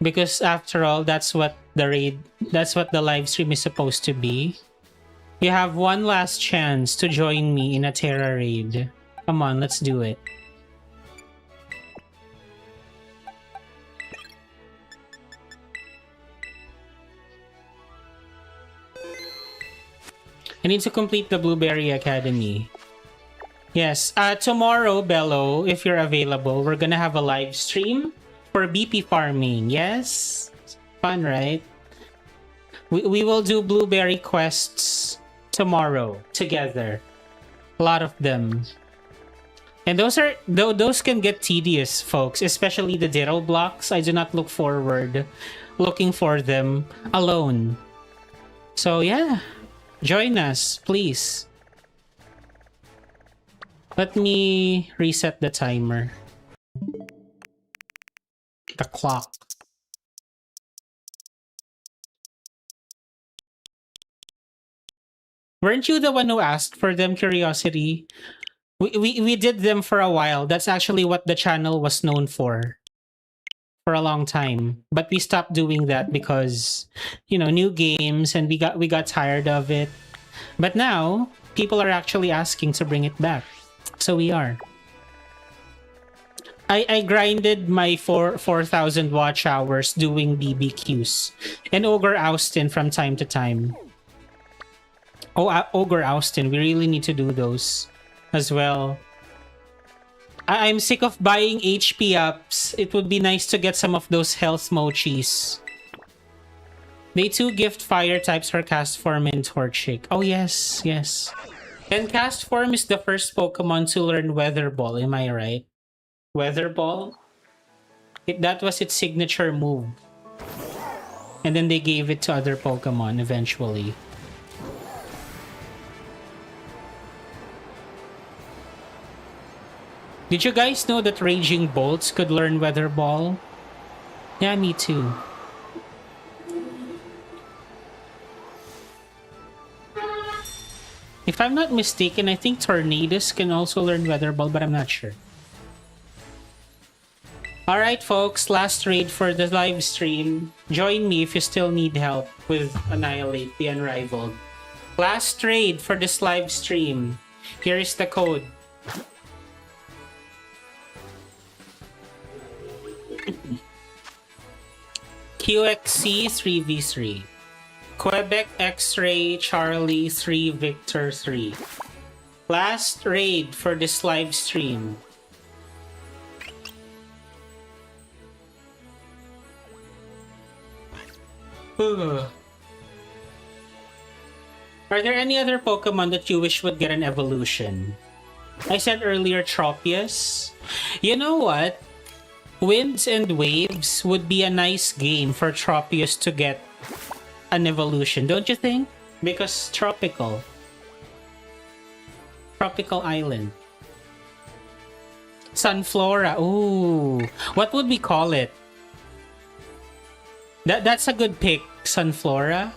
Because after all, that's what the live stream is supposed to be. You have one last chance to join me in a Tera raid. Come on, let's do it. I need to complete the Blueberry Academy. Yes, tomorrow, Bello, if you're available, we're gonna have a live stream for BP farming. Yes? Fun, right? We will do blueberry quests tomorrow together. A lot of them. And those can get tedious, folks, especially the Ditto blocks. I do not look forward looking for them alone. So yeah. Join us, please. Let me reset the timer. The clock. Weren't you the one who asked for them, Curiosity? We did them for a while. That's actually what the channel was known for a long time. But we stopped doing that because, you know, new games, and we got tired of it. But now people are actually asking to bring it back. So we are. I grinded my 4,000 watch hours doing BBQs and Ogre Austin from time to time. Oh, Ogre Austin, we really need to do those as well. I'm sick of buying HP ups. It would be nice to get some of those health mochis. They too gift fire types for cast form and Torchic. Oh yes, yes. And cast form is the first Pokemon to learn Weather Ball, am I right? Weather Ball? That was its signature move. And then they gave it to other Pokemon eventually. Did you guys know that Raging Bolts could learn Weather Ball? Yeah, me too. If I'm not mistaken, I think Tornadus can also learn Weather Ball, but I'm not sure. Alright folks, last raid for the live stream. Join me if you still need help with Annihilape the Unrivaled. Last raid for this live stream. Here is the code. QXC 3v3. Quebec X-Ray Charlie 3 Victor 3. Last raid for this live stream. Are there any other Pokemon that you wish would get an evolution? I said earlier Tropius. You know what? Winds and Waves would be a nice game for Tropius to get an evolution, don't you think? Because tropical. Tropical island. Sunflora. Ooh. What would we call it? That's a good pick, Sunflora.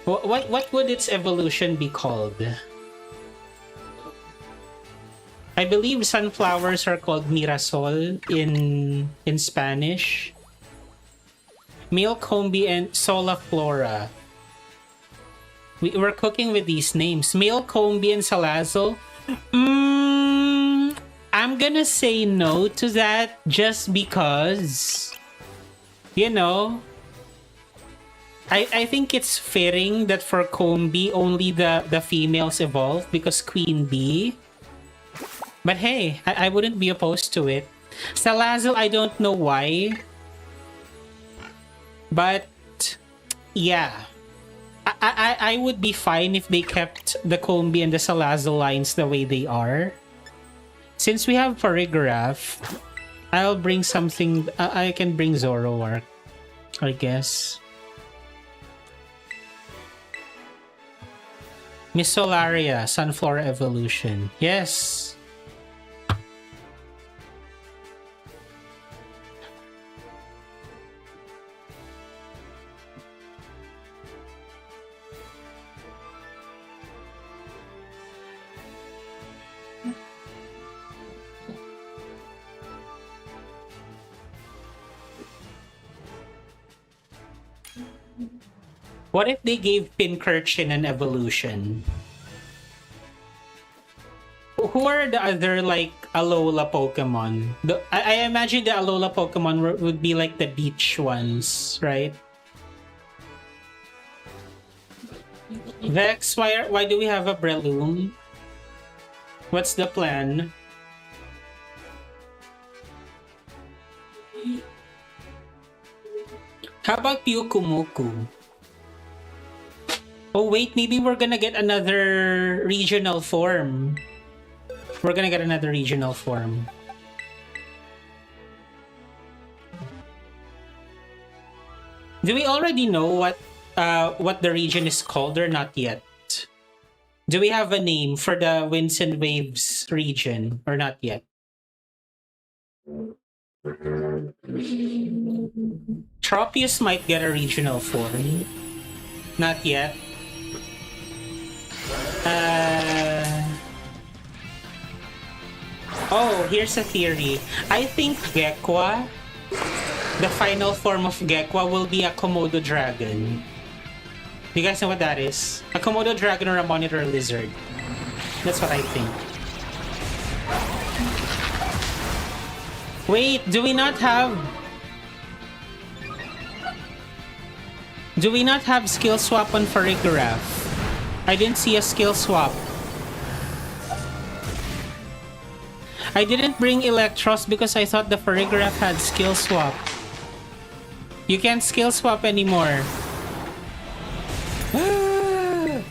What would its evolution be called? I believe sunflowers are called Mirasol in Spanish. Milcombi and Solaflora. We're cooking with these names. Milcombi and Salazzle. I'm gonna say no to that just because, you know, I think it's fitting that for Combi only the females evolve because Queen Bee. But hey, I wouldn't be opposed to it. Salazzle, I don't know why. But yeah. I would be fine if they kept the Combi and the Salazzle lines the way they are. Since we have Porygraph, I'll bring something. I can bring Zoroark, I guess. Miss Solaria, Sunflora Evolution. Yes. What if they gave Pincurchin an evolution? Who are the other, like, Alola Pokemon? I imagine the Alola Pokemon would be like the beach ones, right? Vex, why do we have a Breloom? What's the plan? How about Pyukumuku? Oh wait, maybe we're gonna get another regional form. We're gonna get another regional form. Do we already know what the region is called or not yet? Do we have a name for the Winds and Waves region or not yet? Tropius might get a regional form. Not yet. Oh, here's a theory. I think Gekwa, the final form of Gekwa, will be a Komodo dragon. You guys know what that is? A Komodo dragon or a monitor lizard. That's what I think. Wait, do we not have skill swap on Farigiraf? I didn't see a skill swap. I didn't bring Electros because I thought the Farigiraf had skill swap. You can't skill swap anymore.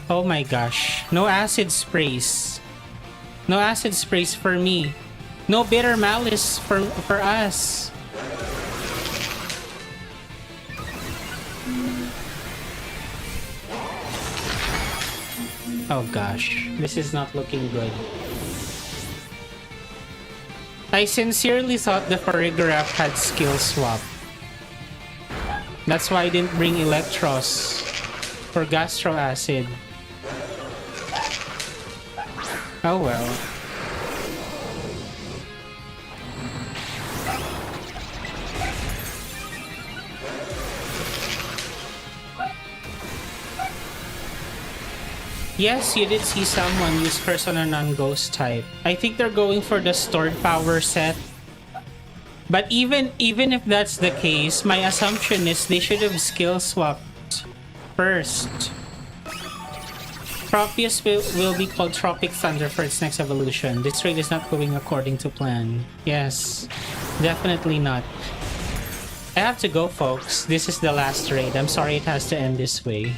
Oh my gosh. No acid sprays. No acid sprays for me. No bitter malice for us. Oh gosh. This is not looking good. I sincerely thought the Farigiraf had skill swap. That's why I didn't bring Electros for Gastro Acid. Oh well. Yes, you did see someone use Persona non-Ghost type. I think they're going for the stored power set. But even if that's the case, my assumption is they should have skill swapped first. Tropius will be called Tropic Thunder for its next evolution. This raid is not going according to plan. Yes, definitely not. I have to go, folks. This is the last raid. I'm sorry it has to end this way.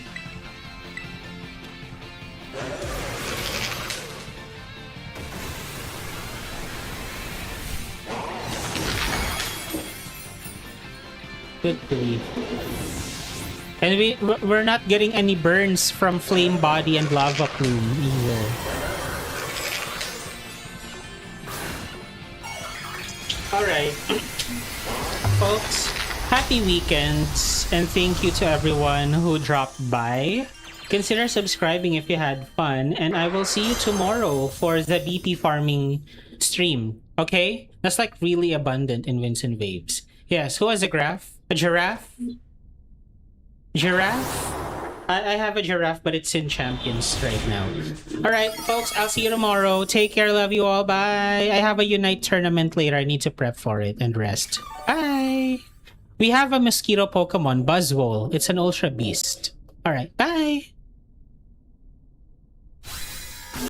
Good grief. And we're not getting any burns from Flame Body and Lava Plume either. Alright. Folks, happy weekends and thank you to everyone who dropped by. Consider subscribing if you had fun, and I will see you tomorrow for the BP farming stream. Okay? That's like really abundant in Winds and Waves. Yes, who has a graph? A giraffe? Giraffe? I have a giraffe, but it's in Champions right now. Alright, folks, I'll see you tomorrow. Take care, love you all, bye! I have a Unite tournament later. I need to prep for it and rest. Bye! We have a mosquito Pokemon, Buzzwole. It's an Ultra Beast. Alright, bye!